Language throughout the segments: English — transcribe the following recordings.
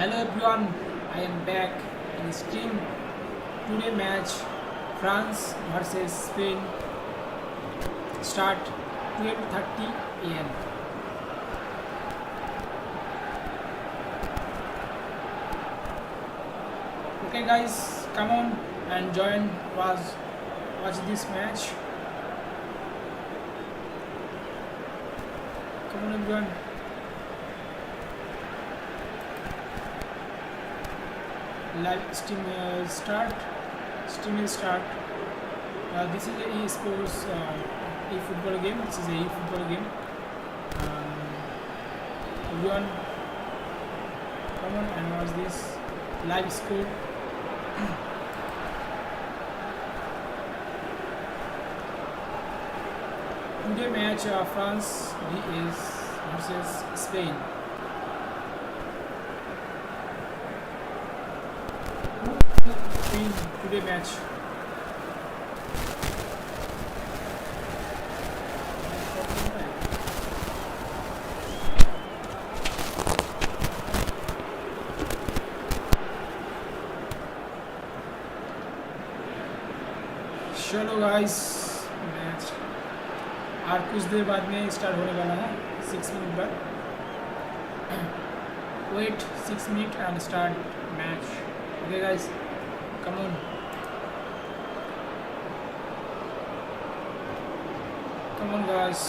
Hello everyone, I am back in stream. Today match France versus Spain. Start 12:30 AM. Okay guys, come on and watch this match. Come on everyone. Live stream start. This is a esports e-football game. This is a e-football game. Everyone, come on and watch this live score. Today match France versus Spain. Today match. चलो guys match और कुछ देर बाद में start होने वाला है 6 minute बाद wait 6 minute and start match okay guys come on guys.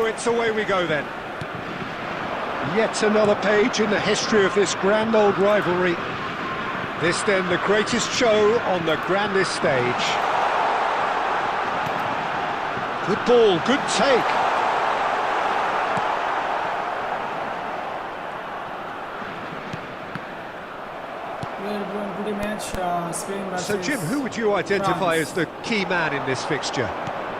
It's away we go then. Yet another page in the history of this grand old rivalry. This then the greatest show on the grandest stage. Good ball, good take. So Jim, who would you identify as the key man in this fixture?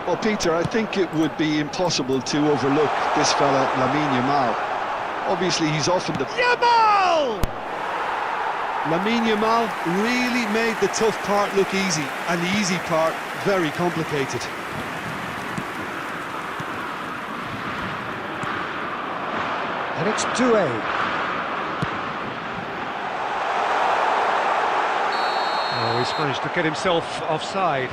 Well, Peter, I think it would be impossible to overlook this fella, Lamine Yamal. Obviously, he's often the... Yamal! Lamine Yamal really made the tough part look easy, and the easy part very complicated. And it's 2-A. Oh, he's managed to get himself offside.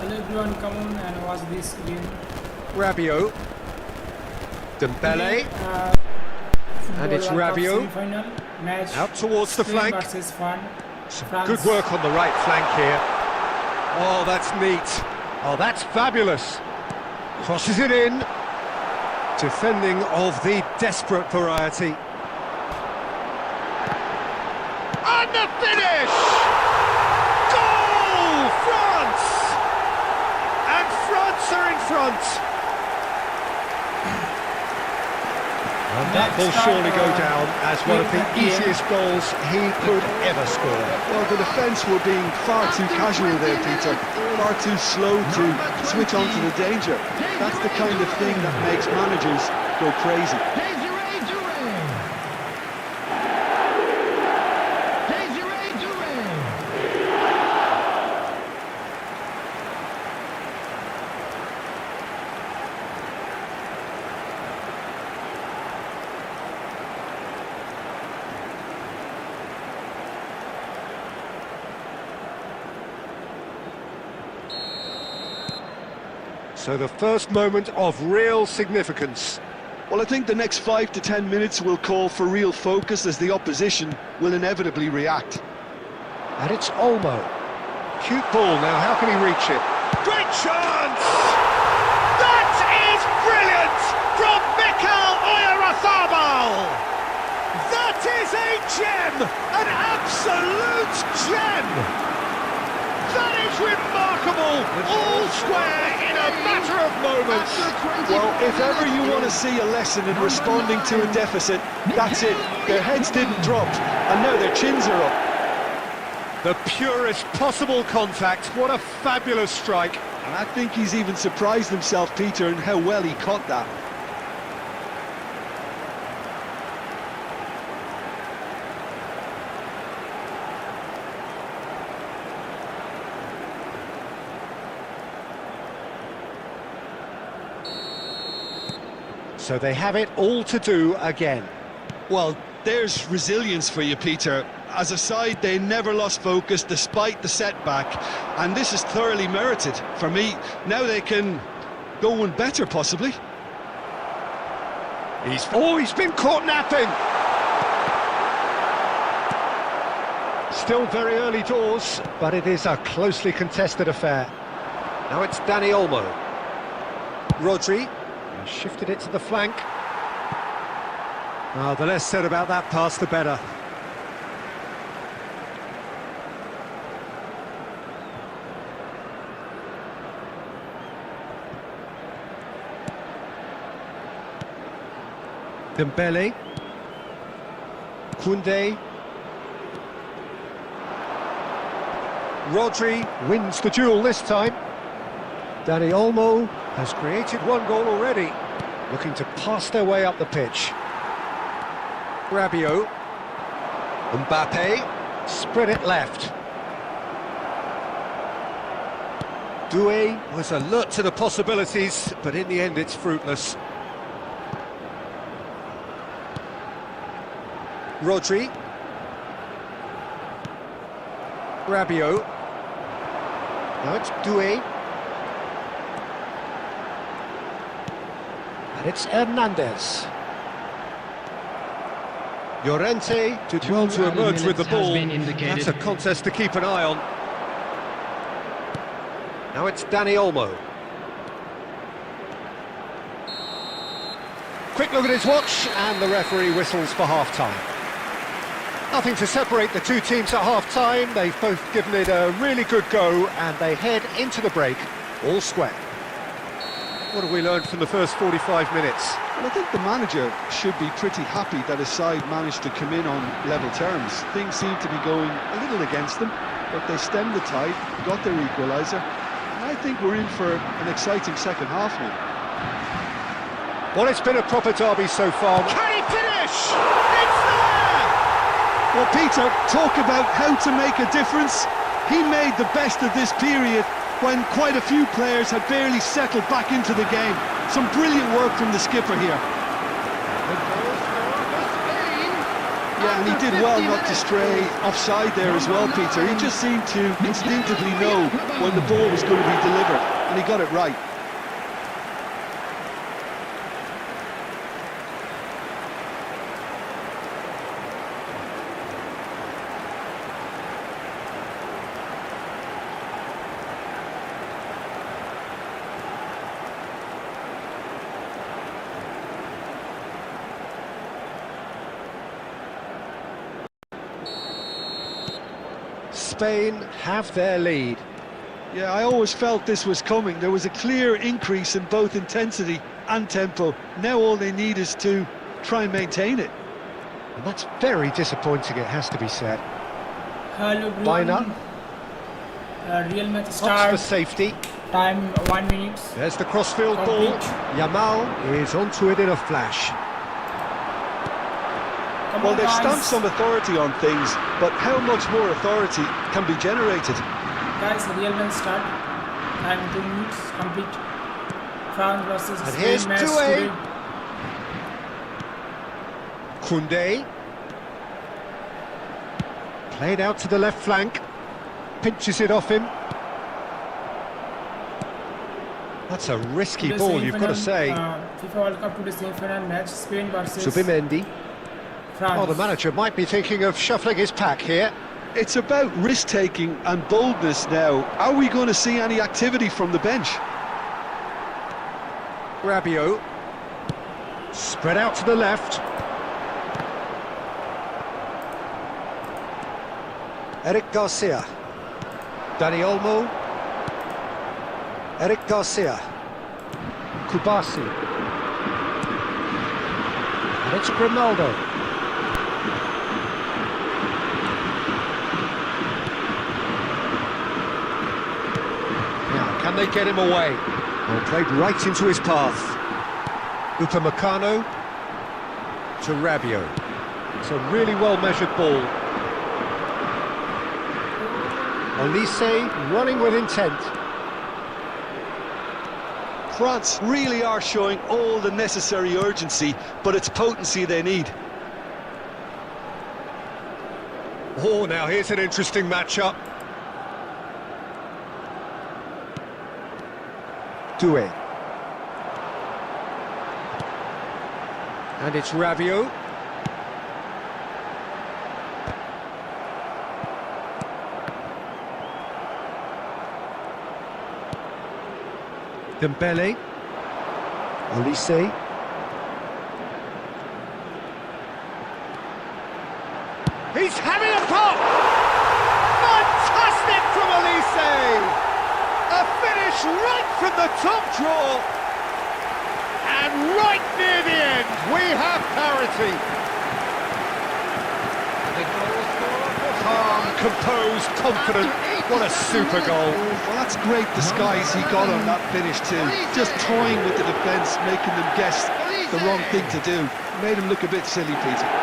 Hello everyone, come on and watch this game. Rabiot, Dembele, and it's Rabiot, out towards the flank. Some good work on the right flank here. Oh, that's neat. Oh, that's fabulous. Crosses it in. Defending of the desperate variety. And the finish! Goal! France! And France are in front. And that will surely go down as one of the easiest goals he could ever score. Well, the defence were being far too casual there, Peter. Far too slow to switch on to the danger. That's the kind of thing that makes managers go crazy. So the first moment of real significance. Well, I think the next 5 to 10 minutes will call for real focus as the opposition will inevitably react. And it's Olmo. Cute ball now, how can he reach it? Great chance! That is brilliant from Mikel Oyarzabal! That is a gem! An absolute gem! That is remarkable! All square in a matter of moments! Well, if ever you want to see a lesson in responding to a deficit, that's it. Their heads didn't drop, and now their chins are up. The purest possible contact, what a fabulous strike. And I think he's even surprised himself, Peter, in how well he caught that. So they have it all to do again. Well, there's resilience for you, Peter. As a side, they never lost focus despite the setback, and this is thoroughly merited. For me, now they can go one better, possibly. He's been caught napping! Still very early doors, but it is a closely contested affair. Now it's Dani Olmo. Rodri. He shifted it to the flank. Oh, the less said about that pass, the better. Dembele. Koundé. Rodri wins the duel this time. Dani Olmo has created one goal already, looking to pass their way up the pitch. Rabiot. Mbappe. Spread it left. Doué was alert to the possibilities, but in the end it's fruitless. Rodri. Rabiot. Now it's Doué. And it's Hernandez. Llorente did well to emerge with the ball. That's a contest to keep an eye on. Now it's Dani Olmo. Quick look at his watch, and the referee whistles for half-time. Nothing to separate the two teams at half-time. They've both given it a really good go, and they head into the break all square. What have we learned from the first 45 minutes? Well, I think the manager should be pretty happy that his side managed to come in on level terms. Things seem to be going a little against them, but they stemmed the tide, got their equaliser, and I think we're in for an exciting second half now. Well, it's been a proper derby so far. Can he finish? It's there! Well, Peter, talk about how to make a difference. He made the best of this period when quite a few players had barely settled back into the game. Some brilliant work from the skipper here. Yeah, and he did well not to stray offside there as well, Peter. He just seemed to instinctively know when the ball was going to be delivered, and he got it right. Spain have their lead. Yeah, I always felt this was coming. There was a clear increase in both intensity and tempo. Now all they need is to try and maintain it. And that's very disappointing, it has to be said. Hello, Bina. Real match Stops start. for safety. Time 1 minute. There's the crossfield ball. Yamal is onto it in a flash. Well, they've stamped some authority on things, but how much more authority can be generated? Guys, real match start. Time 2 minutes complete. France versus And Spain here's match Doué. today. Koundé. Played out to the left flank. Pinches it off him. That's a risky Today's ball, you've got to semi-final, say. FIFA World Cup today's semi-final match, Spain versus Subimendi. France. Oh, the manager might be thinking of shuffling his pack here. It's about risk-taking and boldness now. Are we going to see any activity from the bench? Rabiot. Spread out to the left. Eric Garcia. Dani Olmo. Eric Garcia. Kubasi. And it's Grimaldo. Now, can they get him away? Well, played right into his path. Upamecano to Rabiot. It's a really well-measured ball. Olise running with intent. France really are showing all the necessary urgency, but it's potency they need. Oh, now here's an interesting matchup. Doué. And it's Rabiot. Dembele. Olise. He's having a pop! Fantastic from Olise! A finish right from the top draw. And right near the end, we have parity. Calm, composed, confident. What a super goal. Well, that's great disguise he got on that finish too. Just toying with the defence, making them guess the wrong thing to do. Made him look a bit silly, Peter.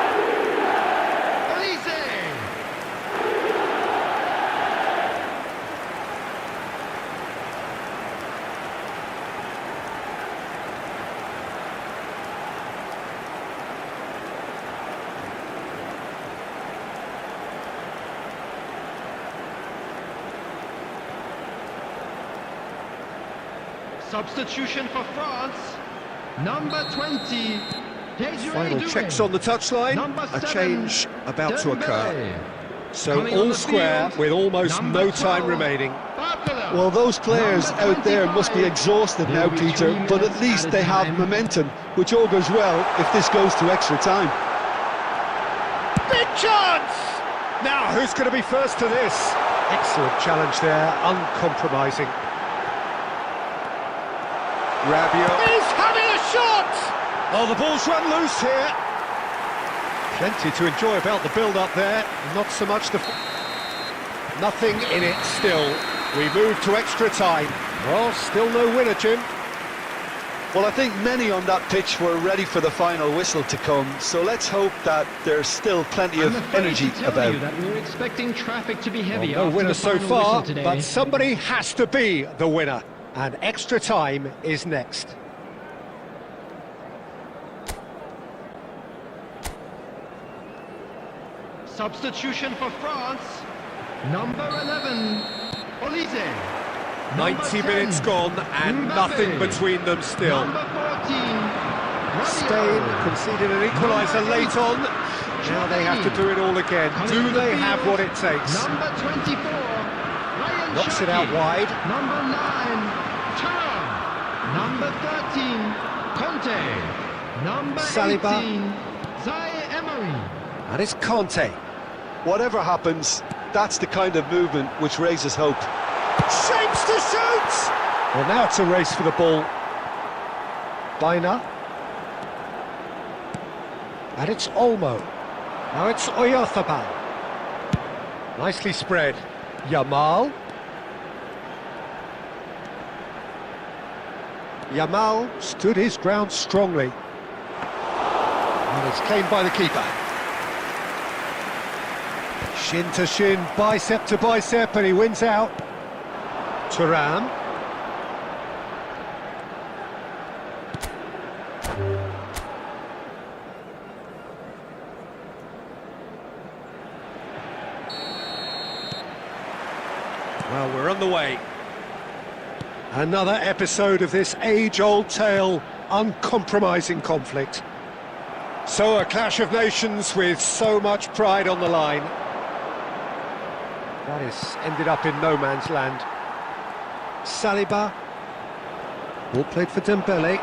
Substitution for France, number 20. Final checks on the touchline, a change about to occur. So all square with almost no time remaining. Well, those players out there must be exhausted now, Peter, but at least they have momentum, which all goes well if this goes to extra time. Big chance! Now, who's going to be first to this? Excellent challenge there, uncompromising. Rabiot. He's having a shot! Oh, the ball's run loose here. Plenty to enjoy about the build-up there. Not so much the... Nothing in it still. We move to extra time. Well, still no winner, Jim. Well, I think many on that pitch were ready for the final whistle to come, so let's hope that there's still plenty of energy about. That we're expecting traffic to be heavy. Well, no winner so far, today. but somebody has to be the winner. And extra time is next. Substitution for France, number 11, Olise. 90 minutes gone and Mbappe. nothing between them still. Number 14, Spain conceded an equaliser late on. Now they have to do it all again. Do they have what it takes? Number 24, Knocks it out wide. Number 9, Turam. Number 13, Conte. Number Saliba. 18, Zaire Emery. And it's Conte. Whatever happens, that's the kind of movement which raises hope. Shapes to shoot! Well, now it's a race for the ball. Baina. And it's Olmo. Now it's Oyarzabal. Nicely spread. Yamal. Yamal stood his ground strongly. And it's claimed by the keeper. Shin to shin, bicep to bicep, and he wins out. Thuram. Well, we're on the way. Another episode of this age-old tale, uncompromising conflict. So a clash of nations with so much pride on the line. That has ended up in no man's land. Saliba. Ball played for Dembele.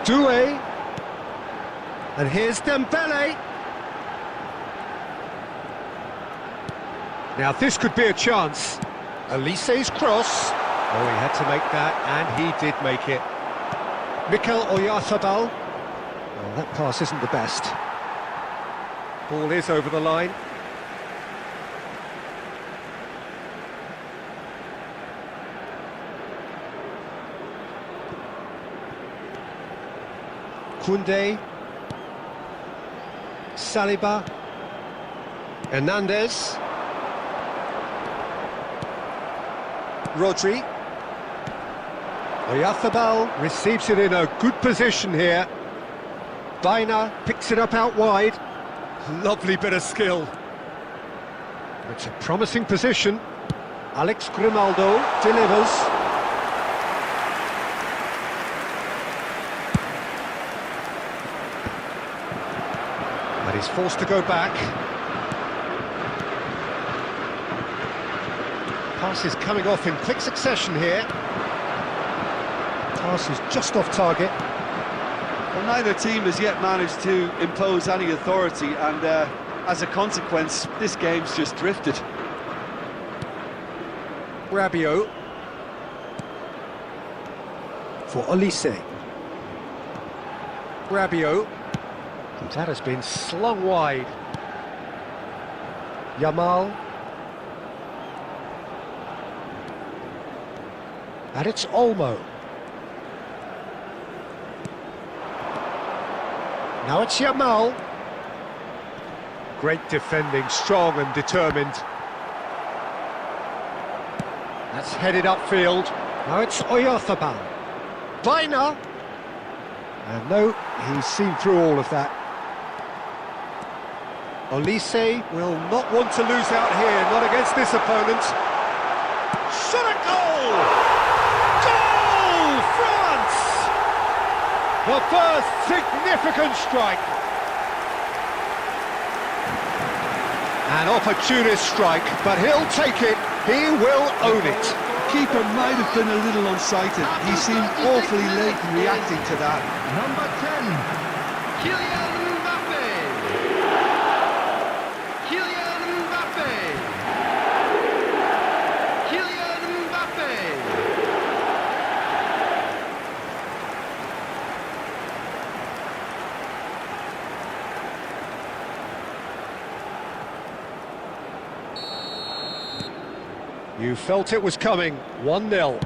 Doué. And here's Dembele. Now this could be a chance. Elise's cross. Oh, he had to make that, and he did make it. Mikel Oyarzabal. Oh, that pass isn't the best. Ball is over the line. Koundé. Saliba. Hernandez. Rodri. Oyarzabal receives it in a good position here. Baina picks it up out wide. Lovely bit of skill. It's a promising position. Alex Grimaldo delivers. But he's forced to go back. Pass is coming off in quick succession here. Pass is just off target. Well, neither team has yet managed to impose any authority, and as a consequence, this game's just drifted. Rabiot. For Olise. Rabiot. And that has been slung wide. Yamal. And it's Olmo. Now it's Yamal. Great defending, strong and determined. That's headed upfield. Now it's Oyarzabal. Baina. And no, he's seen through all of that. Olise will not want to lose out here, not against this opponent. Shot at goal! Goal! France! The first significant strike. An opportunist strike, but he'll take it. He will own it. Keeper might have been a little unsighted. He seemed awfully late in reacting to that. Number 10, Kylian Mbappe. Kylian Mbappe. Kylian Mbappe. You felt it was coming. 1-0.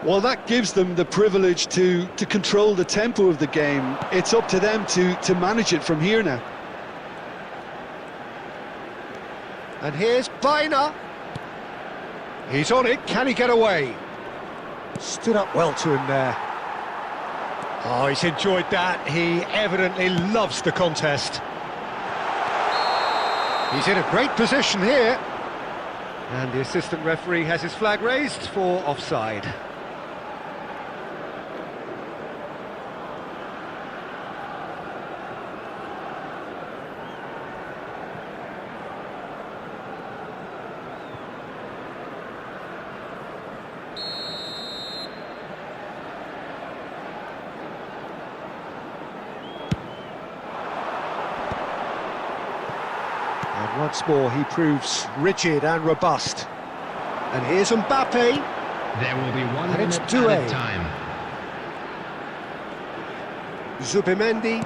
Well, that gives them the privilege to control the tempo of the game. It's up to them to manage it from here now. And here's Baina. He's on it. Can he get away? Stood up well to him there. Oh, he's enjoyed that. He evidently loves the contest. He's in a great position here. And the assistant referee has his flag raised for offside. And once more he proves rigid and robust. And here's Mbappe. There will be 1 And it's minute Doué. added time. Zubimendi.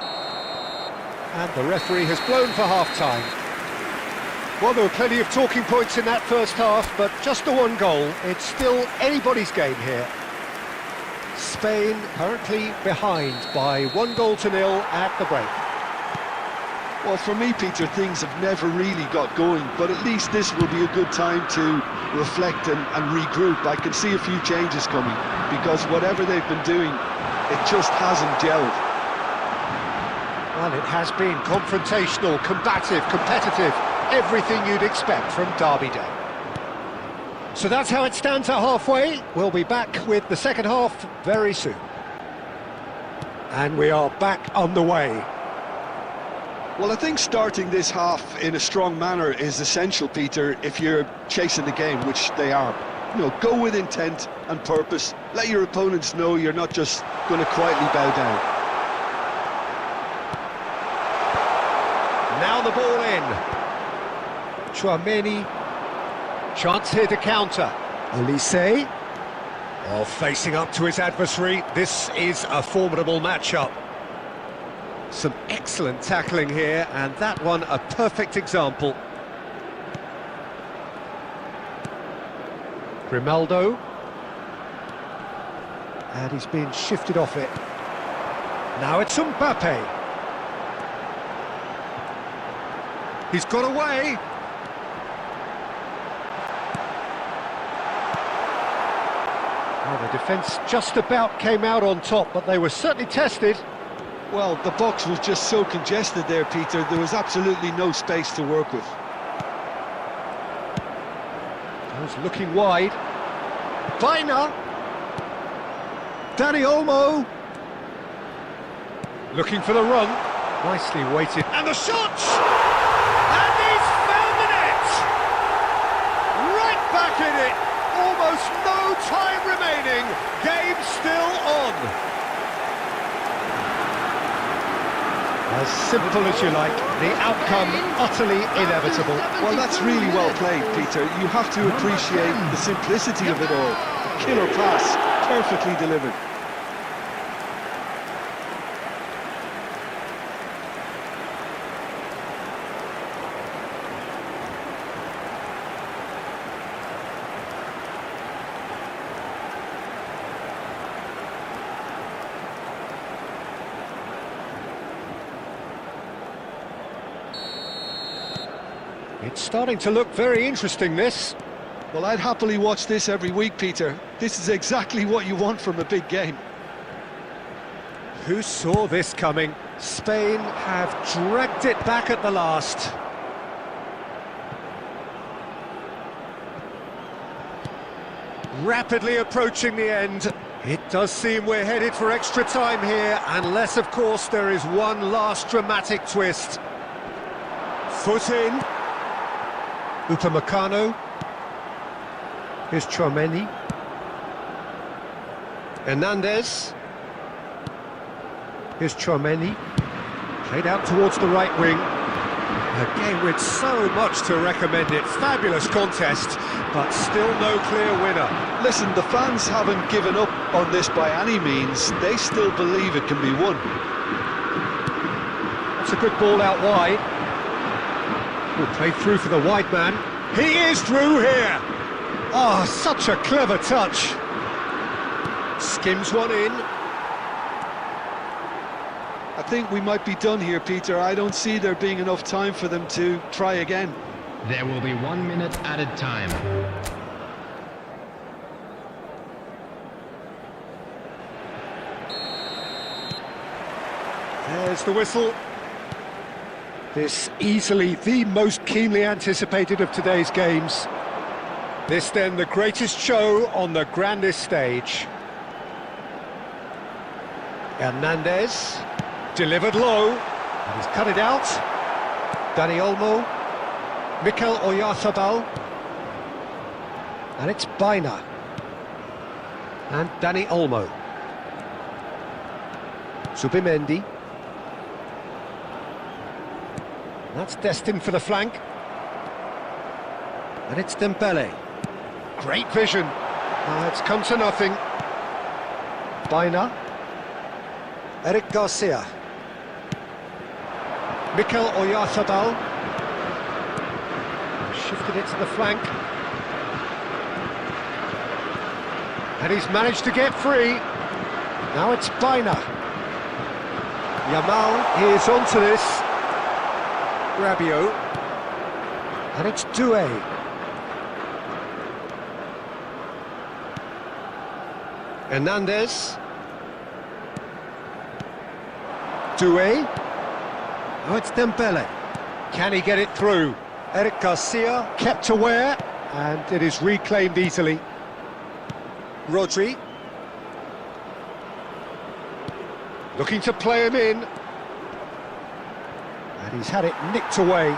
And the referee has blown for half-time. Well, there were plenty of talking points in that first half, but just the one goal. It's still anybody's game here. Spain currently behind by 1-0 at the break. Well, for me, Peter, things have never really got going, but at least this will be a good time to reflect and regroup. I can see a few changes coming, because whatever they've been doing, it just hasn't gelled. Well, it has been confrontational, combative, competitive, everything you'd expect from Derby Day. So that's how it stands at halfway. We'll be back with the second half very soon. And we are back on the way. Well, I think starting this half in a strong manner is essential, Peter, if you're chasing the game, which they are. You know, go with intent and purpose. Let your opponents know you're not just going to quietly bow down. Now the ball in. Chouameni. Chance here to counter. Olise. Oh, facing up to his adversary. This is a formidable matchup. Some excellent tackling here, and that one a perfect example. Grimaldo. And he's been shifted off it. Now it's Mbappe. He's got away. Well, the defence just about came out on top, but they were certainly tested. Well, the box was just so congested there, Peter. There was absolutely no space to work with. I was looking wide. Vaina. Dani Olmo. Looking for the run. Nicely weighted. And the shot! And he's found the net! Right back in it. Almost no time remaining. Game still on. As simple as you like, the outcome utterly inevitable. Well, that's really well played, Peter. You have to appreciate the simplicity of it all. A killer pass, perfectly delivered. It's starting to look very interesting, this. Well, I'd happily watch this every week, Peter. This is exactly what you want from a big game. Who saw this coming? Spain have dragged it back at the last. Rapidly approaching the end. It does seem we're headed for extra time here, unless, of course, there is one last dramatic twist. Foot in. Upamecano. Here's Chouameni. Hernandez. Here's Chouameni. Played out towards the right wing. A game with so much to recommend it. Fabulous contest, but still no clear winner. Listen, the fans haven't given up on this by any means. They still believe it can be won. That's a good ball out wide. Played through for the wide man. He is through here. Oh, such a clever touch. Skims one in. I think we might be done here, Peter. I don't see there being enough time for them to try again. There will be 1 minute added time. There's the whistle. This easily the most keenly anticipated of today's games. This then the greatest show on the grandest stage. Hernandez, delivered low, and he's cut it out. Dani Olmo, Mikel Oyarzabal, and it's Baina. And Dani Olmo. Zubimendi. That's destined for the flank. And it's Dembele. Great vision. It's come to nothing. Baina. Eric Garcia. Mikel Oyarzabal. Shifted it to the flank. And he's managed to get free. Now it's Baina. Yamal is onto this. Rabiot, and it's Doué. Hernandez. Doué. Now it's Dembele. Can he get it through? Eric Garcia kept aware. and it is reclaimed easily. Rodri. Looking to play him in. And he's had it nicked away.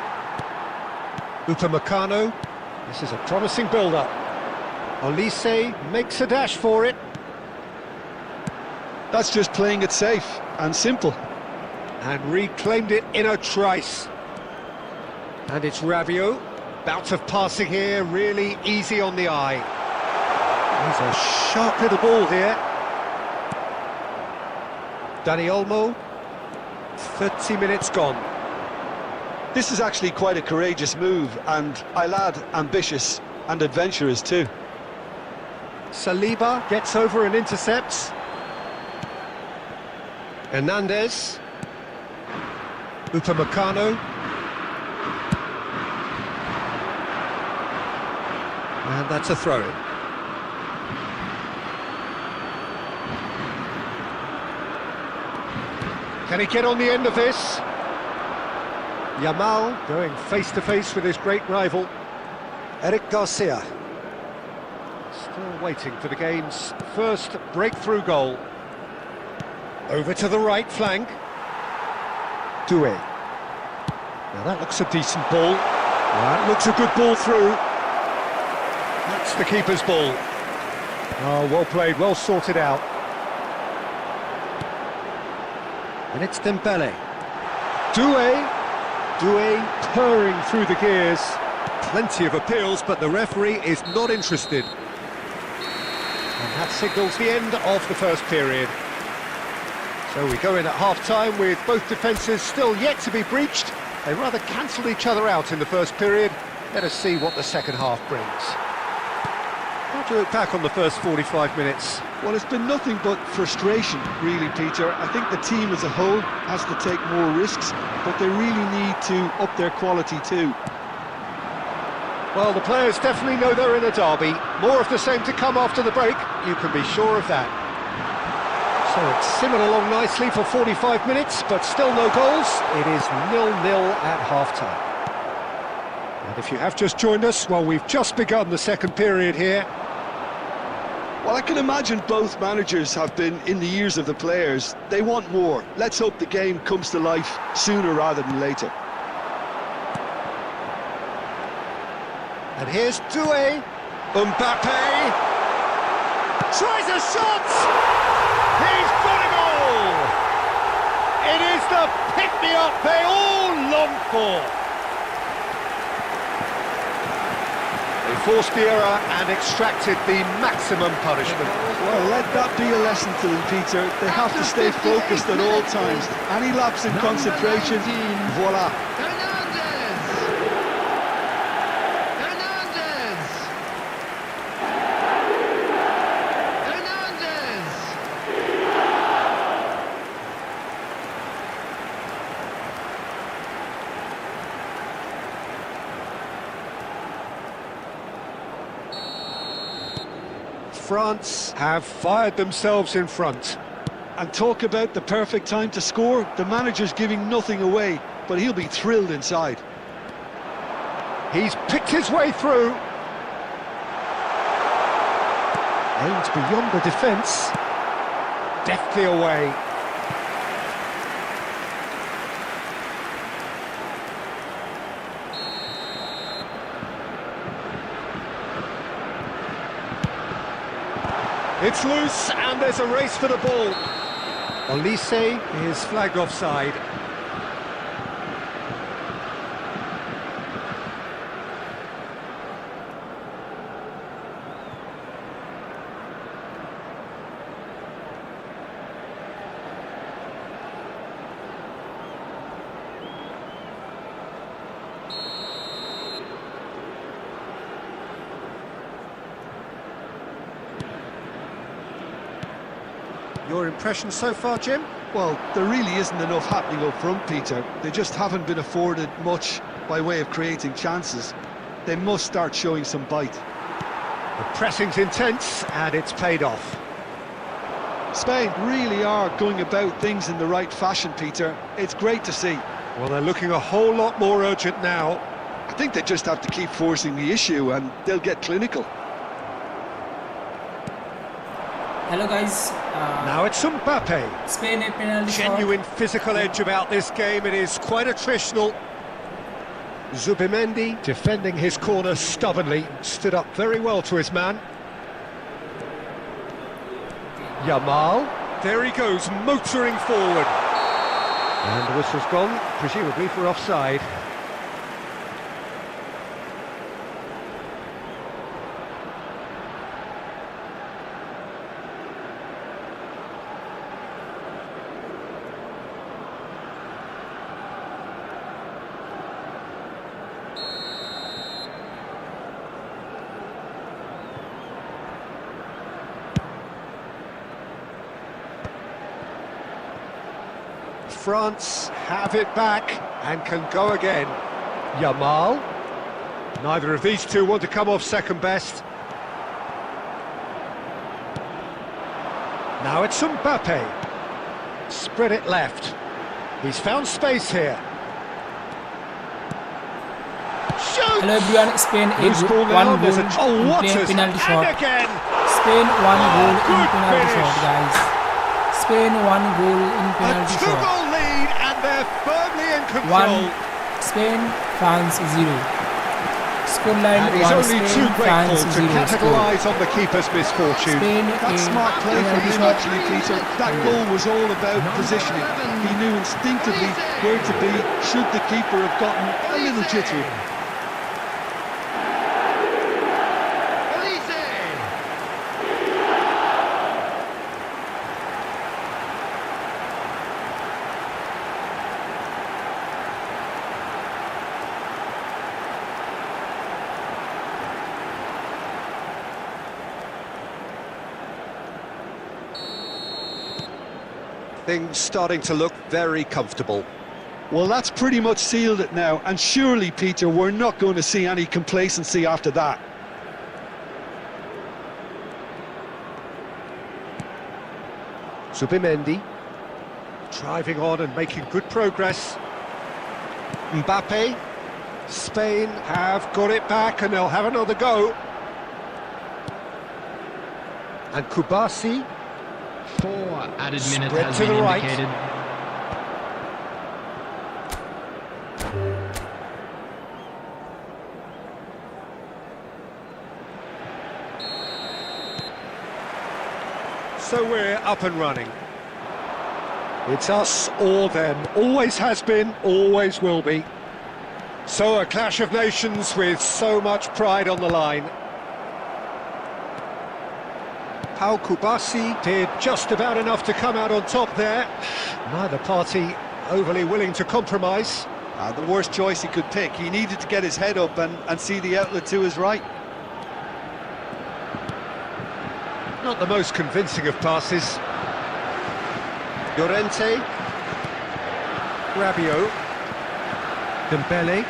Upamecano. This is a promising build-up. Olise makes a dash for it. That's just playing it safe and simple. And reclaimed it in a trice. And it's Rabiot. Bout of passing here, really easy on the eye. He's a sharp little ball here. Dani Olmo. 30 minutes gone. This is actually quite a courageous move, and I'll add ambitious and adventurous too. Saliba gets over and intercepts. Hernandez. Upamecano. And that's a throw-in. Can he get on the end of this? Yamal going face-to-face with his great rival, Eric Garcia. Still waiting for the game's first breakthrough goal. Over to the right flank. Doué. Now that looks a decent ball. That looks a good ball through. That's the keeper's ball. Oh, well played, well sorted out. And it's Dembele. Doué purring through the gears. Plenty of appeals, but the referee is not interested. And that signals the end of the first period. So we go in at half-time with both defences still yet to be breached. They rather cancelled each other out in the first period. Let us see what the second half brings. How do you look back on the first 45 minutes? Well, it's been nothing but frustration, really, Peter. I think the team as a whole has to take more risks, but they really need to up their quality too. Well, the players definitely know they're in a derby. More of the same to come after the break, you can be sure of that. So it's simmered along nicely for 45 minutes, but still no goals. It is 0-0 at half-time. And if you have just joined us, well, we've just begun the second period here. Well, I can imagine both managers have been in the ears of the players. They want more. Let's hope the game comes to life sooner rather than later. And here's Doué. Mbappe tries a shot! He's got it all! It is the pick-me-up they all long for. They forced the error and extracted the maximum punishment. Well, let that be a lesson to them, Peter. They have to stay focused at all times. Any lapse in concentration, voila. France have fired themselves in front. And talk about the perfect time to score. The manager's giving nothing away, but he'll be thrilled inside. He's picked his way through. Aimed beyond the defence. Deftly away. It's loose, and there's a race for the ball. Olise is flagged offside. Your impression so far, Jim? Well, there really isn't enough happening up front, Peter. They just haven't been afforded much by way of creating chances. They must start showing some bite. The pressing's intense, and it's paid off. Spain really are going about things in the right fashion, Peter. It's great to see. Well, they're looking a whole lot more urgent now. I think they just have to keep forcing the issue and they'll get clinical. Hello guys. Now it's Mbappe. Spain a penalty Genuine physical edge about this game. It is quite attritional. Zubimendi defending his corner stubbornly, stood up very well to his man. Yamal, there he goes, motoring forward. And the whistle's gone, presumably for offside. France have it back and can go again. Yamal. Neither of these two want to come off second best. Now it's Mbappe. Spread it left. He's found space here. Shoots! Hello everyone, Spain Loose ball one now. goal There's in what playing is- penalty and shot. again. Spain one goal in good penalty finish. shot, guys. Spain one goal in A penalty shot. two-goal lead and they're firmly in control. One Spain, France 0. Scoreline And he's 1 only Spain, too grateful France to 0 score. capitalise on the keeper's misfortune. Spain That's smart play from penalty him shot. actually, Peter. That goal was all about positioning. He knew instinctively where to be should the keeper have gotten a little jittery. Things starting to look very comfortable. Well, that's pretty much sealed it now, and surely, Peter, we're not going to see any complacency after that. Zubimendi driving on and making good progress. Mbappe. Spain have got it back and they'll have another go. And Kubasi. 4 added minutes Spread has to been the right. indicated. So we're up and running. It's us or them. Always has been, always will be. So a clash of nations with so much pride on the line. Pau Kubasi did just about enough to come out on top there. Neither party overly willing to compromise. The worst choice he could pick. He needed to get his head up and see the outlet to his right. Not the most convincing of passes. Llorente. Rabiot. Dembele.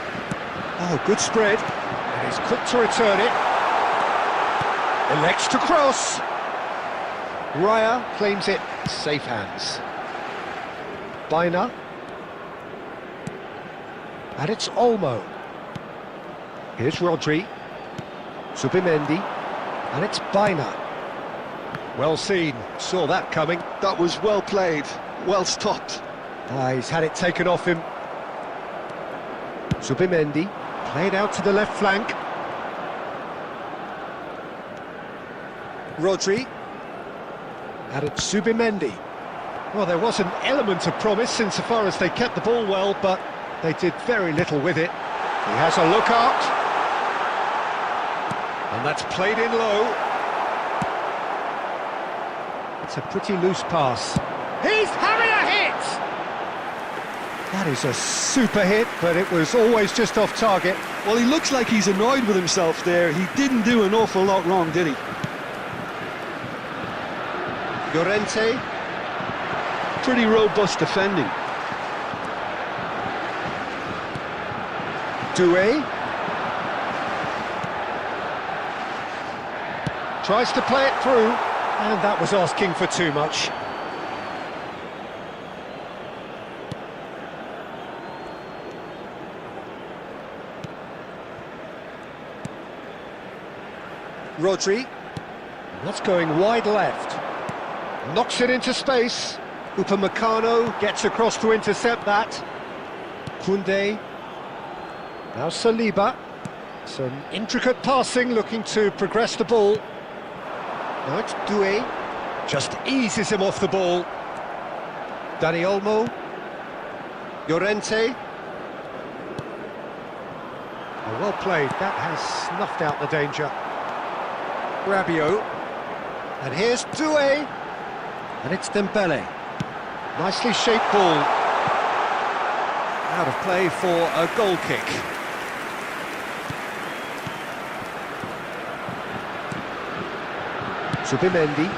Oh, good spread. And he's quick to return it. Elects to cross. Raya claims it. Safe hands. Baina. And it's Olmo. Here's Rodri. Zubimendi. And it's Baina. Well seen, saw that coming. That was well played, well stopped. He's had it taken off him. Zubimendi, played out to the left flank. Rodri. And it's Zubimendi. Well, there was an element of promise insofar as they kept the ball well, but they did very little with it. He has a look out. And that's played in low. It's a pretty loose pass. He's having a hit! That is a super hit, but it was always just off target. Well, he looks like he's annoyed with himself there. He didn't do an awful lot wrong, did he? Llorente. Pretty robust defending. Doué. Tries to play it through. And that was asking for too much. Rodri. That's going wide left. Knocks it into space. Upamecano gets across to intercept that. Koundé. Now Saliba. Some intricate passing, looking to progress the ball. Now it's Doué. Just eases him off the ball. Dani Olmo. Llorente. Oh, well played. That has snuffed out the danger. Rabiot. And here's Doué. And it's Dembele. Nicely shaped ball. Out of play for a goal kick. Zubimendi.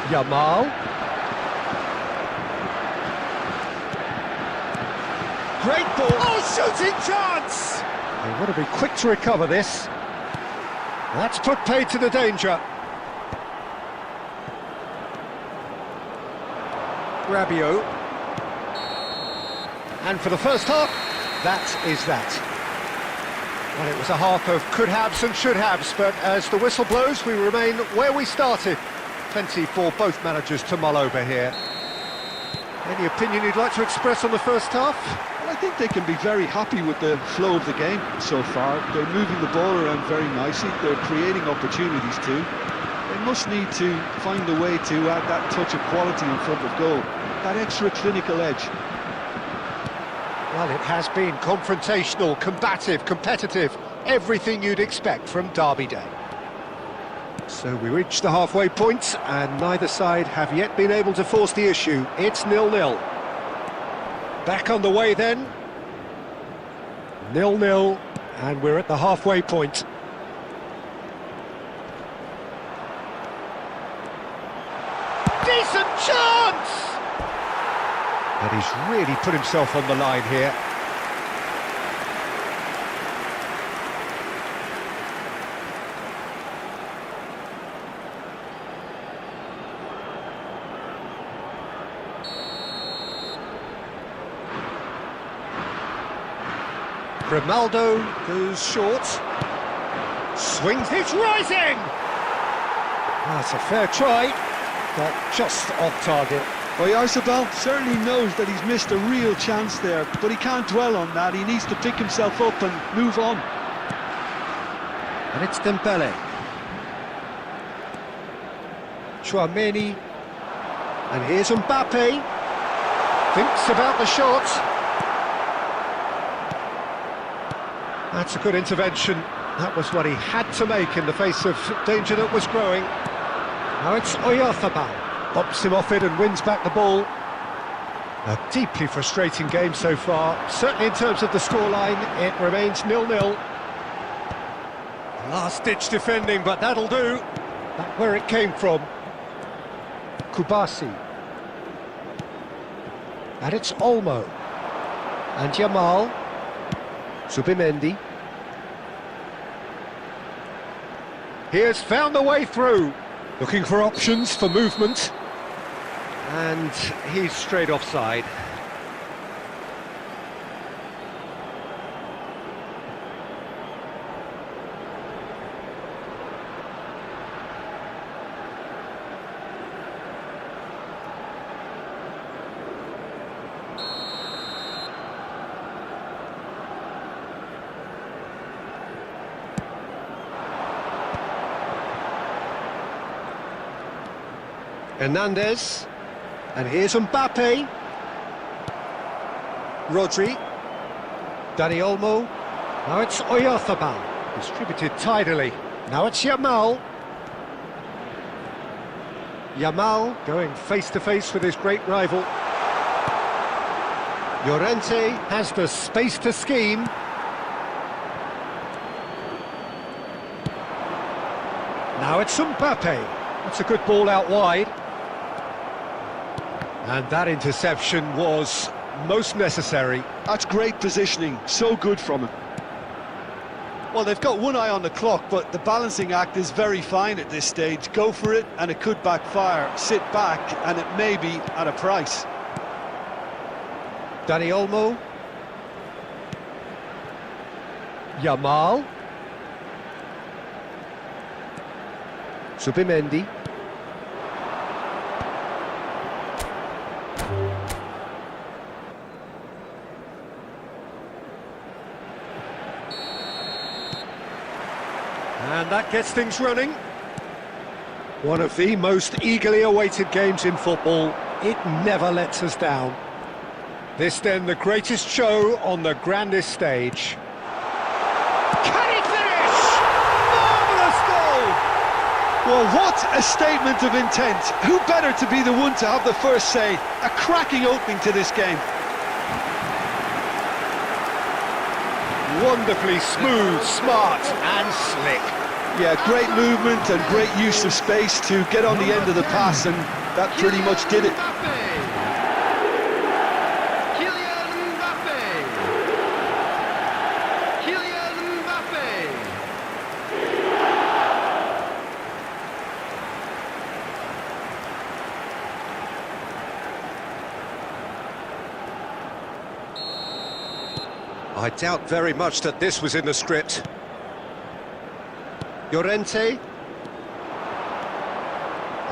Yamal. Great ball. Oh, shooting chance! They want to be quick to recover this. That's put paid to the danger. Rabiot. And for the first half, that is that. Well, it was a half of could-haves and should-haves, but as the whistle blows, we remain where we started. Plenty for both managers to mull over here. Any opinion you'd like to express on the first half? Well, I think they can be very happy with the flow of the game so far. They're moving the ball around very nicely. They're creating opportunities too. They must need to find a way to add that touch of quality in front of goal, that extra clinical edge. Well, it has been confrontational, combative, competitive, everything you'd expect from Derby Day. So we reach the halfway point, and neither side have yet been able to force the issue. It's 0-0. Back on the way then. 0-0, and we're at the halfway point. Decent chance! And he's really put himself on the line here. Grimaldo goes short. Swings, it's rising! That's a fair try, but just off target. Oyarzabal certainly knows that he's missed a real chance there, but he can't dwell on that. He needs to pick himself up and move on. And it's Dembele. Chouameni. And here's Mbappe. Thinks about the shot. That's a good intervention. That was what he had to make in the face of danger that was growing. Now it's Oyarzabal. Bops him off it and wins back the ball. A deeply frustrating game so far. Certainly in terms of the scoreline, it remains 0-0. Last-ditch defending, but that'll do. That's where it came from. Kubasi. And it's Olmo. And Yamal. Zubimendi. He has found the way through. Looking for options for movement. And he's straight offside. Hernandez. And here's Mbappe. Rodri. Dani Olmo. Now it's Oyarzabal. Distributed tidily. Now it's Yamal. Yamal going face-to-face with his great rival. Llorente has the space to scheme. Now it's Mbappe. That's a good ball out wide. And that interception was most necessary. That's great positioning, so good from him. Well, they've got one eye on the clock, but the balancing act is very fine at this stage. Go for it, and it could backfire. Sit back, and it may be at a price. Dani Olmo. Yamal. Zubimendi. And that gets things running. One of the most eagerly awaited games in football. It never lets us down. This then the greatest show on the grandest stage. Can he finish? Marvellous goal! Well, what a statement of intent. Who better to be the one to have the first say? A cracking opening to this game. Wonderfully smooth, smart and slick. Yeah, great movement and great use of space to get on the end of the pass, and that pretty much did it. I doubt very much that this was in the script. Llorente.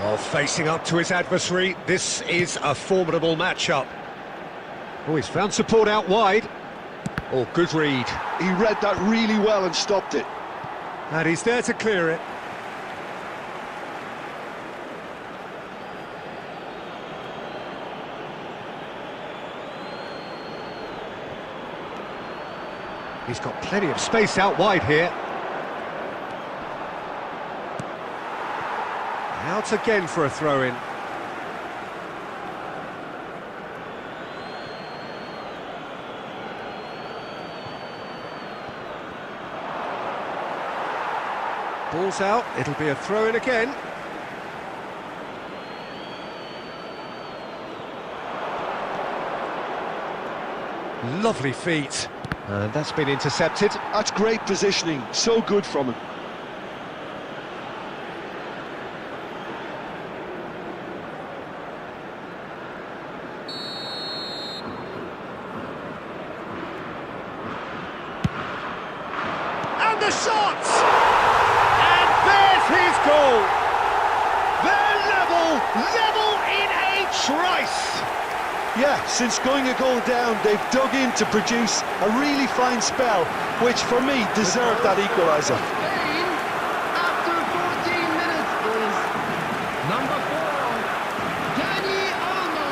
Oh, facing up to his adversary. This is a formidable matchup. Oh, he's found support out wide. Oh, good read. He read that really well and stopped it. And he's there to clear it. He's got plenty of space out wide here. Out again for a throw-in. Ball's out, it'll be a throw-in again. Lovely feet. And that's been intercepted. That's great positioning, so good from him. And the shot! And there's his goal! They're level in a trice! Yeah, since going a goal down, they've dug in to produce a really fine spell, which for me deserved that equaliser. After 14 minutes is number 4, Dani Olmo.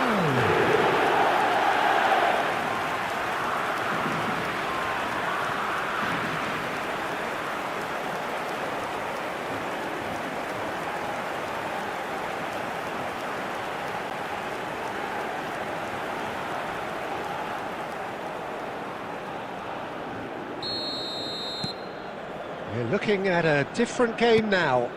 We're looking at a different game now.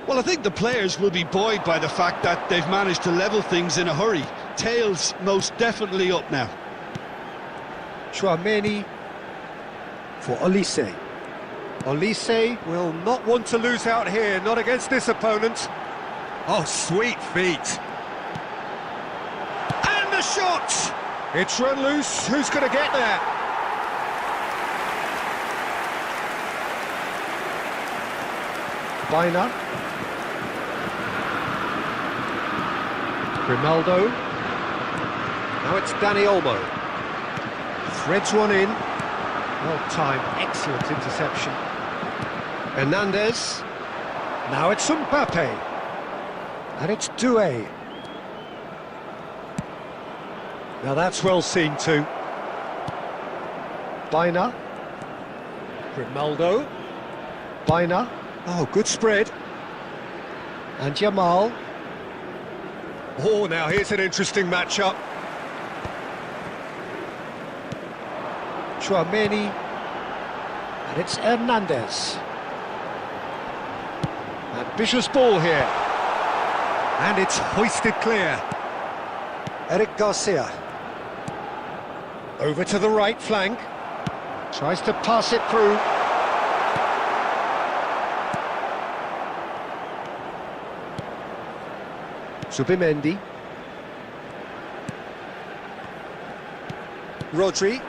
Well, I think the players will be buoyed by the fact that they've managed to level things in a hurry. Tails most definitely up now. Chouameni for Olise. Olise will not want to lose out here, not against this opponent. Oh, sweet feet. And the shot! It's run loose, who's going to get there? Bina. Grimaldo. Now it's Dani Olmo. Threads one in. Well timed, excellent interception. Hernandez. Now it's Mbappe. And it's Doué. Now that's well seen too. Bina. Grimaldo. Bina. Oh, good spread. And Jamal. Oh, now here's an interesting matchup. Chouameni. And it's Hernandez. Ambitious ball here. And it's hoisted clear. Eric Garcia. Over to the right flank. Tries to pass it through. Zubimendi. Rodri.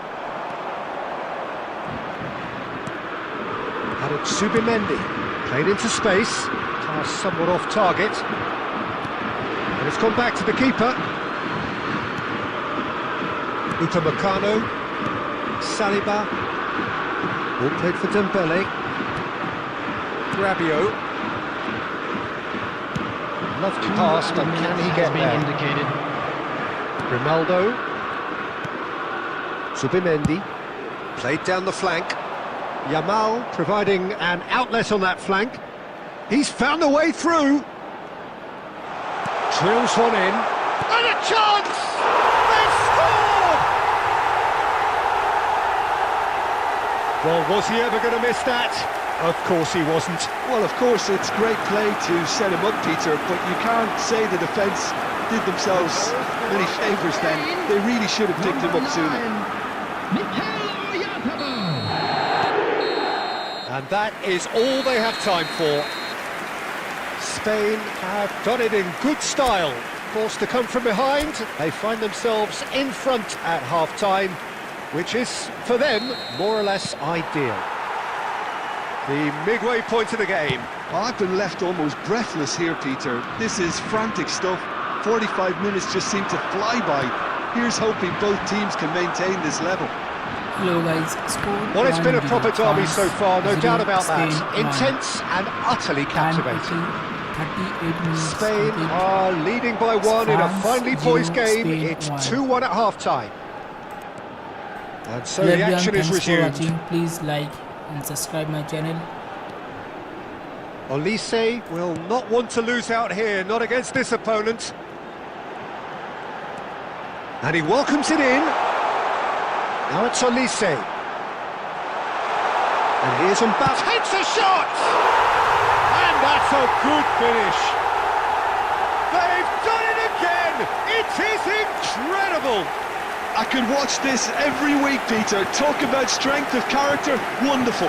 And it's Zubimendi. Played into space. are somewhat off target. And it's gone back to the keeper. Upamecano, Saliba, all played for Dembele. Rabiot. Lovely pass, but can he get there? Indicated. Ronaldo. Zubimendi. Played down the flank. Yamal providing an outlet on that flank. He's found a way through. Drills one in. And a chance! They've scored! Well, was he ever going to miss that? Of course he wasn't. Well, of course, it's great play to set him up, Peter, but you can't say the defence did themselves many favours then. They really should have picked him up sooner. And that is all they have time for. Spain have done it in good style. Forced to come from behind, they find themselves in front at half-time, which is, for them, more or less ideal. The midway point of the game. I've been left almost breathless here, Peter. This is frantic stuff. 45 minutes just seem to fly by. Here's hoping both teams can maintain this level. Hello guys, score. Well, it's been a proper derby so far, no doubt about that. Spain, Intense and utterly captivating. 38 minutes. Spain are leading by one in a finely poised game. Spain It's 1. 2-1 at half-time. And so Hello the everyone, action is thanks for resumed. watching. Please like and subscribe my channel. Olise will not want to lose out here, not against this opponent. And he welcomes it in. Now it's Olise. And here's Mbappe. Takes a shot! And that's a good finish. They've done it again! It is incredible! I could watch this every week, Peter. Talk about strength of character, wonderful.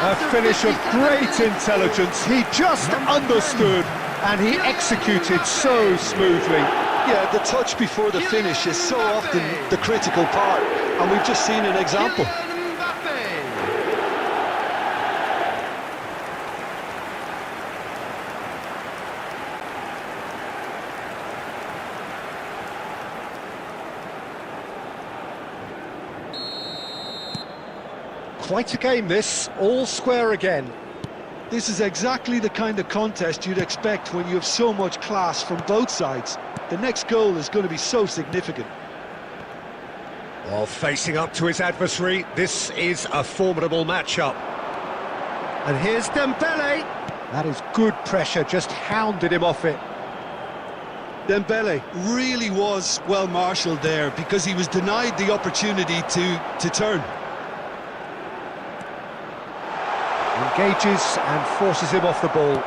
A finish of great intelligence. He just understood and he executed so smoothly. Yeah, the touch before the finish is so often the critical part, and we've just seen an example. Quite a game this, all square again. This is exactly the kind of contest you'd expect when you have so much class from both sides. The next goal is going to be so significant. While facing up to his adversary, this is a formidable matchup. And here's Dembele. That is good pressure, just hounded him off it. Dembele really was well marshalled there because he was denied the opportunity to turn. Engages and forces him off the ball.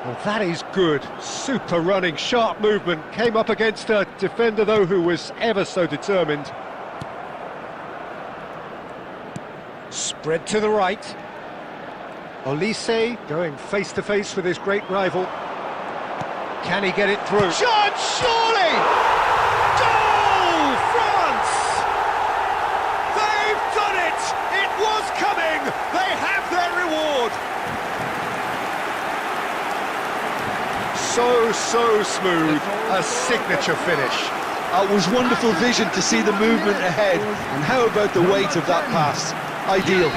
Well, that is good. Super running, sharp movement. Came up against a defender, though, who was ever so determined. Spread to the right. Olise going face-to-face with his great rival. Can he get it through? Chance, surely! Goal, France! They've done it! It was coming! They have their reward! So smooth, a signature finish. It was wonderful vision to see the movement ahead, and how about the weight of that pass? Ideal.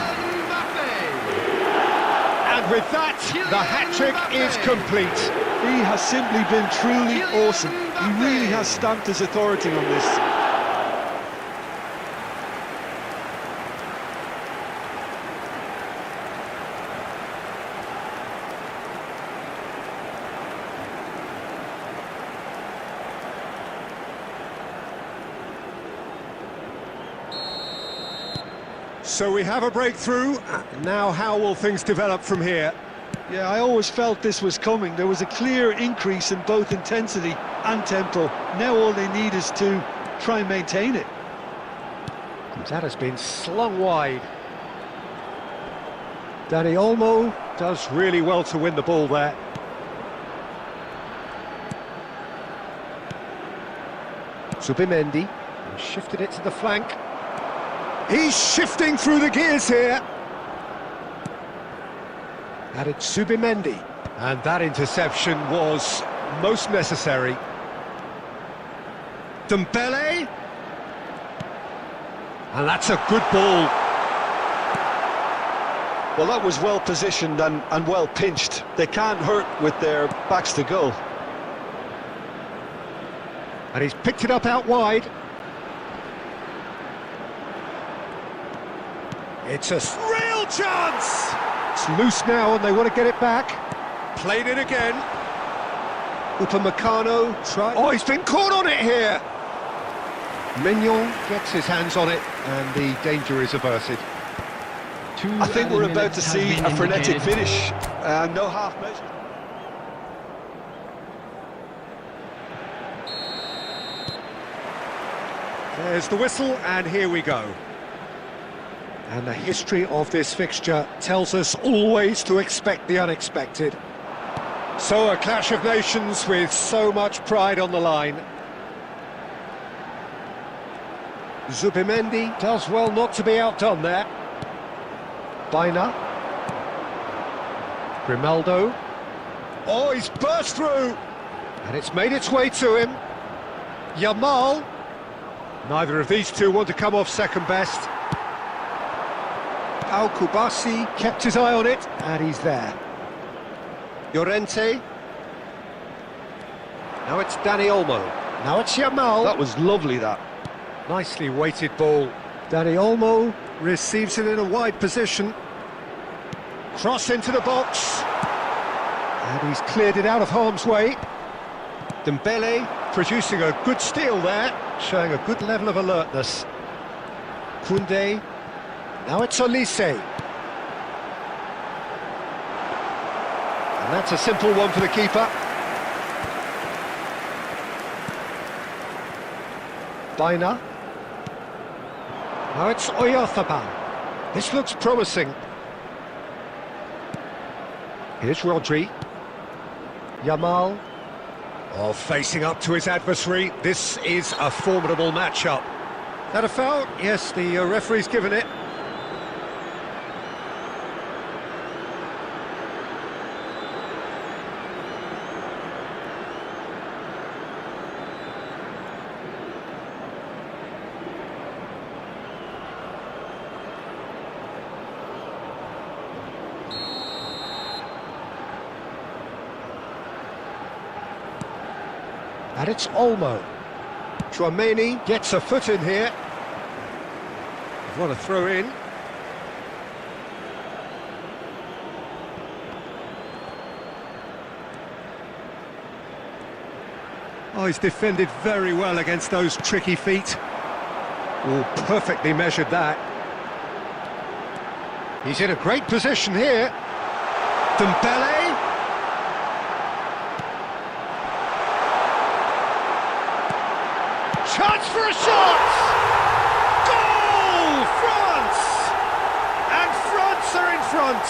And with that, the hat-trick is complete. He has simply been truly awesome. He really has stamped his authority on this. So we have a breakthrough. Now how will things develop from here? Yeah, I always felt this was coming. There was a clear increase in both intensity and tempo. Now all they need is to try and maintain it. That has been slung wide. Dani Olmo does really well to win the ball there. Zubimendi shifted it to the flank. He's shifting through the gears here. And it's Zubimendi. And that interception was most necessary. Dembele. And that's a good ball. Well, that was well positioned and well pinched. They can't hurt with their backs to goal. And he's picked it up out wide. It's a real chance! It's loose now and they want to get it back. Played it again. Upamecano try. Oh, he's been caught on it here. Mignon gets his hands on it and the danger is averted. I think we're about to see a frenetic finish. No half measure. There's the whistle, and here we go. And the history of this fixture tells us always to expect the unexpected. So a clash of nations with so much pride on the line. Zubimendi does well not to be outdone there. Baina. Grimaldo. Oh, he's burst through! And it's made its way to him. Yamal. Neither of these two want to come off second best. Pau Kubasi kept his eye on it, and he's there. Llorente. Now it's Dani Olmo. Now it's Yamal. That was lovely, that. Nicely weighted ball. Dani Olmo receives it in a wide position. Cross into the box. And he's cleared it out of harm's way. Dembele producing a good steal there, showing a good level of alertness. Koundé. Now it's Olise. And that's a simple one for the keeper. Baina. Now it's Oyarzabal. This looks promising. Here's Rodri. Yamal. Oh, facing up to his adversary. This is a formidable matchup. That a foul? Yes, the referee's given it. And it's Olmo. Chouameni gets a foot in here. What a throw in. Oh, he's defended very well against those tricky feet. Oh, perfectly measured that. He's in a great position here. Dembele. Chance for a shot! Goal! France! And France are in front!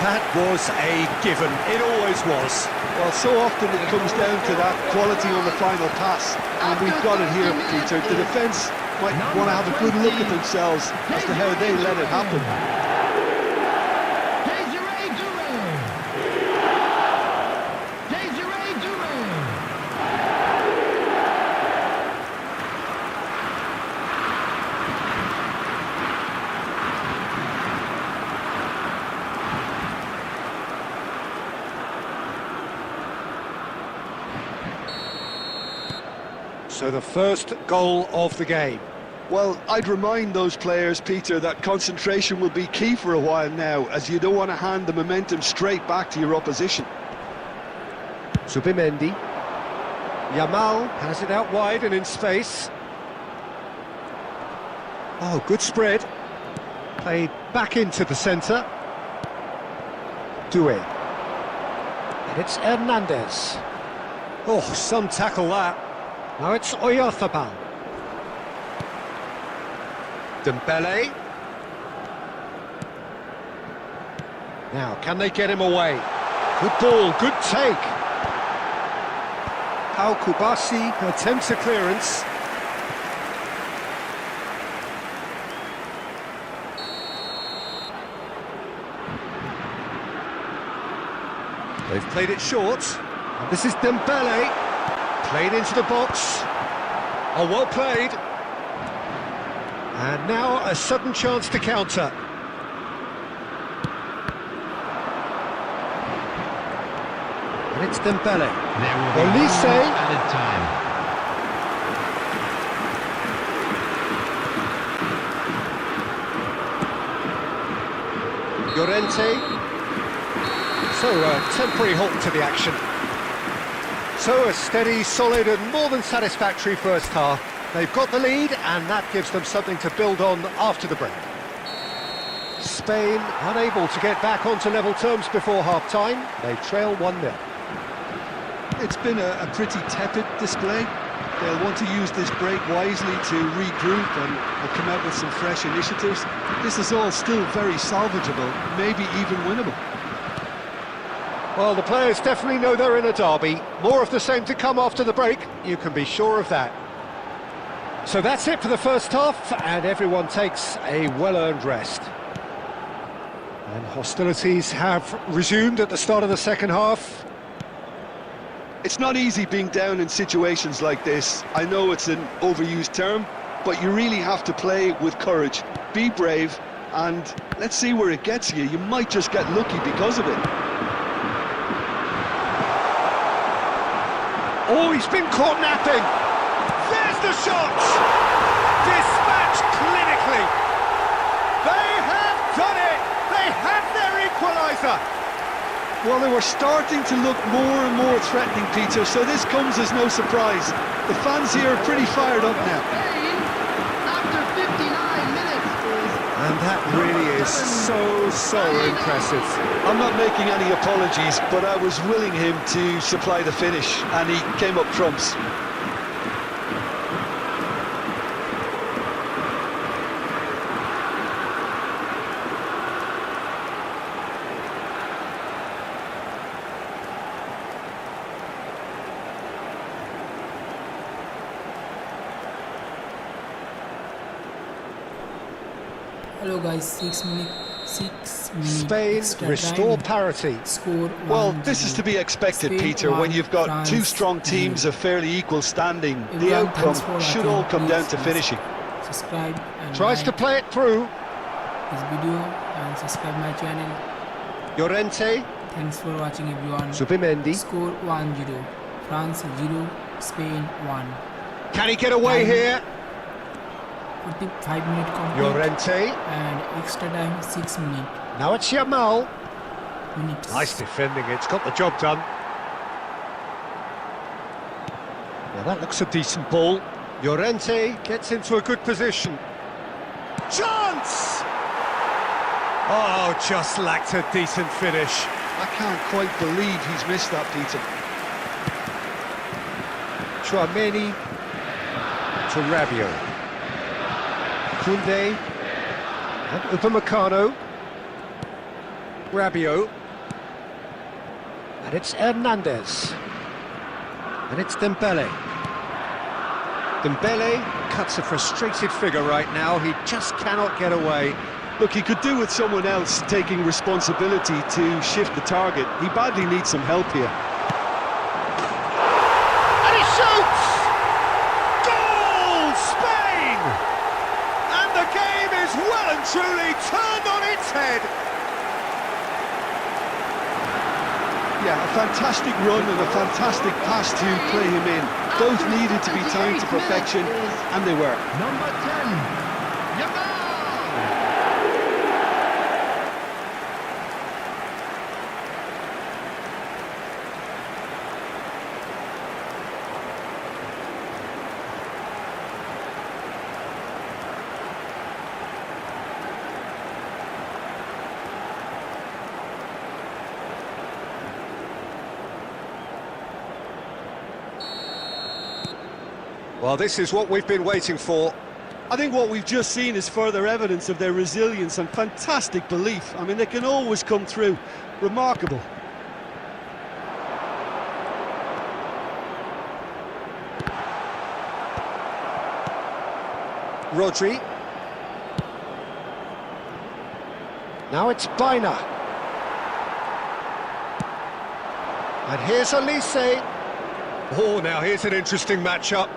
That was a given. It always was. Well, so often it comes down to that quality on the final pass. And we've got it here, Peter. The defence might want to have a good look at themselves as to how they let it happen. So the first goal of the game. Well, I'd remind those players, Peter, that concentration will be key for a while now, as you don't want to hand the momentum straight back to your opposition. Zubimendi. Yamal has it out wide and in space. Oh, good spread. Played back into the centre. Doué. And it's Hernandez. Oh, some tackle that. Now it's Oyarzabal. Dembele. Now, can they get him away? Good ball, good take. Pau Kubasi attempts a clearance. They've played it short. And this is Dembele. Played into the box. Oh, well played. And now a sudden chance to counter. And it's Dembele. There will be Olise. added time. Llorente. So a temporary halt to the action. So a steady, solid and more than satisfactory first half. They've got the lead and that gives them something to build on after the break. Spain unable to get back onto level terms before half-time. They trail 1-0. It's been a pretty tepid display. They'll want to use this break wisely to regroup and come out with some fresh initiatives. This is all still very salvageable, maybe even winnable. Well, the players definitely know they're in a derby. More of the same to come after the break, you can be sure of that. So that's it for the first half, and everyone takes a well-earned rest. And hostilities have resumed at the start of the second half. It's not easy being down in situations like this. I know it's an overused term, but you really have to play with courage. Be brave, and let's see where it gets you. You might just get lucky because of it. Oh, he's been caught napping. There's the shot! Dispatched clinically. They have done it! They have their equaliser! Well, they were starting to look more and more threatening, Peter, so this comes as no surprise. The fans here are pretty fired up now. Spain, after 59 minutes, is... And that really is so impressive. I'm not making any apologies, but I was willing him to supply the finish, and he came up trumps. Hello guys, 6 minutes Spain extra restore time. parity. Score Well, 1-0. this is to be expected, Spain Peter, when 1, you've got France two strong teams 0. of fairly equal standing. The Everyone, thanks for outcome should watching. all come down to Please finishing. subscribe and Tries like to play it through. this video and subscribe my channel. Llorente. Thanks for watching everyone. Subimendi. Score 1-0. France 0, Spain 1. Can he get away Time. here? 45 minutes complete Llorente. and extra time 6 minutes. Now it's Yamal. Minutes. Nice defending, it's got the job done. Well, that looks a decent ball. Llorente gets into a good position. Chance! Oh, just lacked a decent finish. I can't quite believe he's missed that, Peter. Chouameni to Rabiot. Koundé and Upamecano. Rabiot. And it's Hernandez. And it's Dembele. Dembele cuts a frustrated figure right now. He just cannot get away. Look, he could do with someone else taking responsibility to shift the target. He badly needs some help here. And he shoots! Goal! Spain! And the game is well and truly turned on its head. Yeah, a fantastic run and a fantastic pass to play him in. Both needed to be timed to perfection, and they were. Number 10, Yamal! Well, this is what we've been waiting for. I think what we've just seen is further evidence of their resilience and fantastic belief. I mean, they can always come through. Remarkable. Rodri. Now it's Baina. And here's Elise. Oh, now here's an interesting matchup.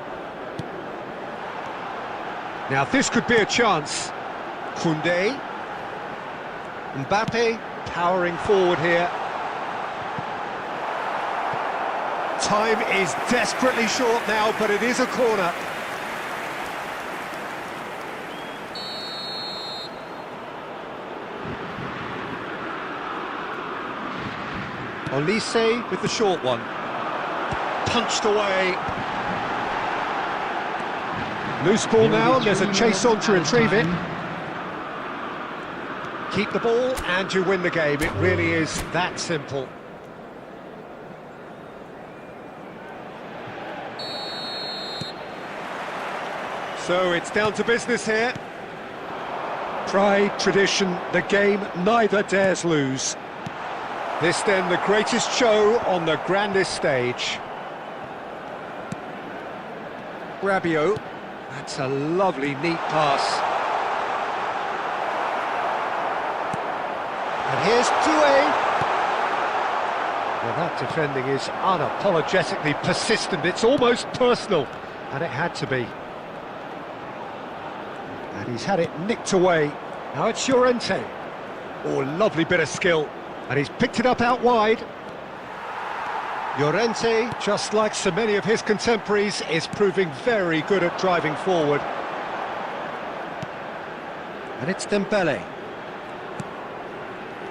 Now this could be a chance. Koundé. Mbappe powering forward here. Time is desperately short now, but it is a corner. Olise with the short one. Punched away. Loose ball now, and there's a chase on to retrieve it. Keep the ball and you win the game. It really is that simple. So it's down to business here. Pride, tradition, the game neither dares lose. This then the greatest show on the grandest stage. Rabiot, that's a lovely, neat pass. And here's Doué. Well, that defending is unapologetically persistent. It's almost personal, and it had to be. And he's had it nicked away. Now it's Llorente. Oh, lovely bit of skill. And he's picked it up out wide. Llorente, just like so many of his contemporaries, is proving very good at driving forward. And it's Dembele.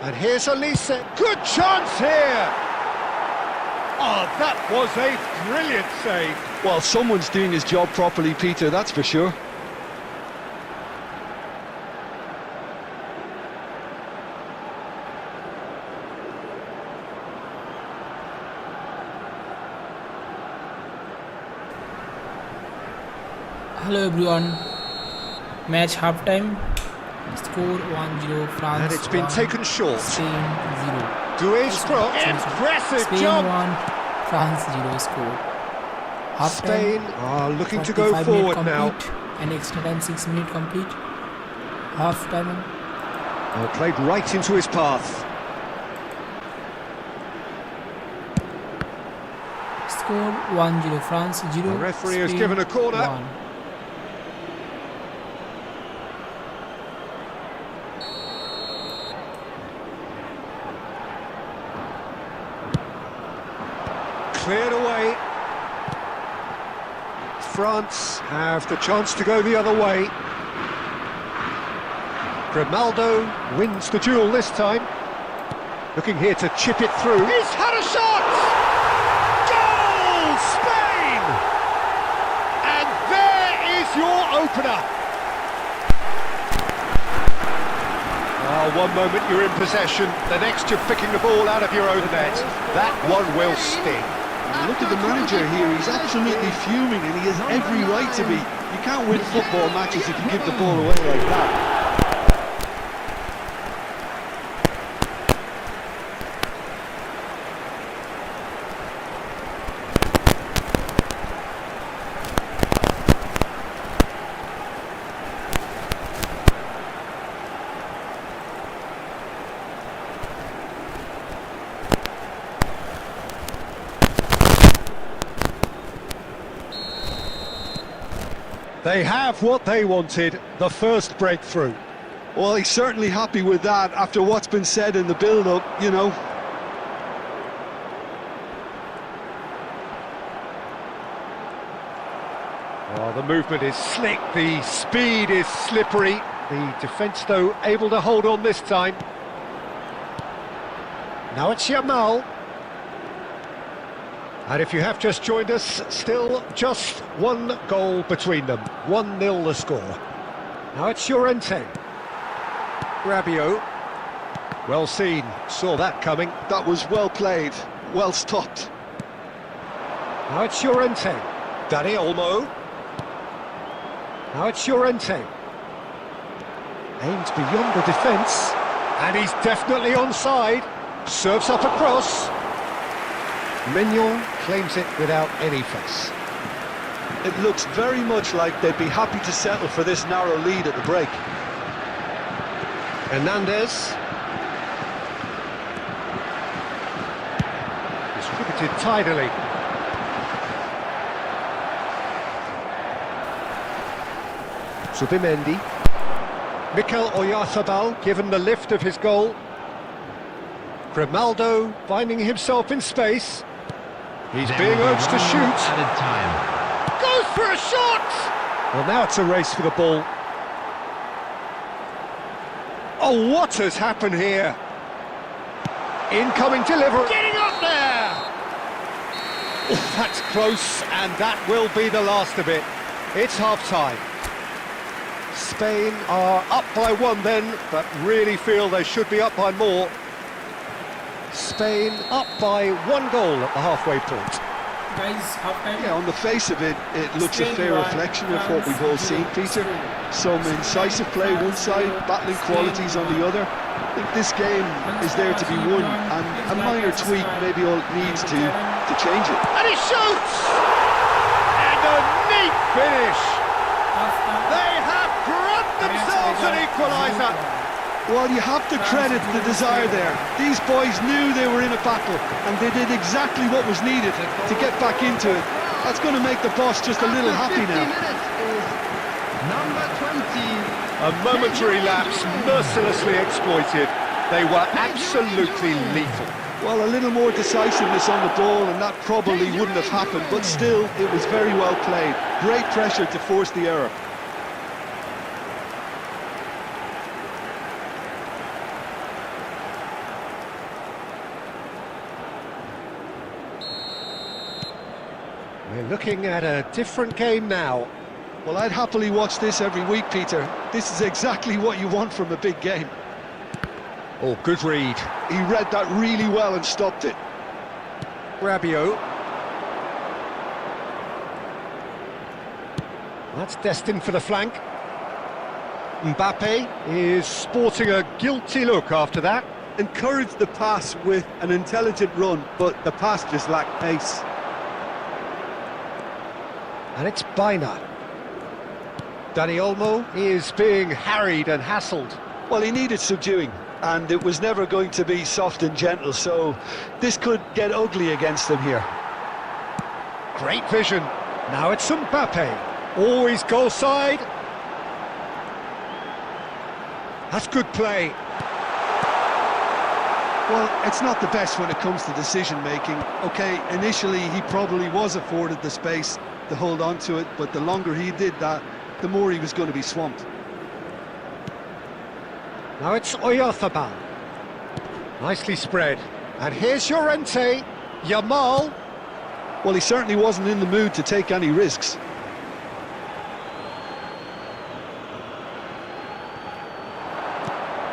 And here's Elise. Good chance here! Oh, that was a brilliant save. Well, someone's doing his job properly, Peter, that's for sure. Hello everyone, match halftime, score 1-0 France. And it's been 1, taken short. Spain 0. Doué's cross, impressive Spain jump. 1, France 0 score. Halftime, Spain are looking to go 45 forward minute now. complete, and extra time 6 minutes complete. Halftime. Oh, played right into his path. Score 1-0 France 0. The referee has Spain given a corner. 1. Cleared away. France have the chance to go the other way. Grimaldo wins the duel this time. Looking here to chip it through. He's had a shot! Goal! Spain! And there is your opener. Oh, one moment you're in possession, the next you're picking the ball out of your own net. That one will sting. And look at the manager here, he's absolutely fuming and he has every right to be. You can't win football matches if you give the ball away like that. They have what they wanted, the first breakthrough. Well, he's certainly happy with that after what's been said in the build-up, you know. Well, the movement is slick, the speed is slippery. The defence, though, able to hold on this time. Now it's Yamal. And if you have just joined us, still just one goal between them. 1-0 the score. Now it's Llorente. Rabiot. Well seen, saw that coming. That was well played, well stopped. Now it's Llorente. Dani Olmo. Now it's Llorente. Aimed beyond the defence. And he's definitely onside. Serves up across. Mignon claims it without any fuss. It looks very much like they'd be happy to settle for this narrow lead at the break. Hernandez. Distributed executed tidily. Subimendi. Mikel Oyarzabal given the lift of his goal. Grimaldo finding himself in space. He's being urged to shoot. Added time. Goes for a shot! Well, now it's a race for the ball. Oh, what has happened here? Incoming delivery. Getting up there! Oh, that's close, and that will be the last of it. It's half-time. Spain are up by one then, but really feel they should be up by more. Spain up by 1 goal at the halfway point. Guys, half-time. Yeah, on the face of it, it looks a fair reflection of what we've all seen, Peter. Some incisive play one side, battling qualities on the other. I think this game is there to be won, and a minor tweak maybe all it needs to change it. And he shoots! And a neat finish! They have grabbed themselves an equaliser! Well, you have to credit the desire there. These boys knew they were in a battle, and they did exactly what was needed to get back into it. That's going to make the boss just a little happy now. Number 20. A momentary lapse mercilessly exploited. They were absolutely lethal. Well, a little more decisiveness on the ball, and that probably wouldn't have happened, but still, it was very well played. Great pressure to force the error. We're looking at a different game now. Well, I'd happily watch this every week, Peter. This is exactly what you want from a big game. Oh, good read. He read that really well and stopped it. Rabiot. That's destined for the flank. Mbappe is sporting a guilty look after that. Encouraged the pass with an intelligent run, but the pass just lacked pace. And it's Baina. Dani Olmo is being harried and hassled. Well, he needed subduing, and it was never going to be soft and gentle, so this could get ugly against them here. Great vision. Now it's Mbappe. Always goal side. That's good play. Well, it's not the best when it comes to decision-making. OK, initially he probably was afforded the space to hold on to it, but the longer he did that, the more he was going to be swamped. Now it's Oyarzabal. Nicely spread. And here's Llorente. Yamal. Well, he certainly wasn't in the mood to take any risks.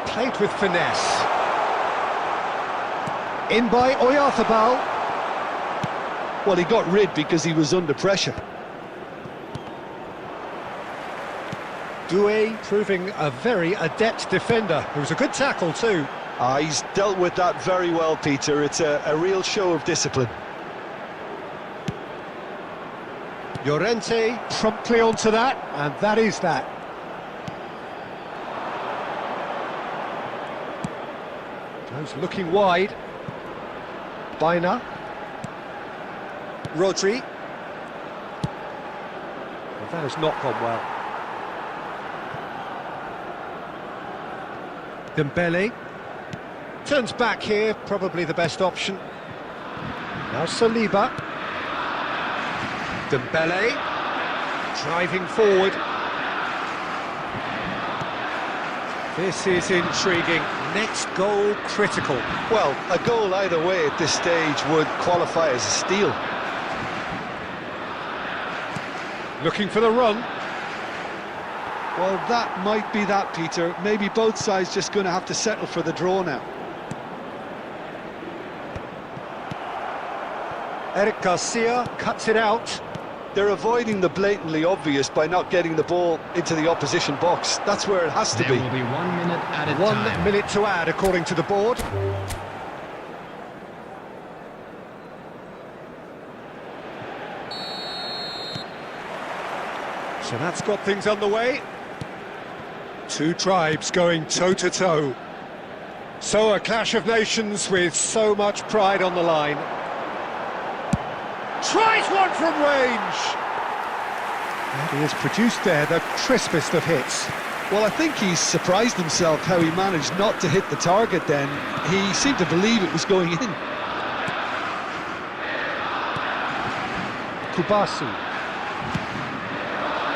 Played with finesse. In by Oyarzabal. Well, he got rid because he was under pressure. Doué proving a very adept defender. It was a good tackle too. He's dealt with that very well, Peter. It's a real show of discipline. Llorente promptly onto that, and that is that. Goes looking wide. Baina. Rodri. Well, that has not gone well. Dembele. Turns back here, probably the best option. Now Saliba. Dembele. Driving forward. This is intriguing. Next goal critical. Well, a goal either way at this stage would qualify as a steal. Looking for the run. Well, that might be that, Peter. Maybe both sides just going to have to settle for the draw now. Eric Garcia cuts it out. They're avoiding the blatantly obvious by not getting the ball into the opposition box. That's where it has to be. There will be 1 minute added 1 time. minute to add, according to the board. So that's got things underway. Two tribes going toe-to-toe. So a clash of nations with so much pride on the line. Tries one from range! And he has produced there the crispest of hits. Well, I think he's surprised himself how he managed not to hit the target then. He seemed to believe it was going in. Kubasi.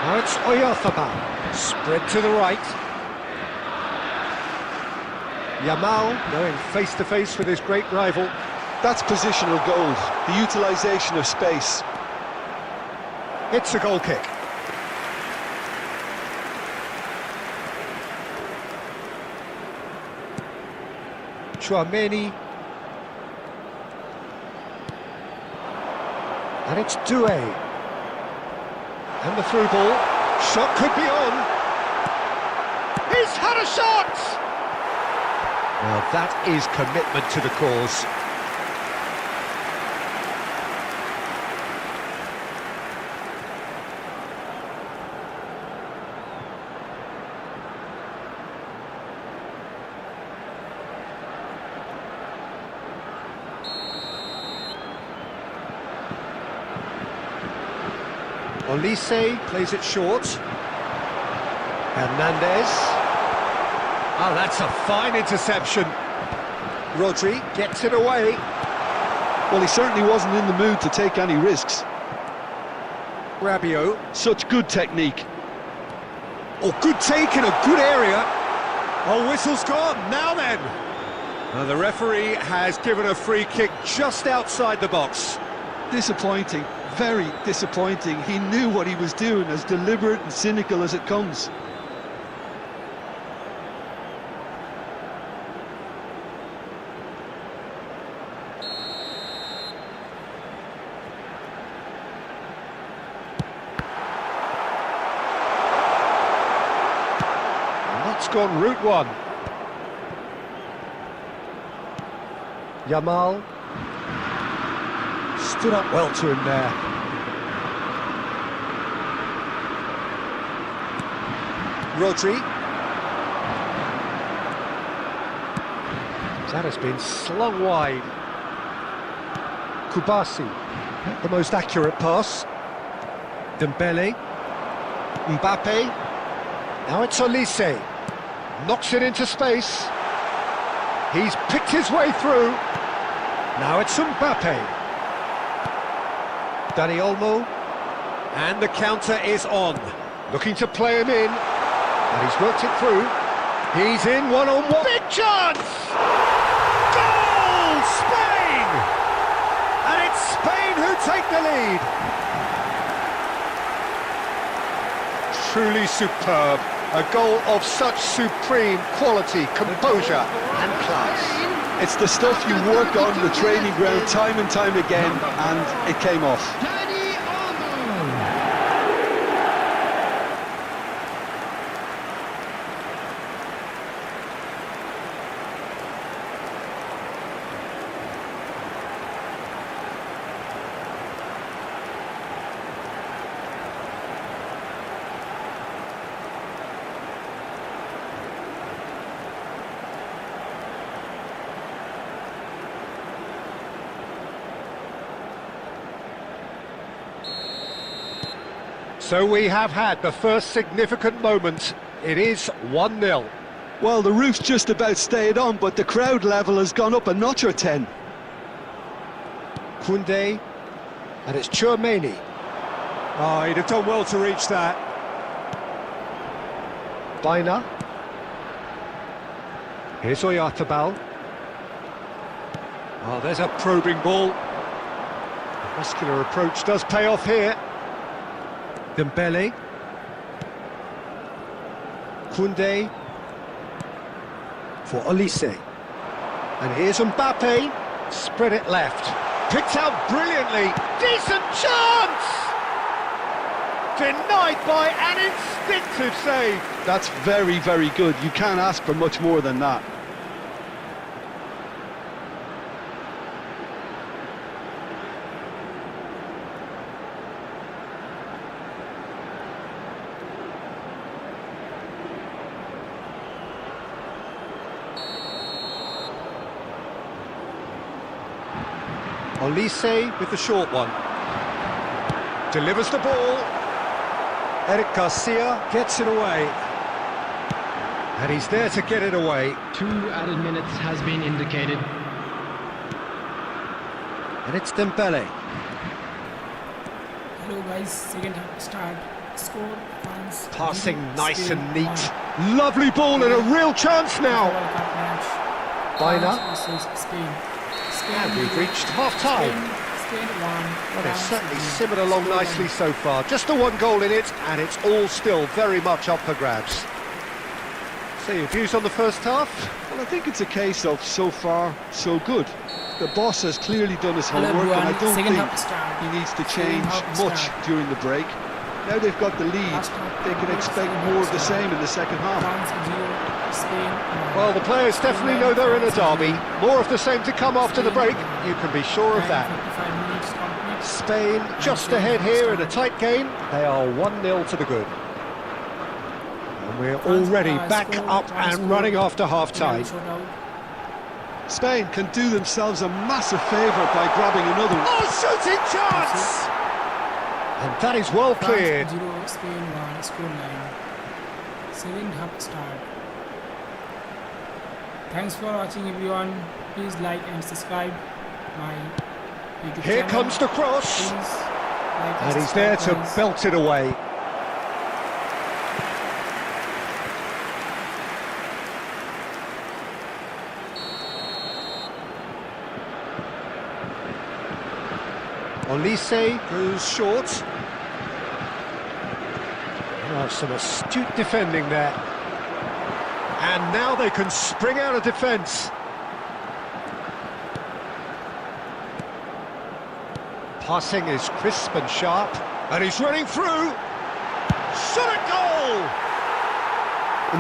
Now it's Oyarzabal. Spread to the right. Yamal going face-to-face with his great rival. That's positional goal, the utilisation of space. It's a goal kick. Chouameni. And it's Doué. And the through ball. Shot could be on. He's had a shot! Well, that is commitment to the cause. Olise plays it short. Hernandez. Oh, that's a fine interception. Rodri gets it away. Well, he certainly wasn't in the mood to take any risks. Rabiot. Such good technique. Oh, good take in a good area. Oh, whistle's gone. Now then. The referee has given a free kick just outside the box. Disappointing, very disappointing. He knew what he was doing, as deliberate and cynical as it comes. Gone route one. Yamal stood up well to him there. Rodri. That has been slung wide. Kubasi, the most accurate pass. Dembele. Mbappe. Now it's Olise. Knocks it into space. He's picked his way through. Now it's Mbappe. Dani Olmo. And the counter is on. Looking to play him in. And he's worked it through. He's in one-on-one. Big chance! Goal! Spain! And it's Spain who take the lead. Truly superb. A goal of such supreme quality, composure and class. It's the stuff you work on the training ground time and time again, and it came off. So we have had the first significant moment. It is 1-0. Well, the roof's just about stayed on, but the crowd level has gone up a notch or 10. Koundé, and it's Chouameni. Oh, he'd have done well to reach that. Baina. Here's Oyarzabal. Oh, there's a probing ball. The muscular approach does pay off here. Dembele. Koundé. For Olise. And here's Mbappe. Spread it left. Picked out brilliantly. Decent chance! Denied by an instinctive save. That's very, very good. You can't ask for much more than that. Olise with the short one. delivers the ball. Eric Garcia gets it away. And he's there to get it away. 2 added minutes has been indicated. And it's Dembele. Hello guys, second half start. Score, France. Passing 0, nice Spain, and neat. 1. Lovely ball and a real chance now. World Cup match. Baina. France versus Spain. And we've reached half-time. Spain 1. Well, they've certainly 0. simmered along Score nicely 1. so far. Just the one goal in it, and it's all still very much up for grabs. So your views on the first half? Well, I think it's a case of so far, so good. The boss has clearly done his Hello homework, and I everyone, don't second think half start. he needs to Second change half much start. during the break. Now they've got the lead, Last half, they can second expect half more of the start. same in the second half. France 0, Spain 1. Well, the players definitely know they're in a derby. More of the same to come after the break. You can be sure of that. 55 minutes complete. Spain just ahead here in a tight game. They are 1-0 to the good. And we're already back up and running after half-time. Spain can do themselves a massive favour by grabbing another one. Oh, shooting chance! And that is well cleared. 0, Spain 1, score line. Second half start. Thanks for watching everyone. Please like and subscribe my YouTube Here channel. comes the cross. Please like And he's there to subscribe, guys. belt it away. Olise goes short. Oh, some astute defending there. And now they can spring out of defence. Passing is crisp and sharp. And he's running through. Shot at goal!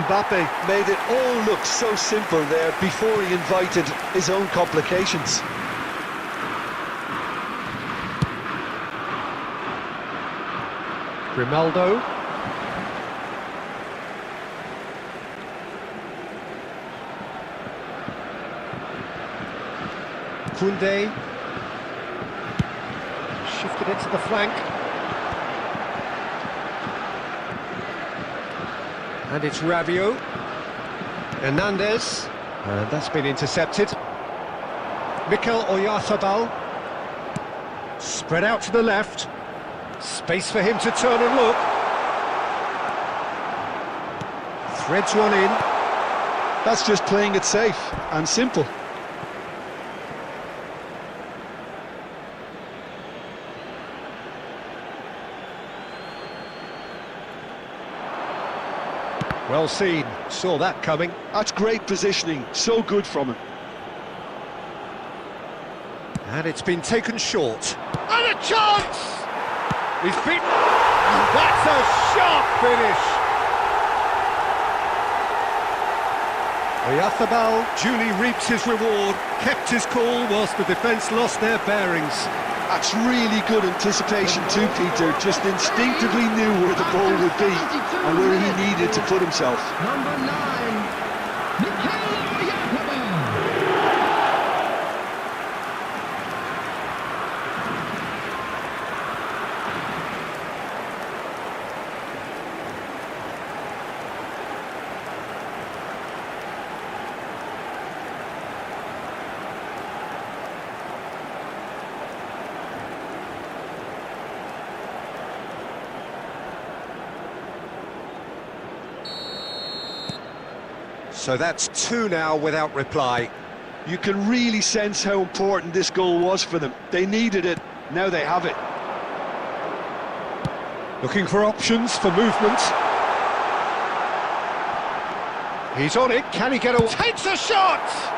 Mbappe made it all look so simple there before he invited his own complications. Grimaldo. Koundé. Shifted it to the flank. And it's Rabiot. Hernandez. And that's been intercepted. Mikel Oyarzabal. Spread out to the left. Space for him to turn and look. Threads one in. That's just playing it safe and simple. Well seen, saw that coming. That's great positioning, so good from him. And it's been taken short. And a chance! He's beaten. And that's a sharp finish. Oyarzabal duly reaps his reward, kept his cool whilst the defence lost their bearings. That's really good anticipation too, Peter. Just instinctively knew where the ball would be and where he needed to put himself. Number 9, Mbappe. So that's 2 now without reply. You can really sense how important this goal was for them. They needed it, now they have it. Looking for options for movement. He's on it, can he get away? Takes a shot!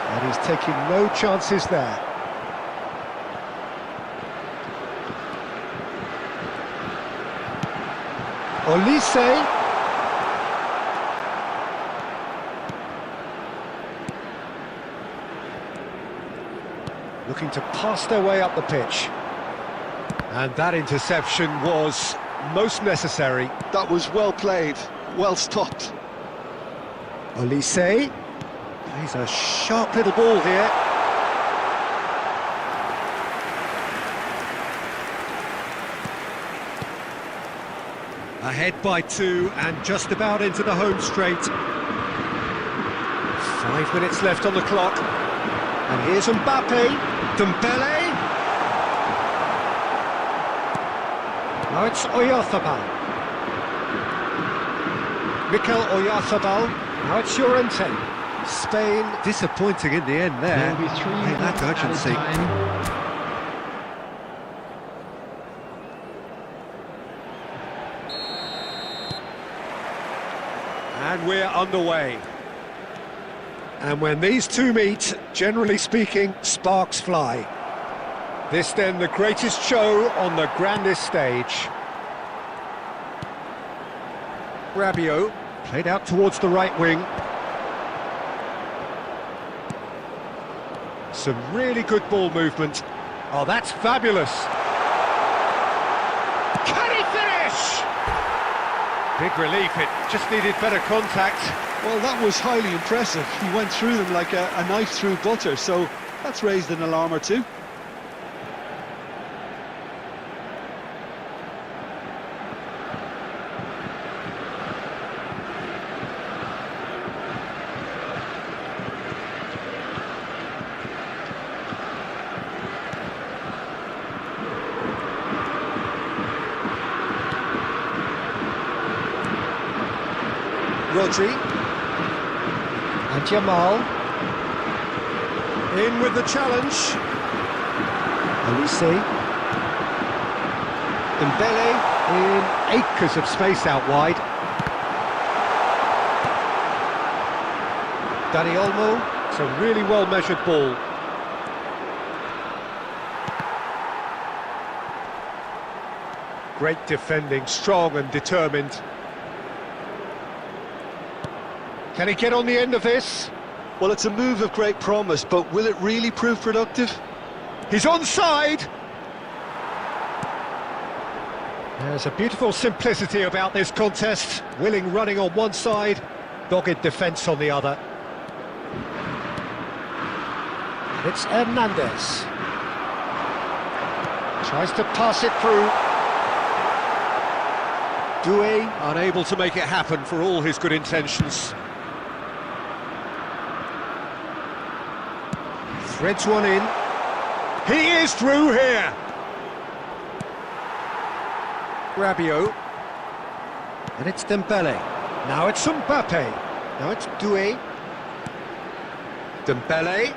And he's taking no chances there. Olise. looking to pass their way up the pitch. And that interception was most necessary. That was well played, well stopped. Olise plays a sharp little ball here. Ahead by 2 and just about into the home straight. 5 minutes left on the clock. And here's Mbappe. Dembele. Now it's Oyarzabal. Mikel Oyarzabal. Now it's Llorente. Spain disappointing in the end there. There will be 3 Hey, that added urgency. time. And we're underway. And when these two meet, generally speaking, sparks fly. This then the greatest show on the grandest stage. Rabiot played out towards the right wing. Some really good ball movement. Oh, that's fabulous. Can he finish? Big relief, it just needed better contact. Well, that was highly impressive. He went through them like a knife through butter, so that's raised an alarm or two. Rodri and Jamal in with the challenge. Olise. Dembele in acres of space out wide. Dani Olmo. It's a really well measured ball. Great defending, strong and determined. Can he get on the end of this? Well, it's a move of great promise, but will it really prove productive? He's onside! There's a beautiful simplicity about this contest. Willing running on one side, dogged defence on the other. It's Hernandez. Tries to pass it through. Doué unable to make it happen for all his good intentions. Threads one in. He is through here. Rabiot. And it's Dembele. Now it's Mbappe. Now it's Doué. Dembele.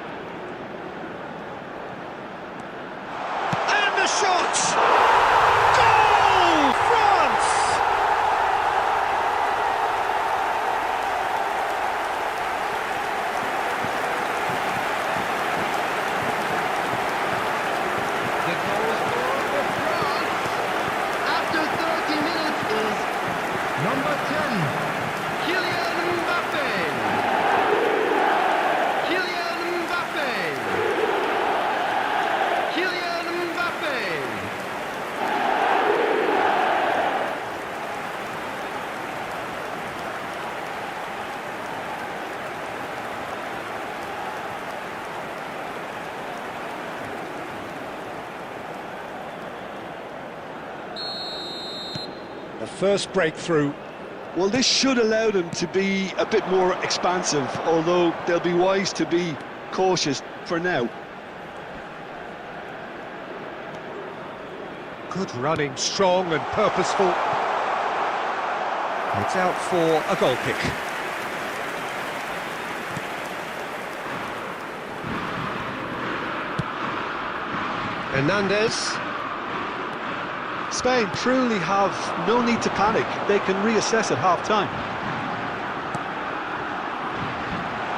And the shot! Goal! France! After 30 minutes is number 10, Kylian Mbappe. Kylian Mbappe. Kylian Mbappe. The first breakthrough. Well, this should allow them to be a bit more expansive, although they'll be wise to be cautious for now. Good running, strong and purposeful. It's out for a goal kick. Hernandez. Spain truly have no need to panic. They can reassess at half-time.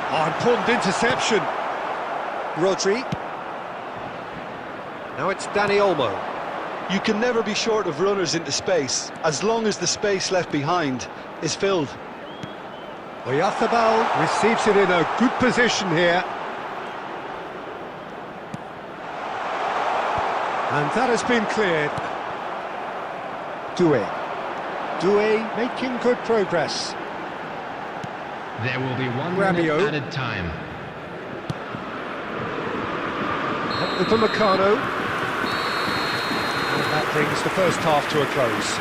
Oh, important interception. Rodri. Now it's Dani Olmo. You can never be short of runners into space, as long as the space left behind is filled. Oyarzabal receives it in a good position here. And that has been cleared. Doué making good progress. There will be 1 Rabiot. minute added time. Up with the Meccano. And that brings the first half to a close.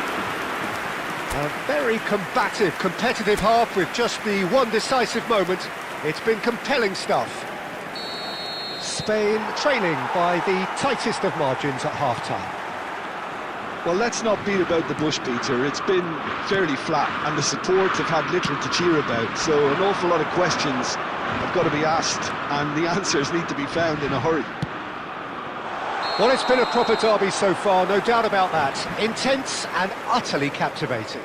A very combative, competitive half with just the one decisive moment. It's been compelling stuff. Spain trailing by the tightest of margins at half-time. Well, let's not beat about the bush, Peter. It's been fairly flat, and the supports have had little to cheer about, so an awful lot of questions have got to be asked, and the answers need to be found in a hurry. Well, it's been a proper derby so far, no doubt about that. Intense and utterly captivating.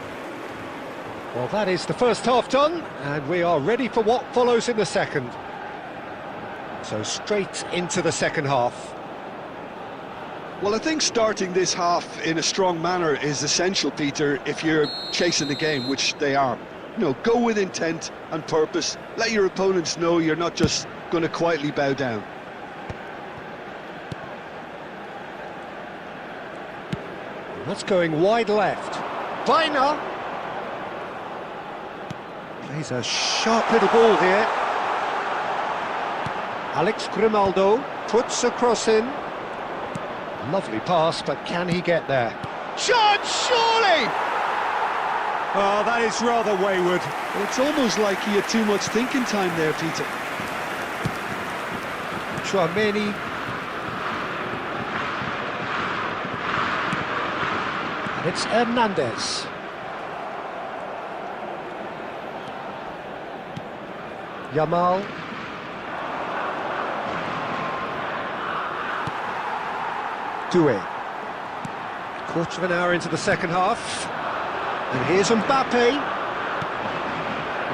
Well, that is the first half done, and we are ready for what follows in the second. So straight into the second half. Well, I think starting this half in a strong manner is essential, Peter, if you're chasing the game, which they are. You know, go with intent and purpose. Let your opponents know you're not just going to quietly bow down. That's going wide left. Weiner! Plays a sharp little ball here. Alex Grimaldo puts a cross in. Lovely pass, but can he get there? Shot, surely! Oh, that is rather wayward. Well, it's almost like he had too much thinking time there, Peter. Chouameni. And it's Hernandez. Yamal. Doué. Quarter of an hour into the second half. And here's Mbappe.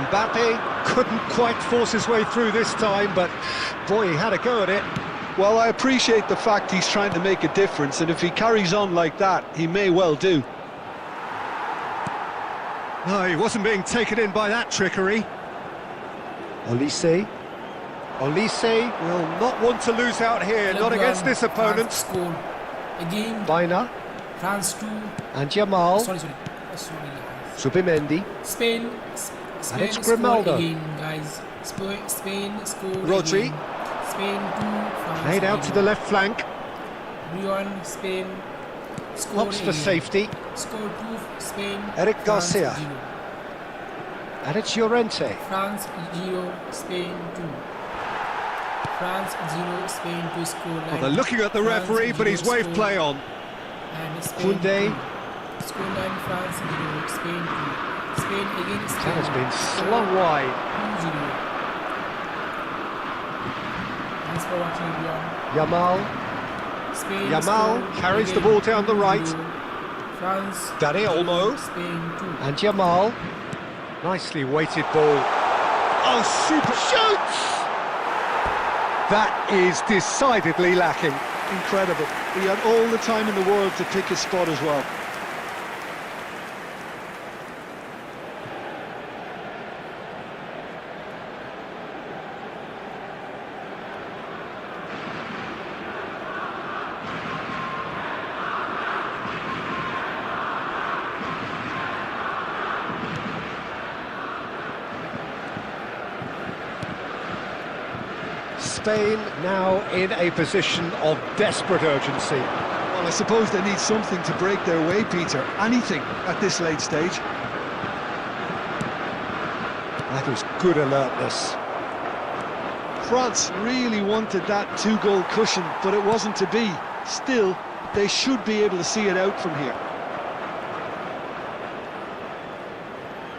Mbappe couldn't quite force his way through this time, but boy, he had a go at it. Well, I appreciate the fact he's trying to make a difference, and if he carries on like that, he may well do. No, he wasn't being taken in by that trickery. Olise. Olise will not want to lose out here, not against this opponent. Score again. Weiner. France 2. And Yamal. Sorry. Subimendi. Spain And it's Grimaldo. again, guys. Spain scored Rodri. again. Spain 2. France Played out to the left flank. Rion, Spain scored Opts for again. safety. Score 2, Spain. Eric France Garcia. 0. And it's Llorente. France 0, Spain 2. France 0, Spain 2 score. Well, they're looking at the referee, but he's waved play on. And Spain Koundé. 2. Score 9, France 0, Spain 2. Spain again, Spain. That has been slung wide. 2-0. Thanks for watching, everyone. Yamal. Spain Yamal scored carries the again, ball down the right. 2-0. France Dani 0, Olmo. Spain 2. And Yamal. Nicely weighted ball. Oh, super shoots! That is decidedly lacking. Incredible. He had all the time in the world to pick his spot as well. Spain now in a position of desperate urgency. Well, I suppose they need something to break their way, Peter. Anything at this late stage. That was good alertness. France really wanted that two-goal cushion, but it wasn't to be. Still, they should be able to see it out from here.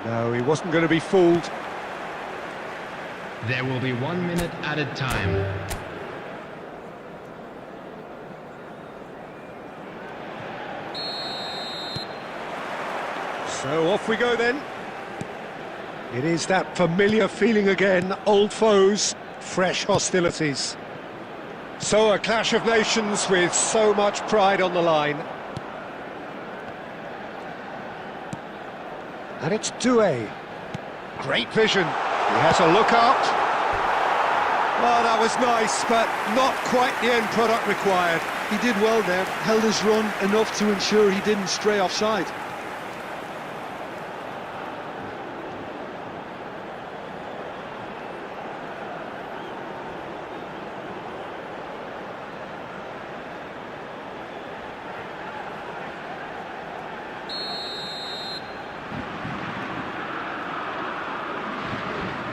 No, he wasn't going to be fooled. There will be 1 minute added time. So off we go then. It is that familiar feeling again, old foes, fresh hostilities. So a clash of nations with so much pride on the line. And it's Doué. Great vision. He has a look out. Oh, that was nice, but not quite the end product required. He did well there, held his run enough to ensure he didn't stray offside.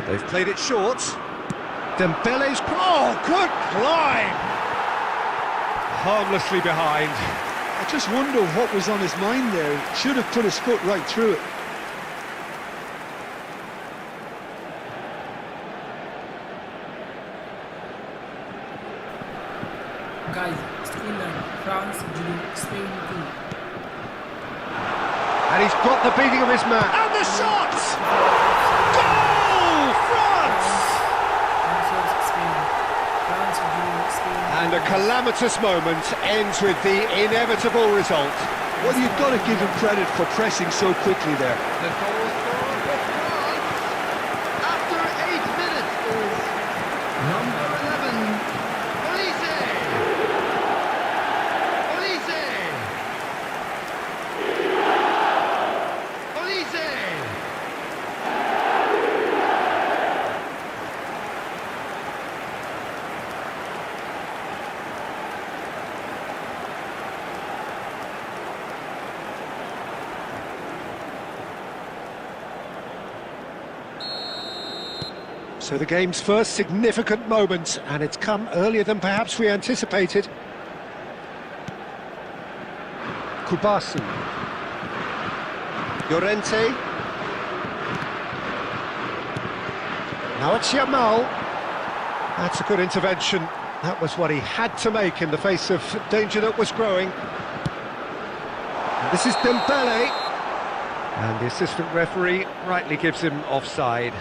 They've played it short. Dembele's... Oh, good climb! Harmlessly behind. I just wonder what was on his mind there. Should have put his foot right through it. Guys, Sukhen, France, Spain 2. And he's got the beating of his man. And the shot! Goal! France! And a calamitous moment ends with the inevitable result. Well, you've got to give him credit for pressing so quickly there. The goal scorer for France after 8 minutes is number 11, Olise. Olise. Olise. So the game's first significant moment, and it's come earlier than perhaps we anticipated. Kubasi. Llorente. Now it's Yamal. That's a good intervention. That was what he had to make in the face of danger that was growing. And this is Dembele. And the assistant referee rightly gives him offside.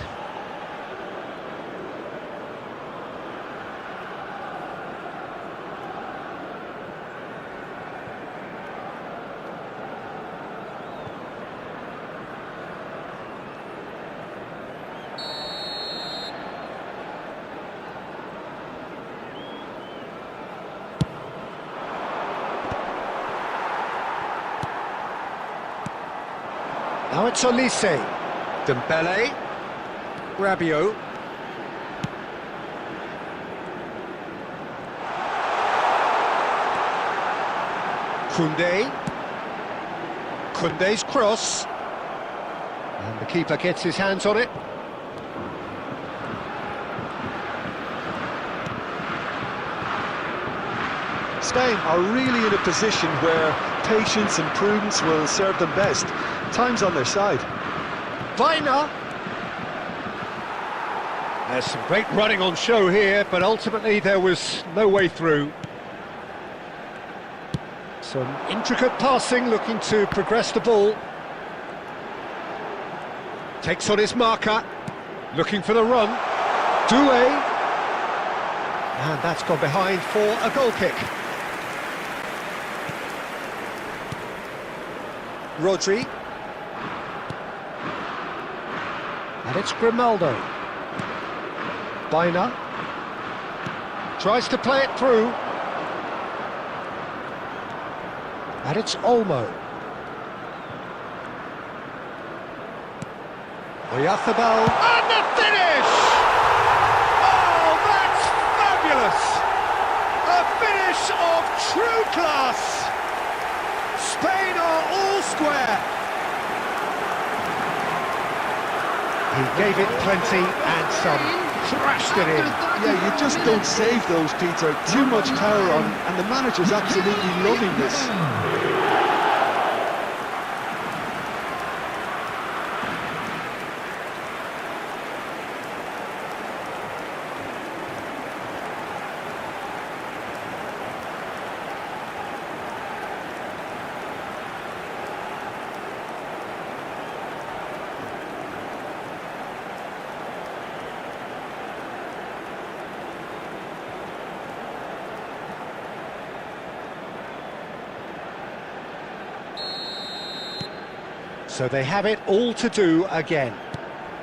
Now it's Olise. Dembele. Rabiot. Koundé. Koundé's cross. And the keeper gets his hands on it. Spain are really in a position where patience and prudence will serve them best. Time's on their side. Vaina. There's some great running on show here, but ultimately there was no way through. Some intricate passing, looking to progress the ball. Takes on his marker, looking for the run. Doué. And that's gone behind for a goal kick. Rodri. And it's Grimaldo. Vaina. Tries to play it through. And it's Olmo. Oyarzabal. And the finish! Oh, that's fabulous! A finish of true class! Spain are all square. He gave it plenty and some, thrashed it in. Yeah, you just don't save those, Peter. Too much power on, and the manager's absolutely loving this. So they have it all to do again.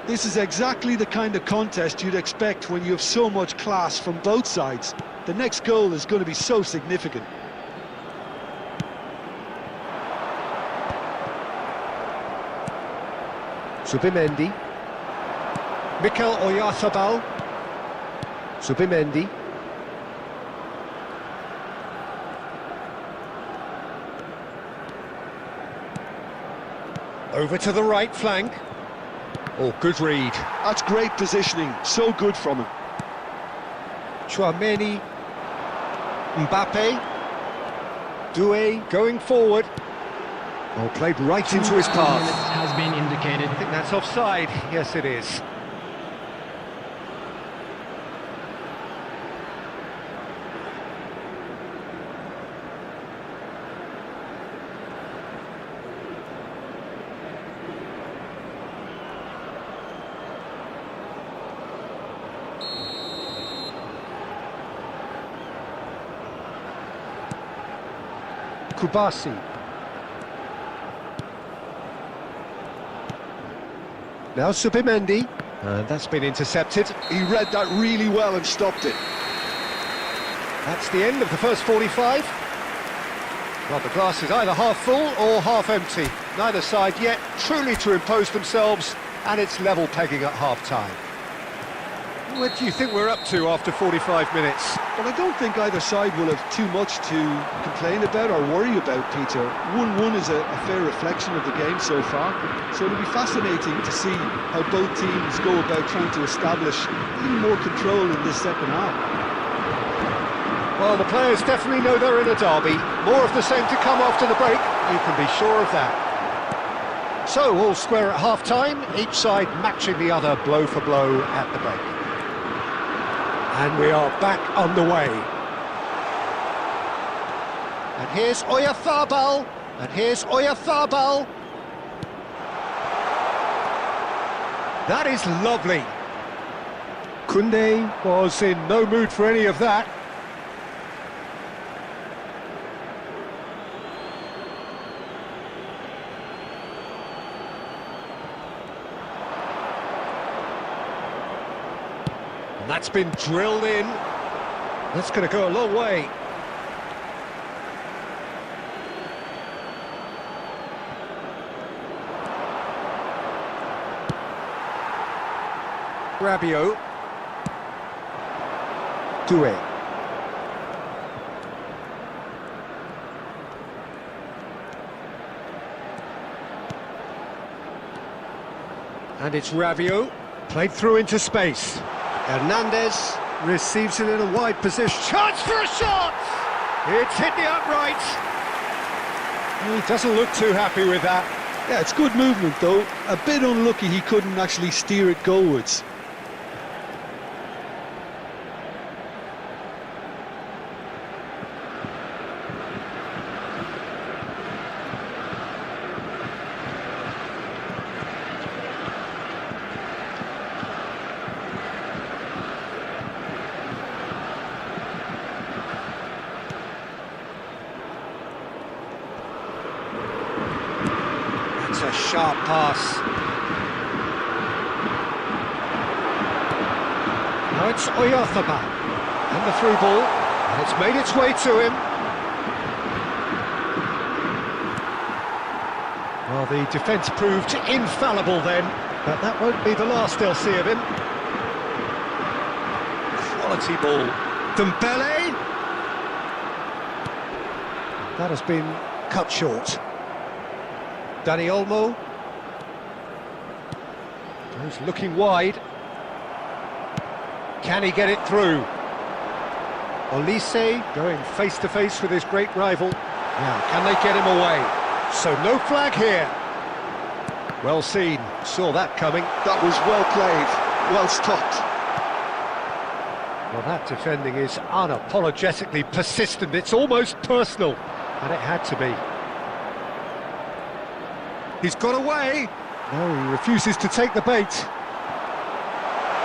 This is exactly the kind of contest you'd expect when you have so much class from both sides. The next goal is going to be so significant. Subimendi. Mikel Oyarzabal. Subimendi. Over to the right flank. Oh, good read. That's great positioning, so good from him. Chouameni. Mbappe. Doué going forward. Oh, played right into his path. Has been indicated. I think that's offside. Yes, it is. Kubasi. Now Subimendi. That's been intercepted. He read that really well and stopped it. That's the end of the first 45. Well, the glass is either half full or half empty. Neither side yet truly to impose themselves, and it's level pegging at half-time. What do you think we're up to after 45 minutes? But I don't think either side will have too much to complain about or worry about, Peter. 1-1 is a fair reflection of the game so far, so it'll be fascinating to see how both teams go about trying to establish even more control in this second half. Well, the players definitely know they're in a derby. More of the same to come after the break, you can be sure of that. So, all square at half-time, each side matching the other blow for blow at the break. And we are back underway. And here's Oyarzabal. And here's Oyarzabal. That is lovely. Koundé was in no mood for any of that. And that's been drilled in. That's going to go a long way. Rabiot. Doué. And it's Rabiot. Played through into space. Hernandez receives it in a wide position. Chance for a shot! It's hit the upright. He doesn't look too happy with that. Yeah, it's good movement though. A bit unlucky he couldn't actually steer it goalwards. It's a sharp pass. Now it's Oyarzabal. And the through ball. And it's made its way to him. Well, the defence proved infallible then, but that won't be the last they'll see of him. Quality ball. Dembele. That has been cut short. Dani Olmo. He's looking wide. Can he get it through? Olise going face-to-face with his great rival. Now, can they get him away? So no flag here. Well seen, saw that coming. That was well played, well stopped. Well, that defending is unapologetically persistent. It's almost personal, and it had to be. He's got away. No, he refuses to take the bait.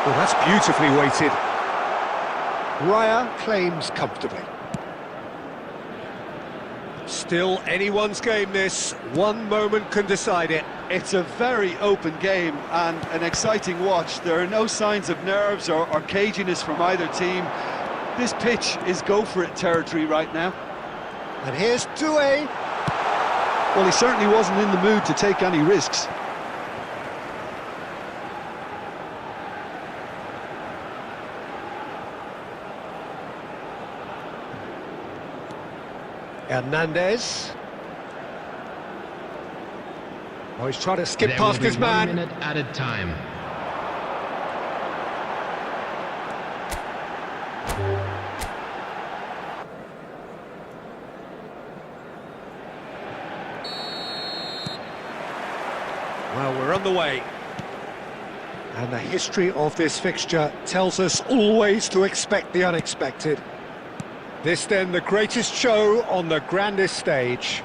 Well, that's beautifully weighted. Raya claims comfortably. Still anyone's game this. One moment can decide it. It's a very open game and an exciting watch. There are no signs of nerves or caginess from either team. This pitch is go-for-it territory right now. And here's Doué. Well, he certainly wasn't in the mood to take any risks. Hernandez. Oh, he's trying to skip past his man. 1 minute added time. Well, we're on the way. And the history of this fixture tells us always to expect the unexpected. This then the greatest show on the grandest stage.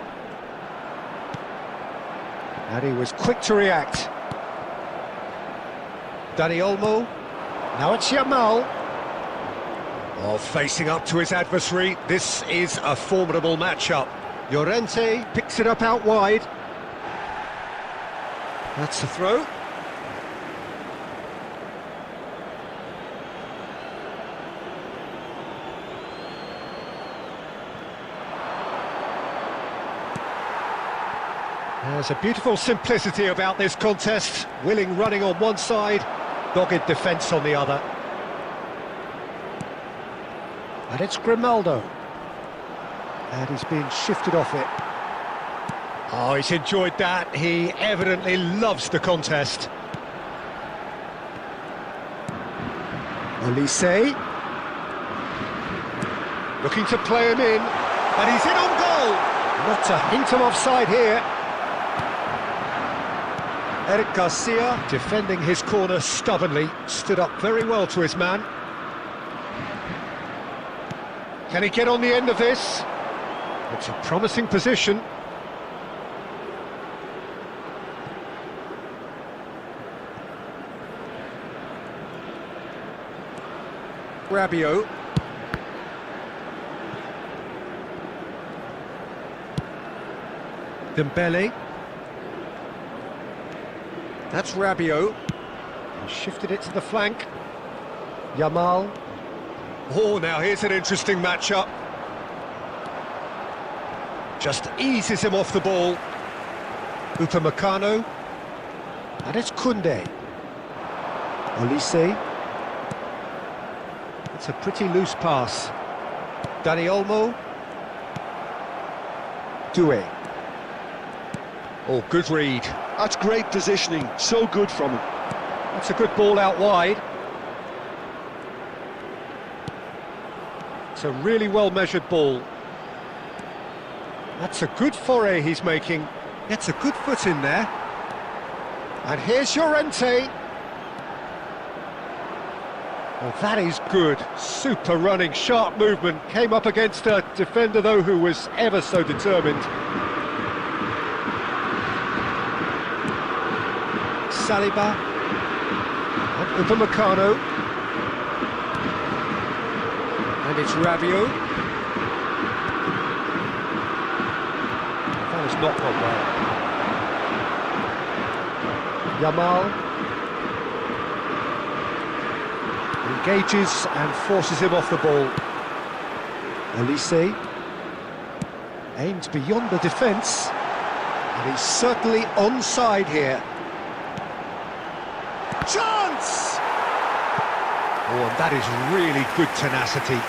And he was quick to react. Dani Olmo. Now it's Yamal. Oh, facing up to his adversary. This is a formidable matchup. Llorente picks it up out wide. That's the throw. There's a beautiful simplicity about this contest. Willing running on one side, dogged defence on the other. And it's Grimaldo. And he's being shifted off it. Oh, he's enjoyed that. He evidently loves the contest. Olise. Looking to play him in. And he's in on goal. Not a hint of offside here. Eric Garcia, defending his corner stubbornly, stood up very well to his man. Can he get on the end of this? It's a promising position. Rabiot. Dembele. That's Rabiot. He shifted it to the flank. Yamal. Oh, now here's an interesting matchup. Just eases him off the ball. Upamecano. And it's Koundé. Olise. It's a pretty loose pass. Dani Olmo. Doué. Oh, good read. That's great positioning, so good from him. That's a good ball out wide. It's a really well-measured ball. That's a good foray he's making. Gets a good foot in there. And here's Llorente. Well, that is good. Super running, sharp movement. Came up against a defender, though, who was ever so determined. Saliba. And Upamecano. And it's Rabiot. That was not gone well. Yamal. Engages and forces him off the ball. Olise aims beyond the defence, and he's certainly onside here. Chance! Oh, and that is really good tenacity.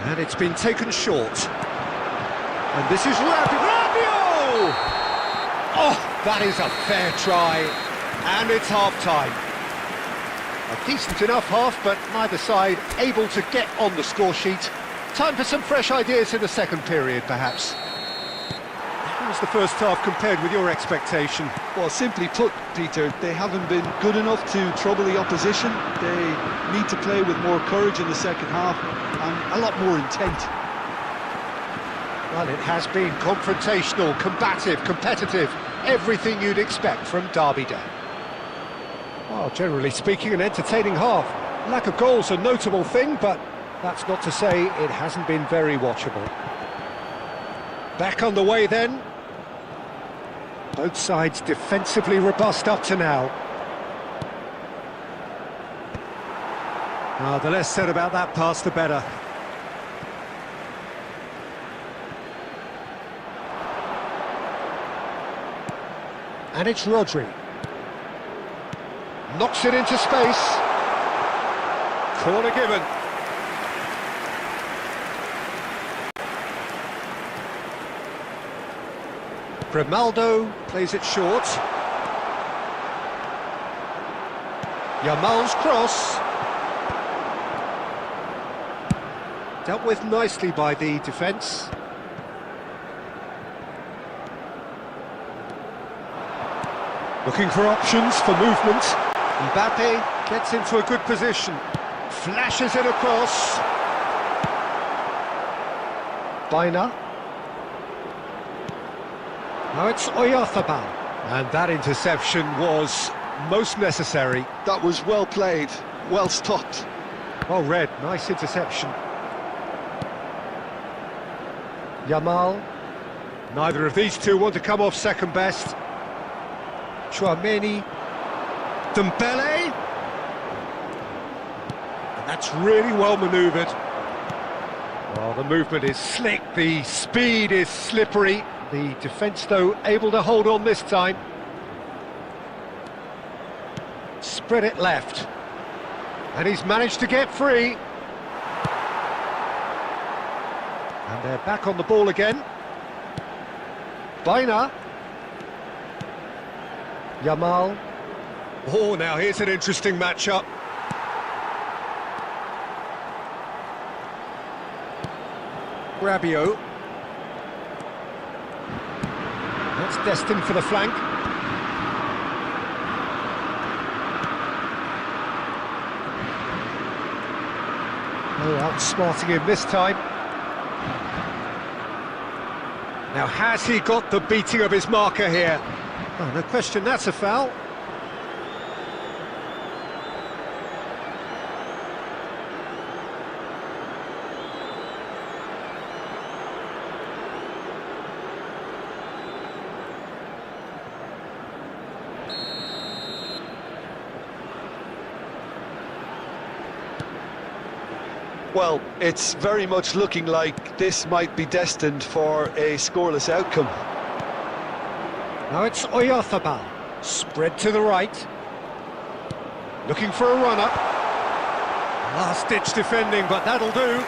And it's been taken short. And this is Rabiot! Oh, that is a fair try. And it's half-time. A decent enough half, but neither side able to get on the score sheet. Time for some fresh ideas in the second period, perhaps. How was the first half compared with your expectation? Well, simply put, Peter, they haven't been good enough to trouble the opposition. They need to play with more courage in the second half and a lot more intent. Well, it has been confrontational, combative, competitive, everything you'd expect from Derby Day. Well, generally speaking, an entertaining half. Lack of goals a notable thing, but that's not to say it hasn't been very watchable. Back underway then. Both sides defensively robust up to now. The less said about that pass, the better. And it's Rodri. Knocks it into space. Corner given. Grimaldo plays it short. Yamal's cross. Dealt with nicely by the defence. Looking for options for movement. Mbappe gets into a good position. Flashes it across. Baina. Now it's Oyarzabal. And that interception was most necessary. That was well played, well stopped. Well read, nice interception. Yamal. Neither of these two want to come off second best. Chouameni. Dembele. And that's really well manoeuvred. Well, the movement is slick, the speed is slippery. The defence, though, able to hold on this time. Spread it left. And he's managed to get free. And they're back on the ball again. Baina. Yamal. Oh, now here's an interesting matchup. Rabiot. That's destined for the flank. Oh, outsmarting him this time. Now, has he got the beating of his marker here? Oh, no question, that's a foul. Well, it's very much looking like this might be destined for a scoreless outcome. Now it's Oyarzabal. Spread to the right. Looking for a runner. Last-ditch defending, but that'll do.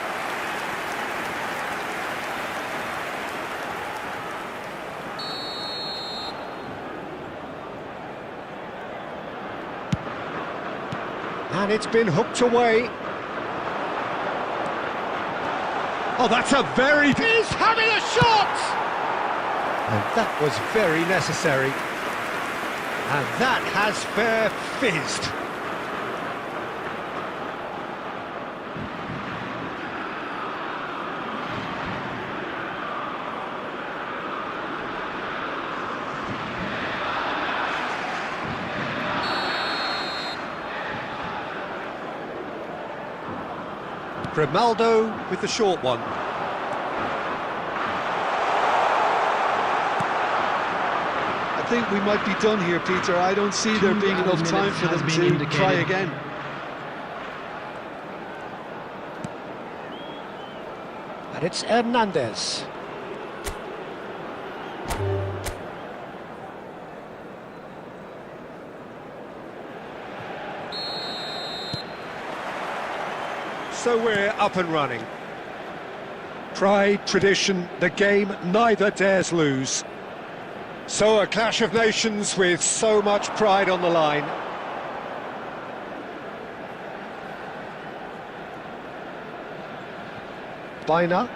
And it's been hooked away. Oh, that's a very... He's having a shot! And that was very necessary. And that has fair fizzed. Grimaldo with the short one. I think we might be done here, Peter. I don't see there being enough time for them to try again. And it's Hernandez. So we're up and running. Pride, tradition, the game neither dares lose. So a clash of nations with so much pride on the line. Baina.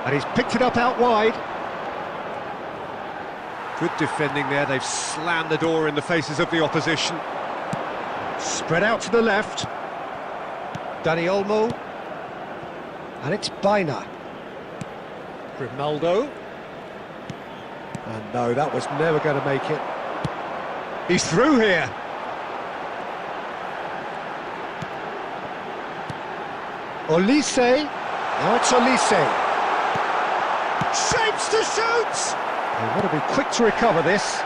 And he's picked it up out wide. Good defending there, they've slammed the door in the faces of the opposition. Spread out to the left. Dani Olmo. And it's Baina. Grimaldo. And no, that was never going to make it. He's through here. Olise. Now it's Olise. Shapes to shoot! They want to be quick to recover this.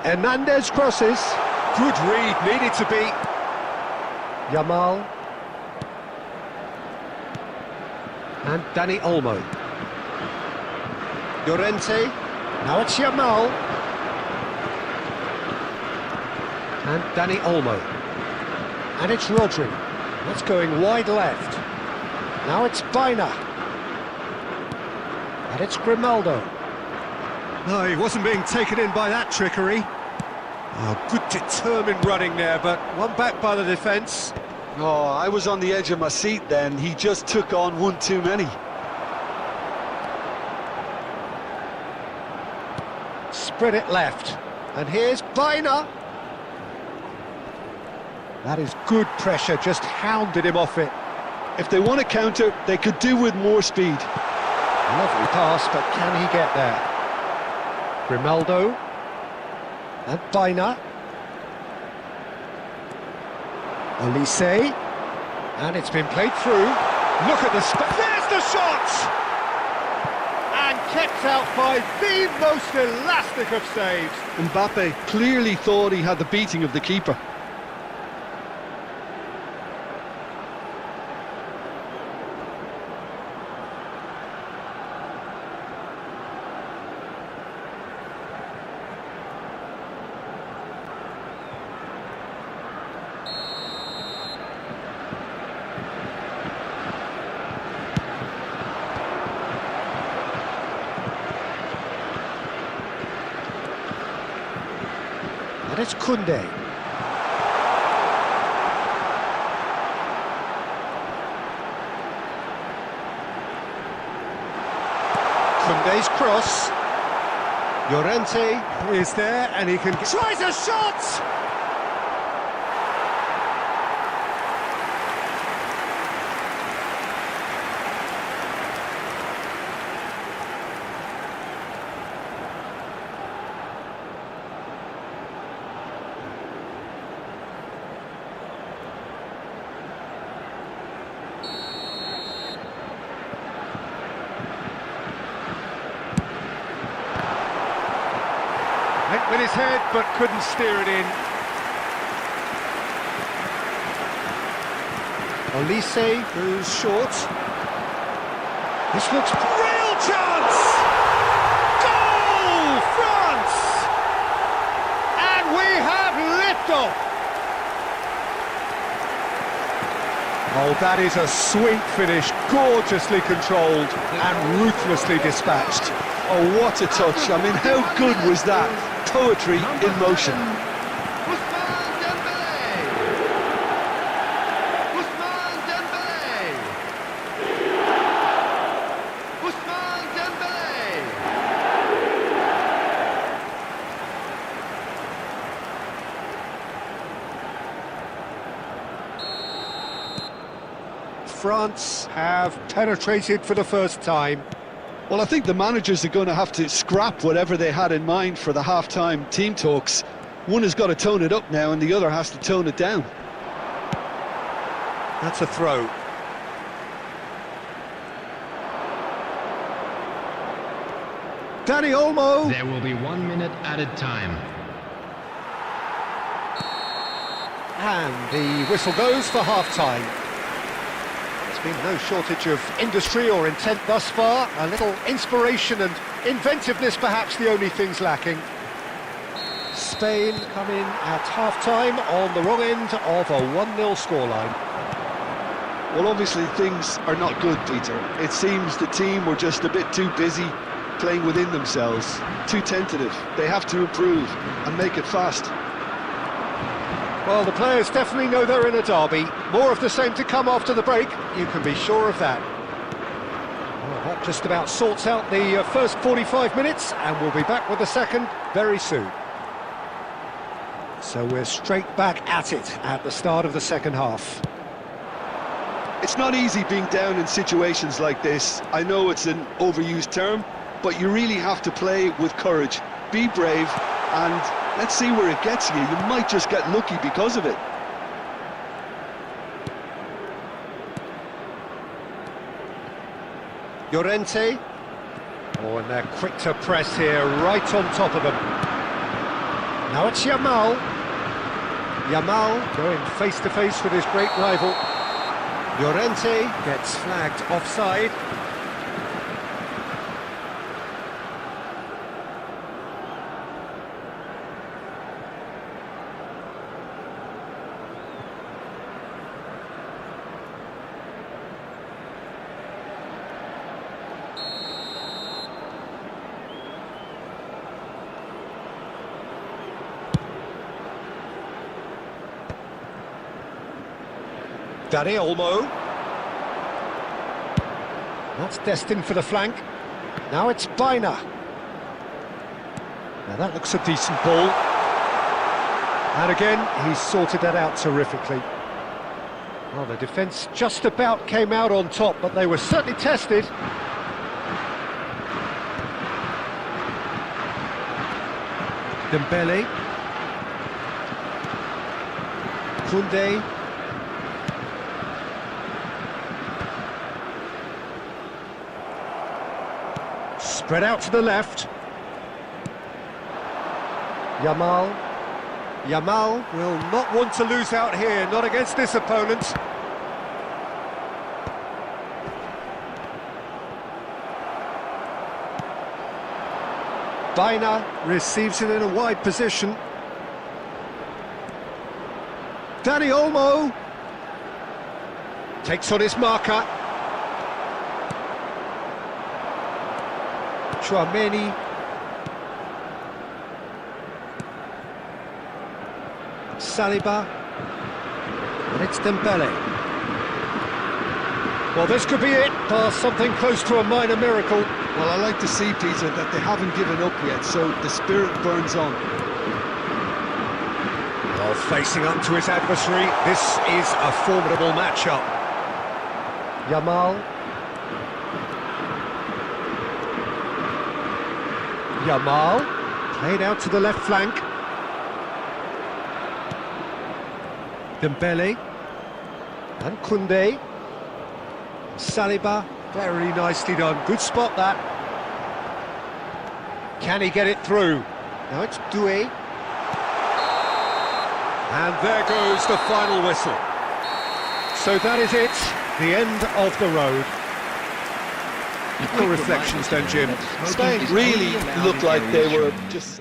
Hernandez crosses. Good read, needed to be. Yamal. And Dani Olmo. Llorente. Now it's Yamal. And Dani Olmo. And it's Rodri. That's going wide left. Now it's Baina. And it's Grimaldo. No, he wasn't being taken in by that trickery. Oh, good determined running there, but one back by the defence. Oh, I was on the edge of my seat then. He just took on one too many. Spread it left. And here's Baina. That is good pressure, just hounded him off it. If they want to counter, they could do with more speed. Lovely pass, but can he get there? Grimaldo. And Baina. Olise. And it's been played through. Look at the there's the shot! And kept out by the most elastic of saves. Mbappe clearly thought he had the beating of the keeper. And it's Koundé. Koundé's cross. Llorente is there and he can... Tries a shot! Went with his head, but couldn't steer it in. Olise goes short. This looks real chance! Goal, France! And we have liftoff! Oh, that is a sweet finish, gorgeously controlled and ruthlessly dispatched. Oh, what a touch. I mean, how good was that? Poetry in motion. France have penetrated for the first time. Well, I think the managers are going to have to scrap whatever they had in mind for the half-time team talks. One has got to tone it up now and the other has to tone it down. That's a throw. Dani Olmo. There will be 1 minute added time. And the whistle goes for half-time. There's been no shortage of industry or intent thus far. A little inspiration and inventiveness, perhaps the only things lacking. Spain come in at half-time on the wrong end of a 1-0 scoreline. Well, obviously things are not good, Peter. It seems the team were just a bit too busy playing within themselves, too tentative. They have to improve and make it fast. Well, the players definitely know they're in a derby. More of the same to come after the break, you can be sure of that. Well, that just about sorts out the first 45 minutes, and we'll be back with the second very soon. So we're straight back at it at the start of the second half. It's not easy being down in situations like this. I know it's an overused term, but you really have to play with courage. Be brave, and let's see where it gets you. You might just get lucky because of it. Llorente. Oh, and they're quick to press here, right on top of them. Now it's Yamal. Yamal going face-to-face with his great rival. Llorente gets flagged offside. Dani Olmo. That's destined for the flank. Now it's Baina. Now that looks a decent ball. And again, he's sorted that out terrifically. Well, the defence just about came out on top, but they were certainly tested. Dembele. Koundé. Spread out to the left. Yamal. Yamal will not want to lose out here, not against this opponent. Baina receives it in a wide position. Dani Olmo takes on his marker. Chouameni. Saliba. And it's Dembele. Well, this could be it, something close to a minor miracle. Well, I like to see, Peter, that they haven't given up yet, so the spirit burns on. Well, facing up to his adversary, this is a formidable matchup. Yamal. Yamal, played out to the left flank. Dembele. And Koundé. Saliba, very nicely done. Good spot, that. Can he get it through? Now it's Doué. And there goes the final whistle. So that is it, the end of the road. Your reflections then, Jim? Spain really looked like they were just...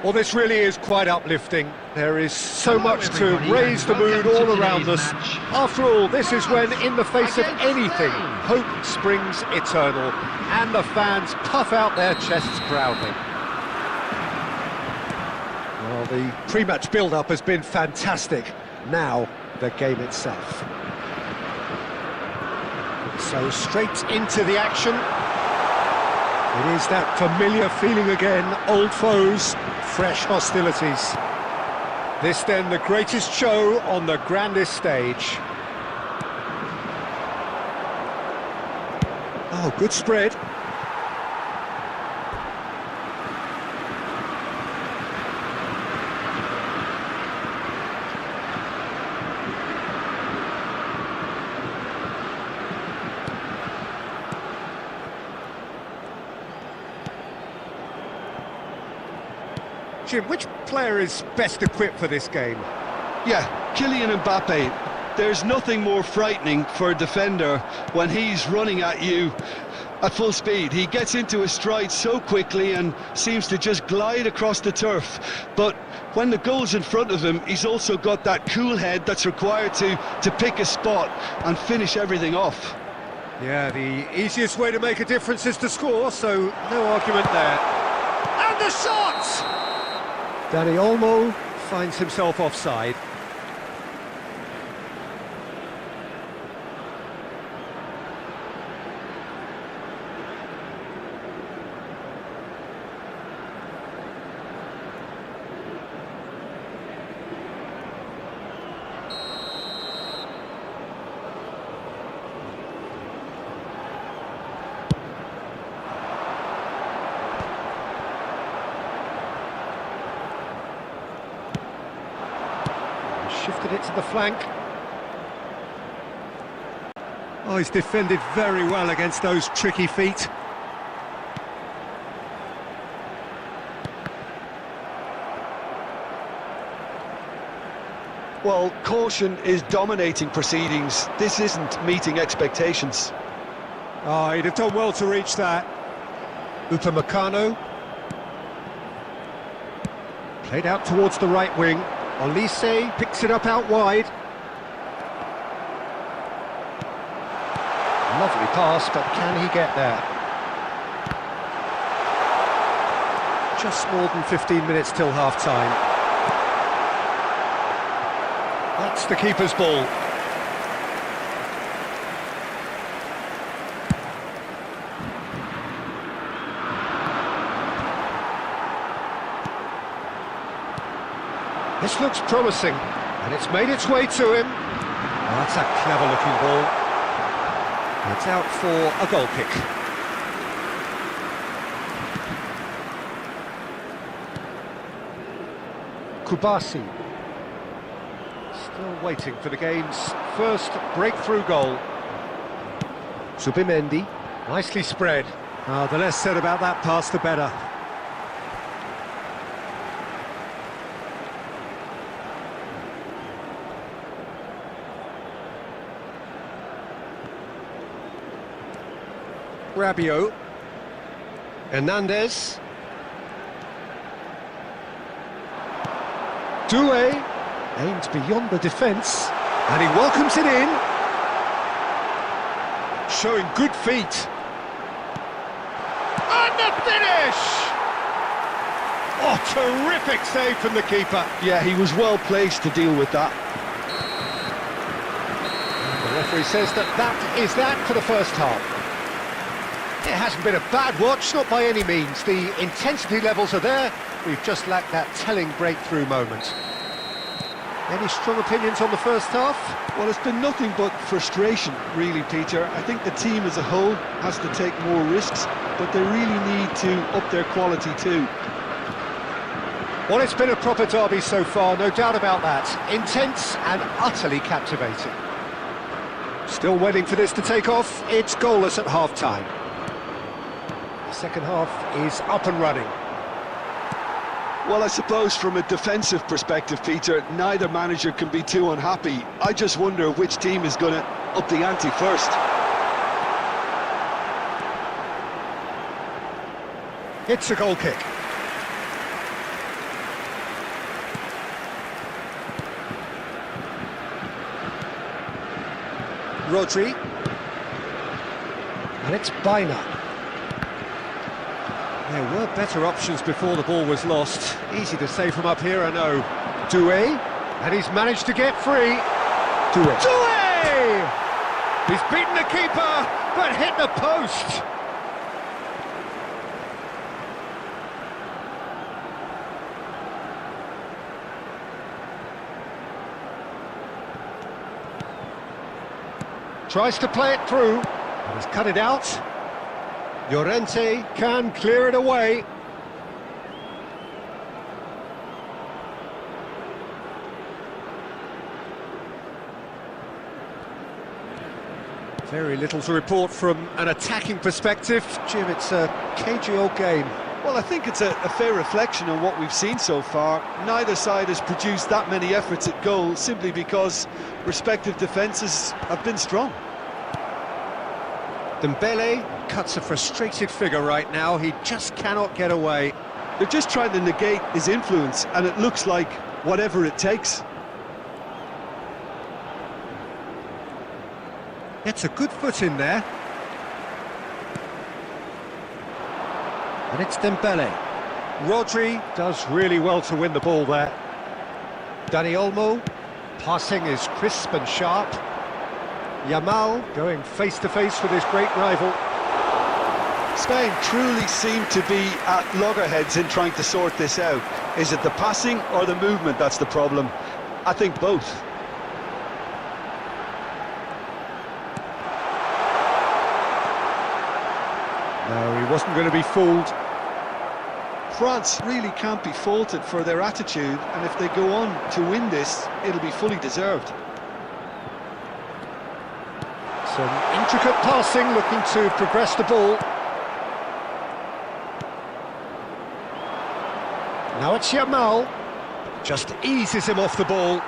Well, this really is quite uplifting. There is so much to raise the mood all around us. After all, this is when, in the face of anything, hope springs eternal, and the fans puff out their chests proudly. Well, the pre-match build-up has been fantastic. Now, the game itself. So, straight into the action. It is that familiar feeling again, old foes, fresh hostilities. This then the greatest show on the grandest stage. Oh, good spread. Jim, which player is best equipped for this game? Yeah, Kylian Mbappe. There's nothing more frightening for a defender when he's running at you at full speed. He gets into his stride so quickly and seems to just glide across the turf. But when the goal's in front of him, he's also got that cool head that's required to pick a spot and finish everything off. Yeah, the easiest way to make a difference is to score, so no argument there. And the shot! Dani Olmo finds himself offside. Shifted it to the flank. Oh, he's defended very well against those tricky feet. Well, caution is dominating proceedings. This isn't meeting expectations. Oh, he'd have done well to reach that. Upamecano. Played out towards the right wing. Olise picks it up out wide. Lovely pass, but can he get there? Just more than 15 minutes till half-time. That's the keeper's ball. This looks promising, and it's made its way to him. Oh, that's a clever-looking ball. It's out for a goal kick. Kubasi. Still waiting for the game's first breakthrough goal. Subimendi. Nicely spread. Oh, the less said about that pass, the better. Rabiot. Hernandez. Doué aims beyond the defence, and he welcomes it in. Showing good feet. And the finish! Oh, terrific save from the keeper. Yeah, he was well placed to deal with that. The referee says that is that for the first half. It hasn't been a bad watch, not by any means. The intensity levels are there. We've just lacked that telling breakthrough moment. Any strong opinions on the first half? Well, it's been nothing but frustration, really, Peter. I think the team as a whole has to take more risks, but they really need to up their quality too. Well, it's been a proper derby so far, no doubt about that. Intense and utterly captivating. Still waiting for this to take off. It's goalless at half-time. The second half is up and running. Well, I suppose from a defensive perspective, Peter, neither manager can be too unhappy. I just wonder which team is going to up the ante first. It's a goal kick. Rodri. And it's Baina. There were better options before the ball was lost. Easy to say from up here, I know. Doué, and he's managed to get free. Doué! He's beaten the keeper, but hit the post. Tries to play it through, but has cut it out. Llorente can clear it away. Very little to report from an attacking perspective. Jim, it's a cagey old game. Well, I think it's a fair reflection on what we've seen so far. Neither side has produced that many efforts at goal simply because respective defences have been strong. Dembele cuts a frustrated figure right now. He just cannot get away. They're just trying to negate his influence, and it looks like whatever it takes. Gets a good foot in there. And it's Dembele. Rodri does really well to win the ball there. Dani Olmo, passing is crisp and sharp. Yamal going face-to-face with his great rival. Spain truly seem to be at loggerheads in trying to sort this out. Is it the passing or the movement that's the problem? I think both. No, he wasn't going to be fooled. France really can't be faulted for their attitude, and if they go on to win this, it'll be fully deserved. Some intricate passing, looking to progress the ball. Now it's Yamal. Just eases him off the ball.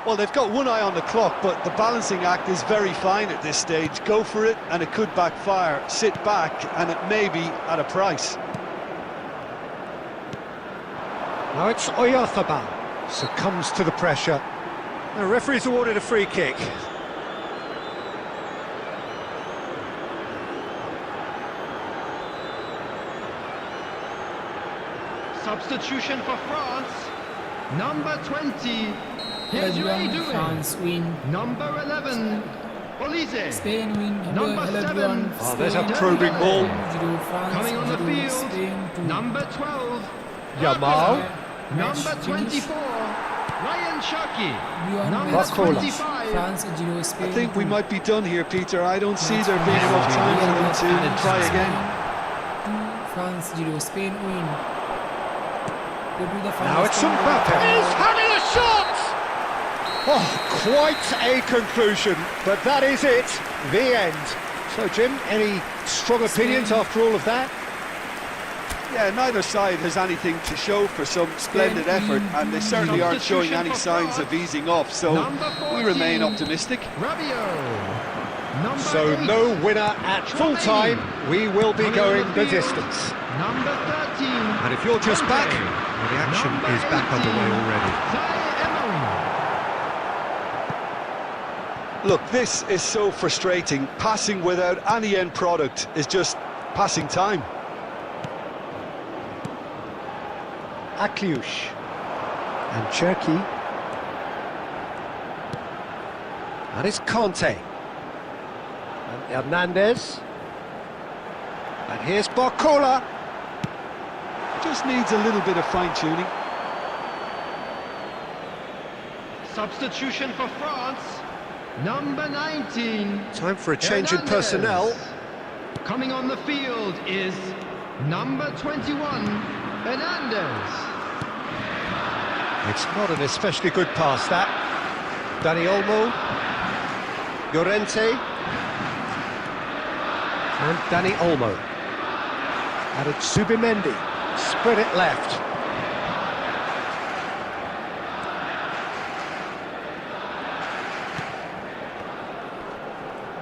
Well, they've got one eye on the clock, but the balancing act is very fine at this stage. Go for it, and it could backfire. Sit back, and it may be at a price. Now it's Oyarzabal. Succumbs to the pressure. The referee's awarded a free kick. Substitution for France. Number 20. Here's your doing. France win. Number 11. Olise. Spain win. Number 7. Oh, there's a probing ball. Coming on the field. Number 12. Yamal. Number 24. Ryan Cherki. Number Barcola. 25. France 0, Spain I think we 2. might be done here, Peter. I don't see there being enough time for them to try again. 2, France 0, Spain win. Go to the final. Now it's Mbappe. He's having a shot! Oh, quite a conclusion, but that is it, the end. So, Jim, any strong opinions after all of that? Yeah, neither side has anything to show for some splendid effort, and they certainly aren't showing any signs of easing off, so we remain optimistic. So no winner at full time. We will be going the distance. Number 13. And if you're just back, well, the action is back underway already. Look, this is so frustrating. Passing without any end product is just passing time. Akliush and Cherki. And it's Conte. And Hernandez. And here's Barcola. Just needs a little bit of fine-tuning. Substitution for France. Number 19. Time for a change in Hernandez. personnel. Coming on the field is number 21, Hernandez. It's not an especially good pass, that. Dani Olmo. Llorente. And Dani Olmo. And it's Zubimendi. Spread it left.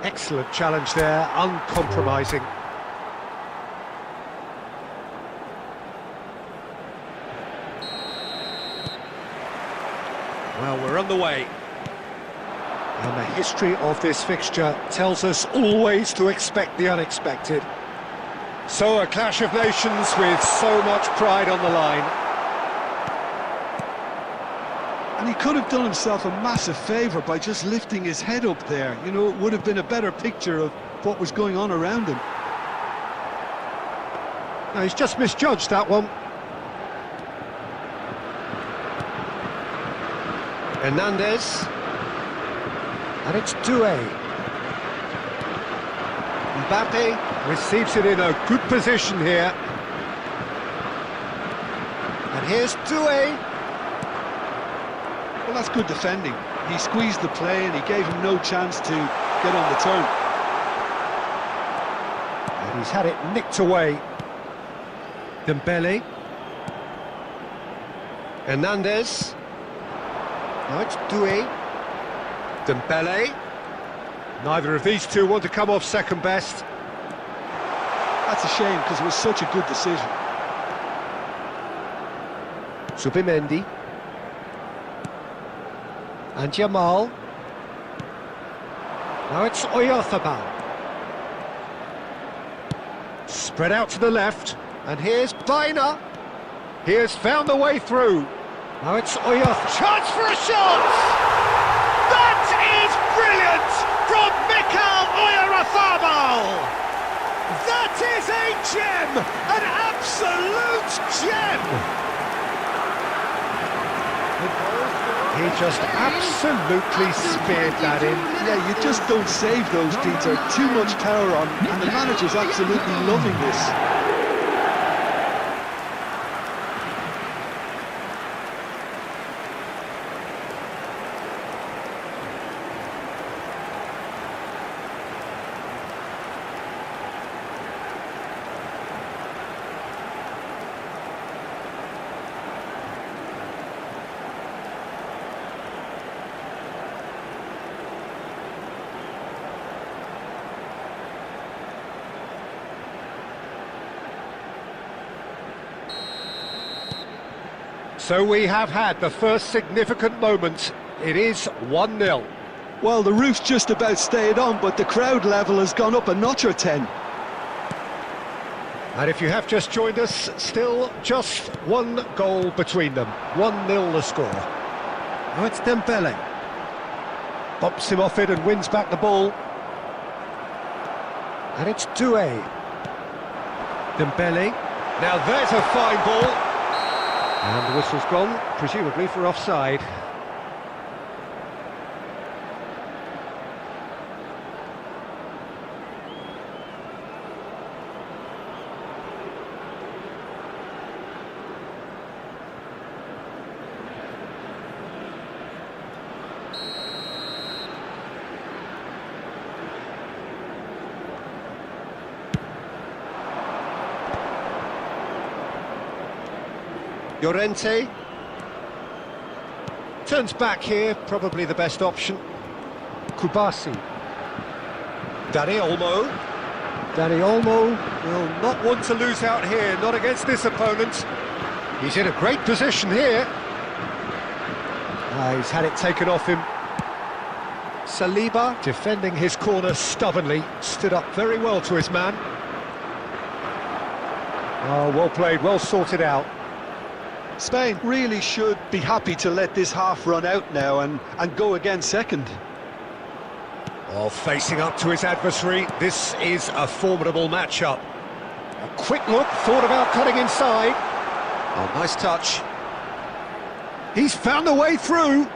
Excellent challenge there, uncompromising. Well, we're on the way. And the history of this fixture tells us always to expect the unexpected. So a clash of nations with so much pride on the line. And he could have done himself a massive favour by just lifting his head up there. You know, it would have been a better picture of what was going on around him. No, he's just misjudged that one. Hernandez. And it's Doué. Mbappe. Receives it in a good position here. And here's Doué. Well, that's good defending. He squeezed the play and he gave him no chance to get on the turn. And he's had it nicked away. Dembele. Hernandez. Now it's Doué. Dembele. Neither of these two want to come off second best. That's a shame because it was such a good decision. Subimendi. And Jamal. Now it's Oyarzabal. Spread out to the left. And here's Baina. He has found the way through. Now it's Oyarzabal. Chance for a shot! That is brilliant from Mikel Oyarzabal! That is a gem! An absolute gem! He just absolutely speared that in. Yeah, you just don't save those, Peter. Too much power on, and the manager's absolutely loving this. So we have had the first significant moment. It is 1-0. Well, the roof's just about stayed on, but the crowd level has gone up a notch or 10. And if you have just joined us, still just one goal between them. 1-0 the score. Now it's Dembele. Bumps him off it and wins back the ball. And it's Doué. Dembele. Now there's a fine ball. And the whistle's gone, presumably for offside. Llorente turns back here, probably the best option. Kubasi. Dani Olmo. Dani Olmo will not want to lose out here, not against this opponent. He's in a great position here. He's had it taken off him. Saliba, defending his corner stubbornly, stood up very well to his man. Oh, well played, well sorted out. Spain really should be happy to let this half run out now and go again second. Well, facing up to his adversary, this is a formidable matchup. A quick look, thought about cutting inside. Oh, nice touch. He's found a way through.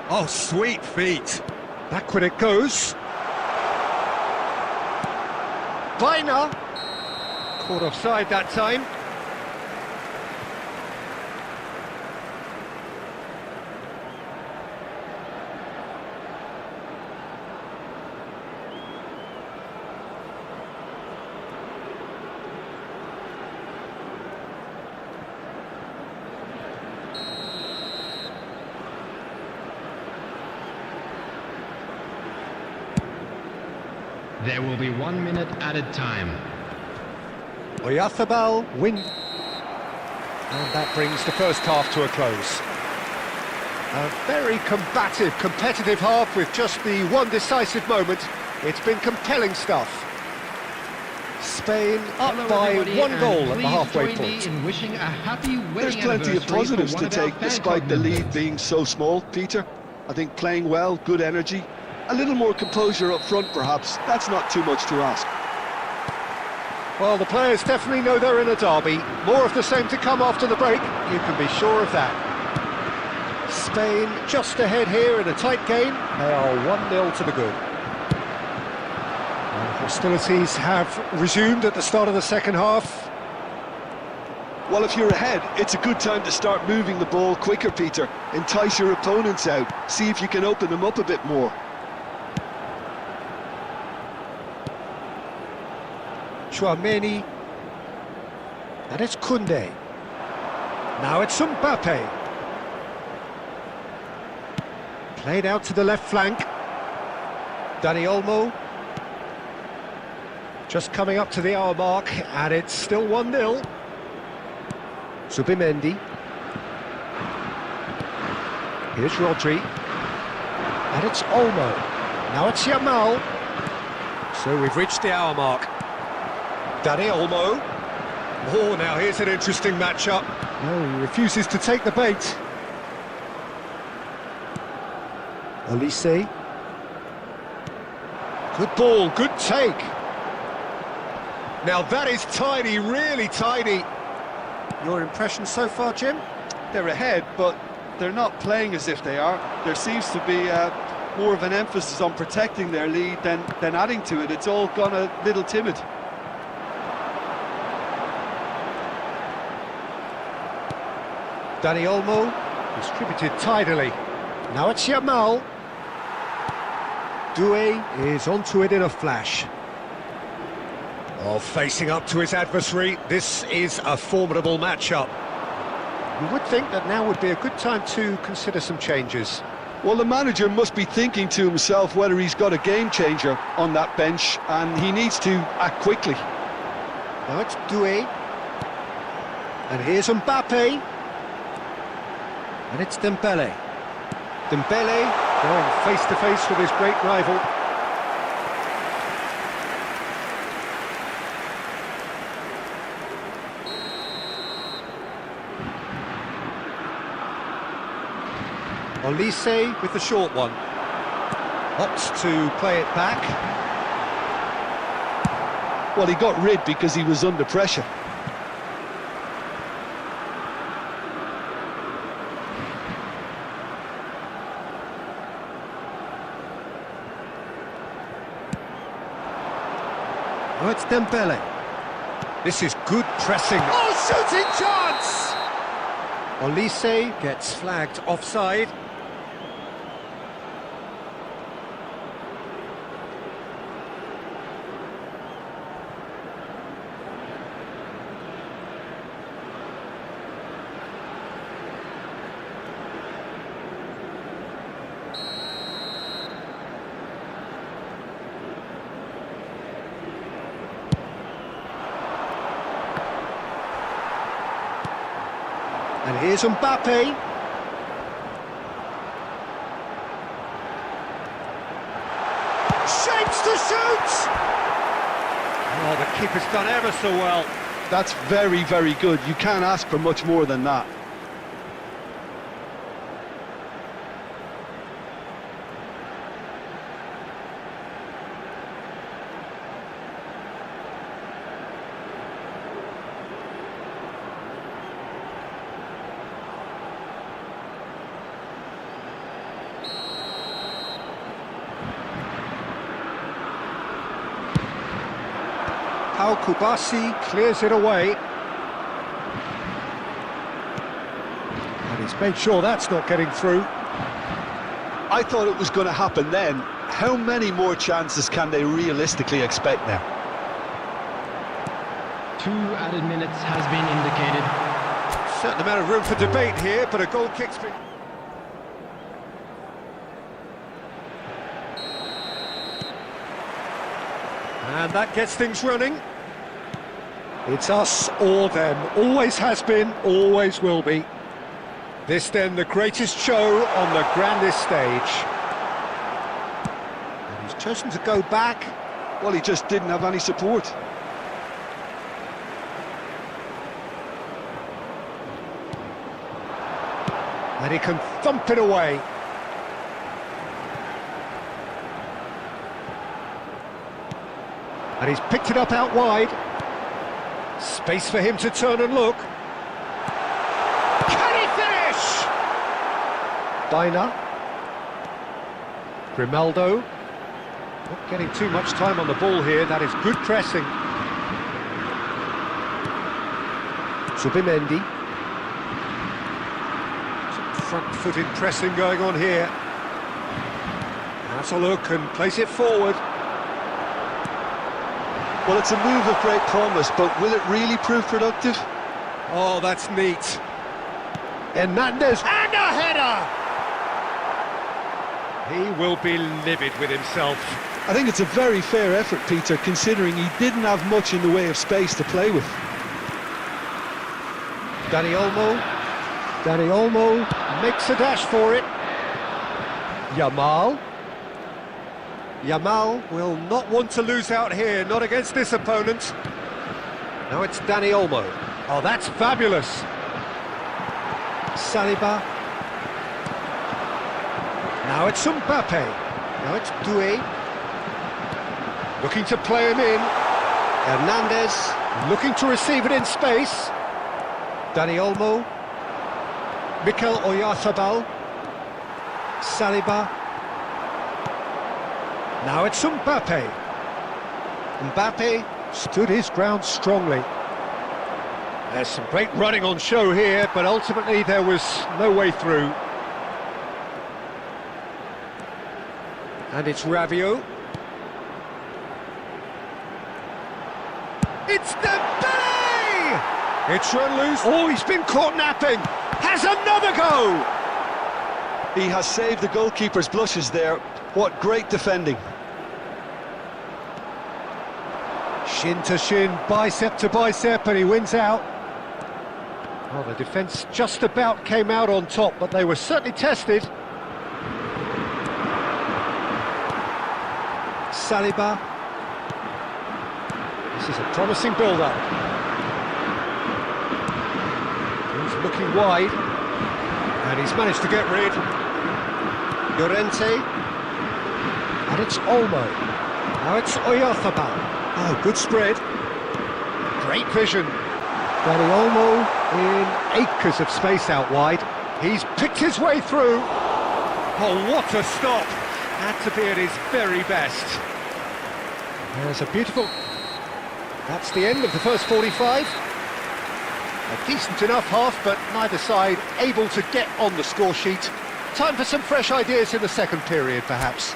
Oh, sweet feet. Backward it goes. Baina. Caught offside that time. There will be 1 minute added time. Oyarzabal win. And that brings the first half to a close. A very combative, competitive half with just the one decisive moment. It's been compelling stuff. Spain up by 1 goal at the halfway point. In wishing a happy There's plenty of positives to take despite the lead being so small, Peter. I think playing well, good energy. A little more composure up front, perhaps. That's not too much to ask. Well, the players definitely know they're in a derby. More of the same to come after the break, you can be sure of that. Spain just ahead here in a tight game. They are 1-0 to the good. And Hostilities have resumed at the start of the second half. Well, if you're ahead, it's a good time to start moving the ball quicker, Peter. Entice your opponents out. See if you can open them up a bit more. Chouameni. And it's Koundé. Now it's Mbappe. Played out to the left flank. Dani Olmo. Just coming up to the hour mark, and it's still 1-0. Zubimendi. Here's Rodri. And it's Olmo. Now it's Yamal. So we've reached the hour mark. Dani Olmo. Oh, now here's an interesting matchup. No, he refuses to take the bait. Olise. Good ball, good take. Now that is tidy, really tidy. Your impression so far, Jim? They're ahead, but they're not playing as if they are. There seems to be more of an emphasis on protecting their lead than adding to it. It's all gone a little timid. Dani Olmo, distributed tidily. Now it's Yamal. Doué is onto it in a flash. Oh, facing up to his adversary, this is a formidable matchup. You would think that now would be a good time to consider some changes. Well, the manager must be thinking to himself whether he's got a game changer on that bench, and he needs to act quickly. Now it's Doué. And here's Mbappe. And it's Dembele. Dembele going face-to-face with his great rival. Olise with the short one. Opts to play it back. Well, he got rid because he was under pressure. Oh, it's Dembele. This is good pressing. Oh, shooting chance! Olise gets flagged offside. And here's Mbappe. Shapes to shoot! Oh, the keeper's done ever so well. That's very, very good. You can't ask for much more than that. Kubasi clears it away. And he's made sure that's not getting through. I thought it was going to happen then. How many more chances can they realistically expect now? 2 added minutes has been indicated. Certain amount of room for debate here, but a goal kick's been... And that gets things running. It's us or them. Always has been, always will be. This then the greatest show on the grandest stage. And he's chosen to go back. Well, he just didn't have any support. And he can thump it away. And he's picked it up out wide. Space for him to turn and look. Can he finish? Bina. Grimaldo. Not getting too much time on the ball here, that is good pressing. Subimendi. Some front-footed pressing going on here. Has a look and place it forward. Well, it's a move of great promise, but will it really prove productive? Oh, that's neat. Hernandez, and a header! He will be livid with himself. I think it's a very fair effort, Peter, considering he didn't have much in the way of space to play with. Dani Olmo makes a dash for it. Yamal will not want to lose out here, not against this opponent. Now it's Dani Olmo. Oh, that's fabulous. Saliba. Now it's Mbappe. Now it's Doué. Looking to play him in. Hernandez looking to receive it in space. Dani Olmo. Mikel Oyarzabal. Saliba. Now it's Mbappe. Mbappe stood his ground strongly. There's some great running on show here, but ultimately there was no way through. And it's Rabiot. It's Mbappe! It's run loose. Oh, he's been caught napping. Has another go! He has saved the goalkeeper's blushes there. What great defending. Shin to shin, bicep to bicep, and he wins out. Well, the defence just about came out on top, but they were certainly tested. Saliba. This is a promising build-up. He's looking wide, and he's managed to get rid. Llorente. And it's Olmo. Now it's Oyarzabal. Oh, good spread. Great vision. Dani Olmo in acres of space out wide. He's picked his way through. Oh, what a stop. Had to be at his very best. There's a beautiful... That's the end of the first 45. A decent enough half, but neither side able to get on the score sheet. Time for some fresh ideas in the second period, perhaps.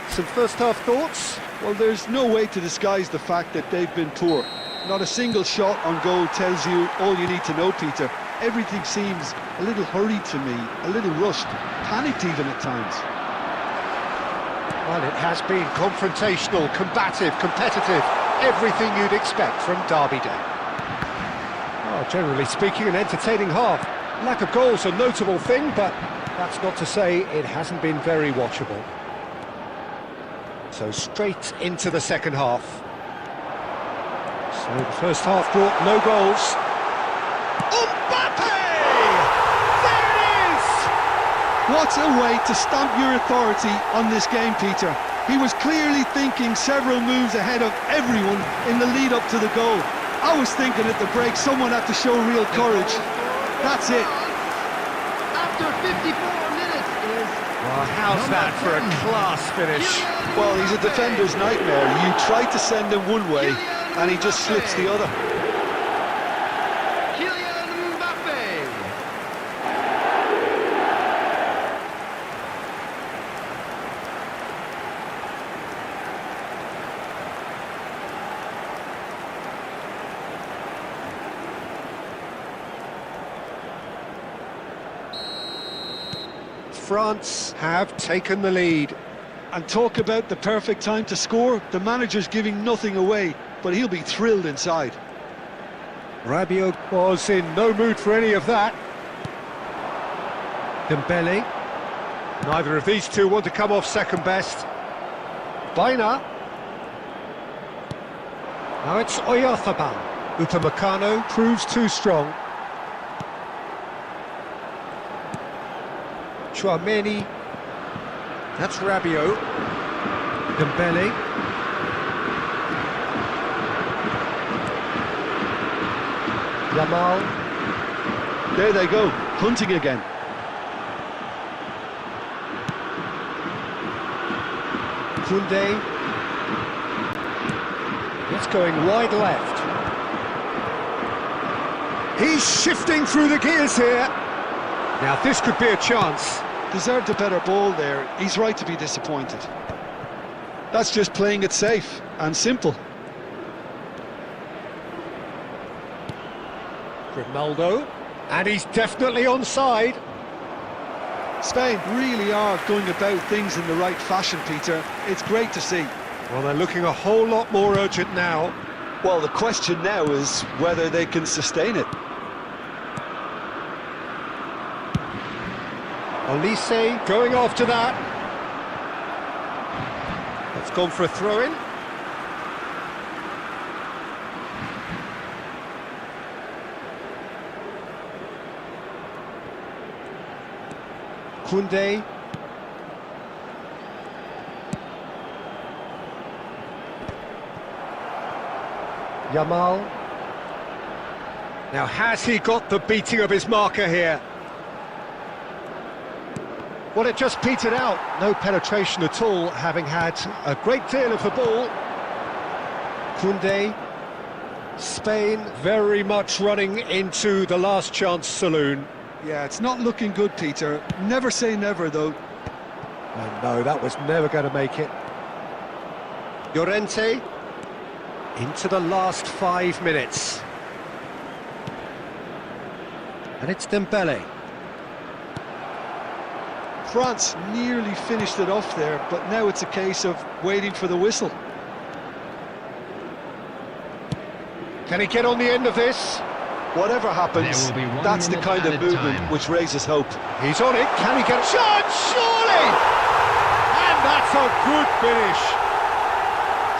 Some first-half thoughts? Well, there's no way to disguise the fact that they've been poor. Not a single shot on goal tells you all you need to know, Peter. Everything seems a little hurried to me, a little rushed, panicked even at times. Well, it has been confrontational, combative, competitive, everything you'd expect from Derby Day. Oh, generally speaking, an entertaining half. Lack of goals a notable thing, but that's not to say it hasn't been very watchable. So straight into the second half. So the first half brought no goals. Mbappe! There it is! What a way to stamp your authority on this game, Peter. He was clearly thinking several moves ahead of everyone in the lead up to the goal. I was thinking at the break someone had to show real courage. That's it. After 54 minutes is... Well, how's that for a class finish? Well, he's a defender's nightmare. You try to send him one way, and he just slips the other. Mbappe. France have taken the lead. And talk about the perfect time to score. The manager's giving nothing away, but he'll be thrilled inside. Rabiot was in no mood for any of that. Dembele. Neither of these two want to come off second best. Baina. Now it's Oyarzabal. Upamecano proves too strong. Chouameni. That's Rabiot. Dembele. Yamal. There they go, hunting again. Koundé. It's going wide left. He's shifting through the gears here. Now this could be a chance. Deserved a better ball there. He's right to be disappointed. That's just playing it safe and simple. Grimaldo, and he's definitely onside. Spain really are going about things in the right fashion, Peter. It's great to see. Well, they're looking a whole lot more urgent now. Well, the question now is whether they can sustain it. Olise going after that. It's gone for a throw-in. Koundé. Yamal. Now, has he got the beating of his marker here? Well, it just petered out. No penetration at all, having had a great deal of the ball. Koundé. Spain very much running into the last chance saloon. Yeah, it's not looking good, Peter. Never say never, though. And no, that was never going to make it. Llorente into the last 5 minutes. And it's Dembele. France nearly finished it off there, but now it's a case of waiting for the whistle. Can he get on the end of this? Whatever happens, There will be 1 that's the minute kind of added movement time. which raises hope. He's on it. Can he get a shot? Surely! And that's a good finish.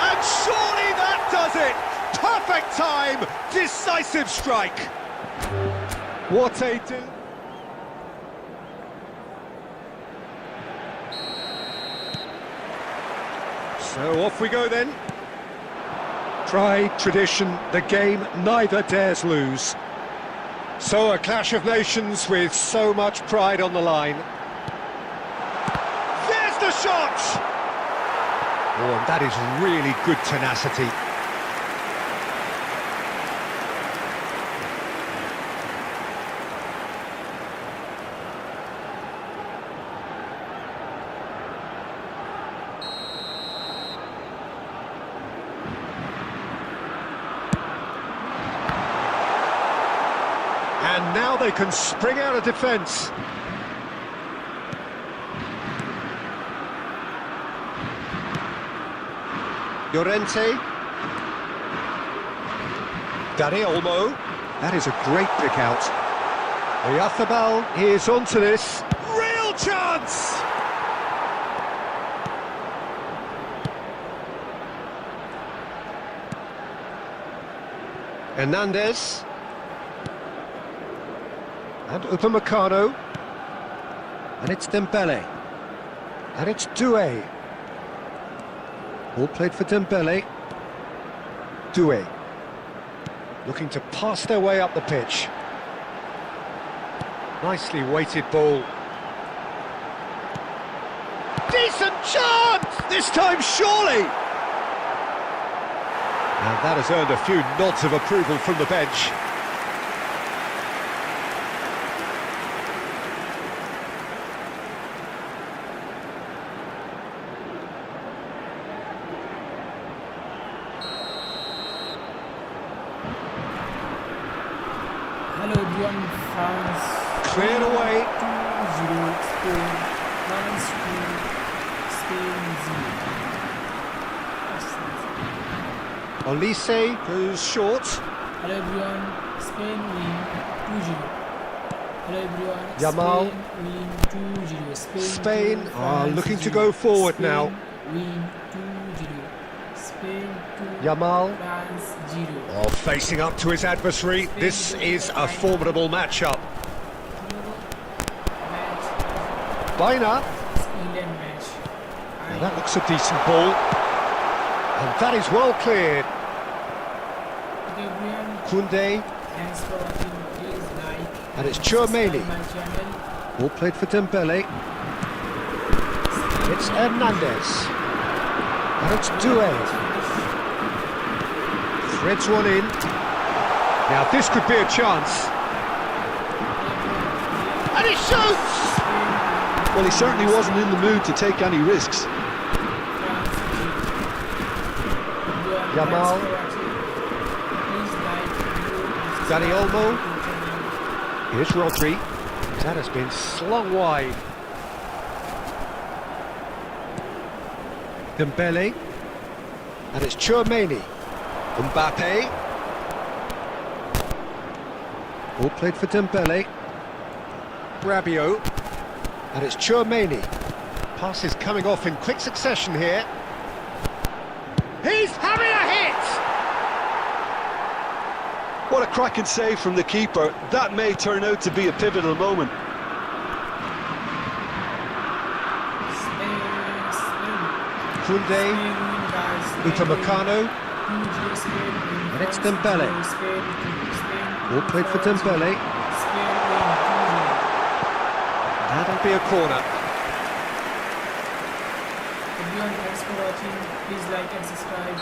And surely that does it. Perfect time. Decisive strike. What a do. So off we go then. Pride, tradition, the game neither dares lose. So a clash of nations with so much pride on the line. There's the shot! Oh, and that is really good tenacity. And now they can spring out of defence. Llorente. Dani Olmo. That is a great pick out. Oyarzábal is onto this. Real chance! Hernandez. And Upamecano. And it's Dembele. And it's Doué. Ball played for Dembele. Doué. Looking to pass their way up the pitch. Nicely weighted ball. Decent chance! This time surely! And that has earned a few nods of approval from the bench. Hello everyone, France. Cleared away. 2-0 Spain. France 2, Spain 0. Olise goes short. Hello everyone, Spain win 2-0. Hello everyone, Yamal. Spain win 2-0. Spain 2, are France looking to 0. go forward Spain now. Win 2-0. Spain 2, Yamal. France 0. Oh, facing up to his adversary. This is a formidable matchup. Match, Baina. England match. Now that looks a decent ball. And that is well cleared. Okay, everyone, Koundé. thanks for watching. Please like And it's subscribe Tchouaméni. my channel. Ball played for Dembele. It's Hernandez. And it's Doué. Threads one in. Now this could be a chance. And he shoots! Well, he certainly wasn't in the mood to take any risks. Yamal. Dani Olmo. Here's Rodri. That has been slung wide. Dembele. And it's Tchouaméni. Mbappe. All played for Dembele. Rabiot. And it's Tchouaméni. Passes coming off in quick succession here. He's having a hit! What a cracking save from the keeper. That may turn out to be a pivotal moment. Koundé, Upamecano, and it's Dembele. All played for Dembele. That'll be a corner. Everyone, thanks for watching. Please like and subscribe.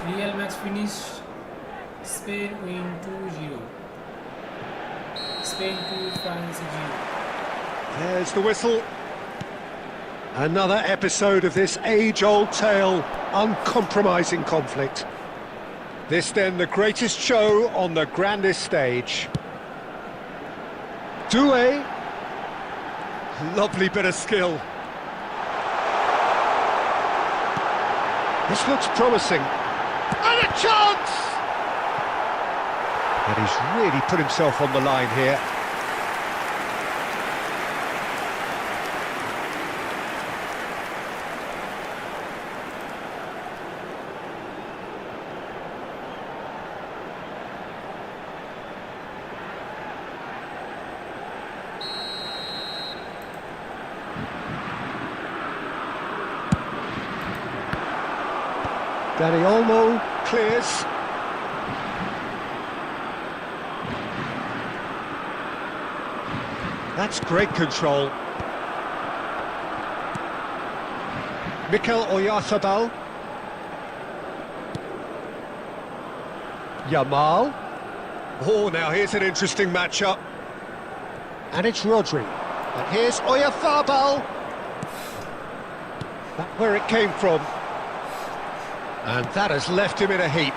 Real match finished. Spain win 2-0. Spain 2, France 0. There's the whistle. Another episode of this age-old tale, uncompromising conflict. This then the greatest show on the grandest stage. Doué. Lovely bit of skill. This looks promising. And a chance! And he's really put himself on the line here. Dani Olmo clears. That's great control. Mikel Oyarzabal. Yamal. Oh, now here's an interesting matchup. And it's Rodri. And here's Oyarzabal. That's where it came from. And that has left him in a heap.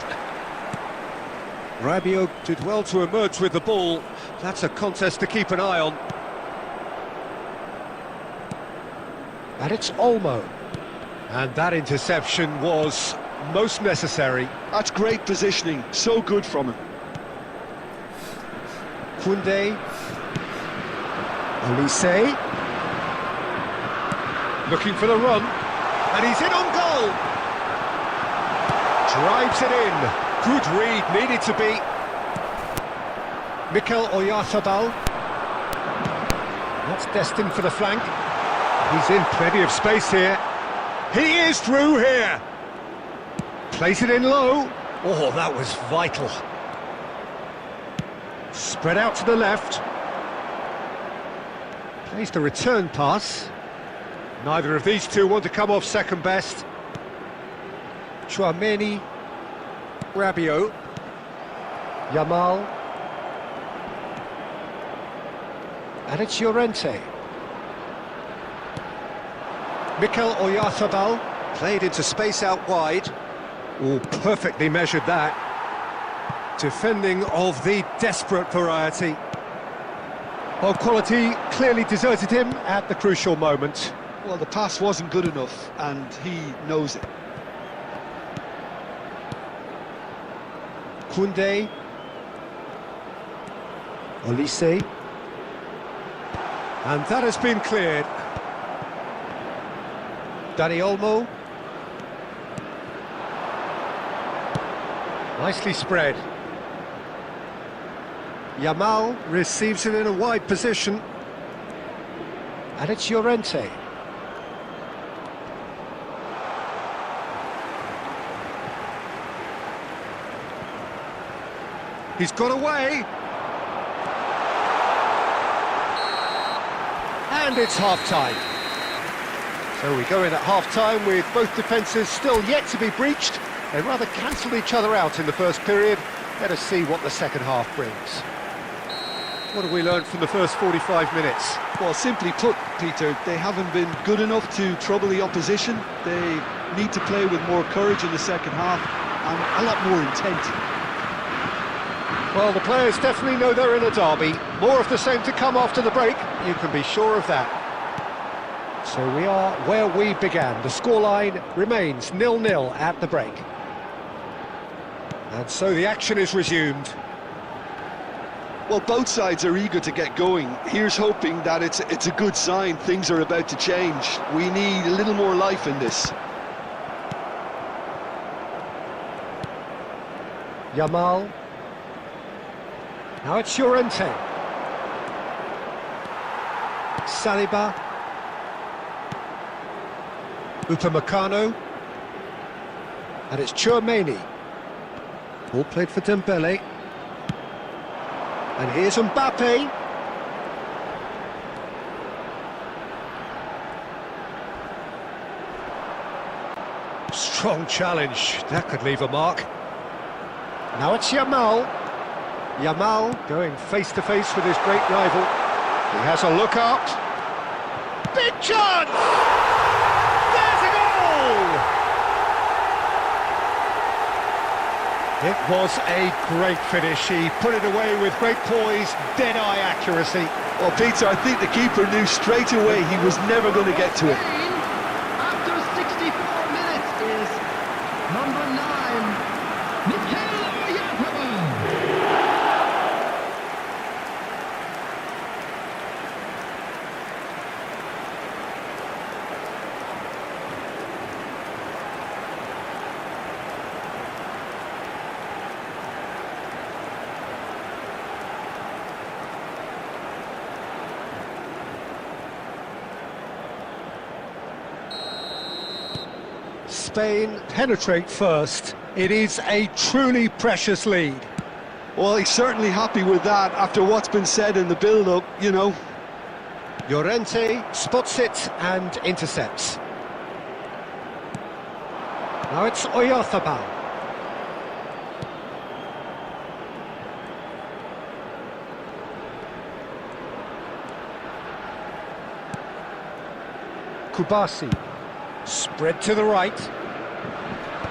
Rabiot did well to emerge with the ball. That's a contest to keep an eye on. And it's Olmo. And that interception was most necessary. That's great positioning, so good from him. Koundé. Olise. Looking for the run. And he's in on goal. Drives it in. Good read, needed to be. Mikel Oyarzabal. That's destined for the flank. He's in plenty of space here. He is through here. Plays it in low. Oh, that was vital. Spread out to the left. Plays the return pass. Neither of these two want to come off second best. Tchouaméni, Rabiot, Yamal, and it's Llorente. Mikel Oyarzabal played into space out wide. Oh, perfectly measured that. Defending of the desperate variety. Well, quality clearly deserted him at the crucial moment. Well, the pass wasn't good enough, and he knows it. Koundé, Olise, and that has been cleared. Dani Olmo, nicely spread. Yamal receives it in a wide position, and it's Llorente. He's got away. And it's half-time. So we go in at half-time with both defences still yet to be breached. They rather cancelled each other out in the first period. Let us see what the second half brings. What have we learned from the first 45 minutes? Well, simply put, Peter, they haven't been good enough to trouble the opposition. They need to play with more courage in the second half and a lot more intent. Well, the players definitely know they're in a derby. More of the same to come after the break, you can be sure of that. So we are where we began. The scoreline remains 0-0 at the break. And so the action is resumed. Well, both sides are eager to get going. Here's hoping that it's a good sign. Things are about to change. We need a little more life in this. Yamal. Now it's Llorente. Saliba. Upamecano. And it's Tchouaméni. Ball played for Dembele. And here's Mbappe. Strong challenge. That could leave a mark. Now it's Yamal. Yamal going face-to-face with his great rival. He has a look out. Big chance! There's a goal! It was a great finish. He put it away with great poise, dead-eye accuracy. Well, Peter, I think the keeper knew straight away he was never going to get to it. After 64 minutes is number 9, Mikhail Yakubu. Spain penetrate first. It is a truly precious lead. Well, he's certainly happy with that after what's been said in the build-up, you know. Llorente spots it and intercepts. Now it's Oyarzabal. Kubasi. Spread to the right.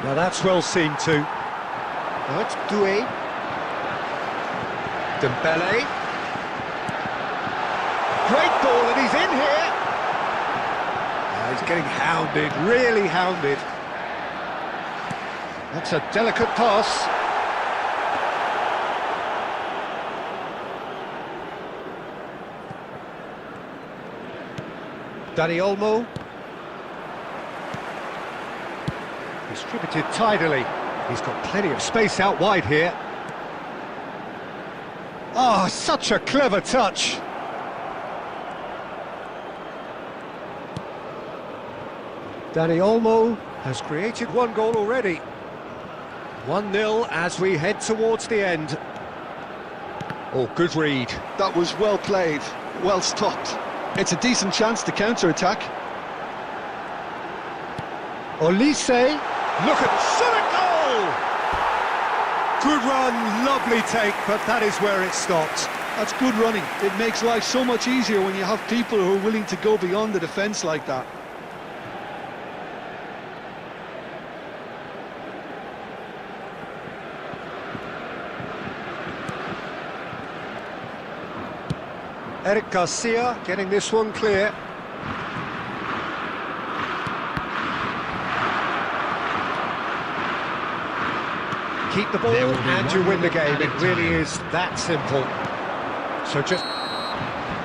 Now that's well seen too. Now it's Doué. Dembele. Great ball and he's in here. He's getting hounded, really hounded. That's a delicate pass. Dani Olmo. Distributed tidily. He's got plenty of space out wide here. Oh, such a clever touch. Dani Olmo has created one goal already. 1-0 as we head towards the end. Oh, good read. That was well played, well stopped. It's a decent chance to counter-attack. Olise. Look at the goal! Good run, lovely take, but that is where it stopped. That's good running. It makes life so much easier when you have people who are willing to go beyond the defence like that. Eric Garcia getting this one clear. Keep the ball and you win the game. It really is that simple. So just...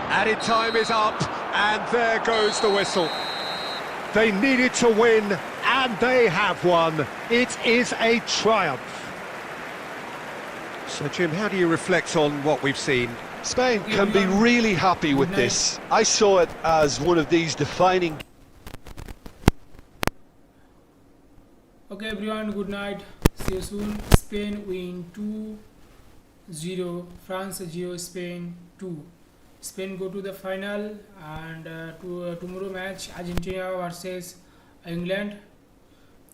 Added time is up and there goes the whistle. They needed to win and they have won. It is a triumph. So Jim, how do you reflect on what we've seen? Spain can be really happy with this. I saw it as one of these defining... Okay everyone, good night. See you soon. Spain win 2-0. France 0, Spain 2. Spain go to the final, and tomorrow match Argentina versus England.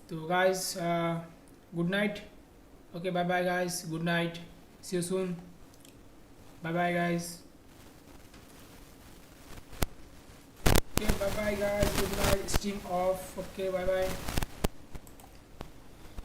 So guys, good night. Okay, bye bye guys, good night, see you soon, bye bye guys. Okay, bye bye guys, good night, stream off. Okay, bye bye.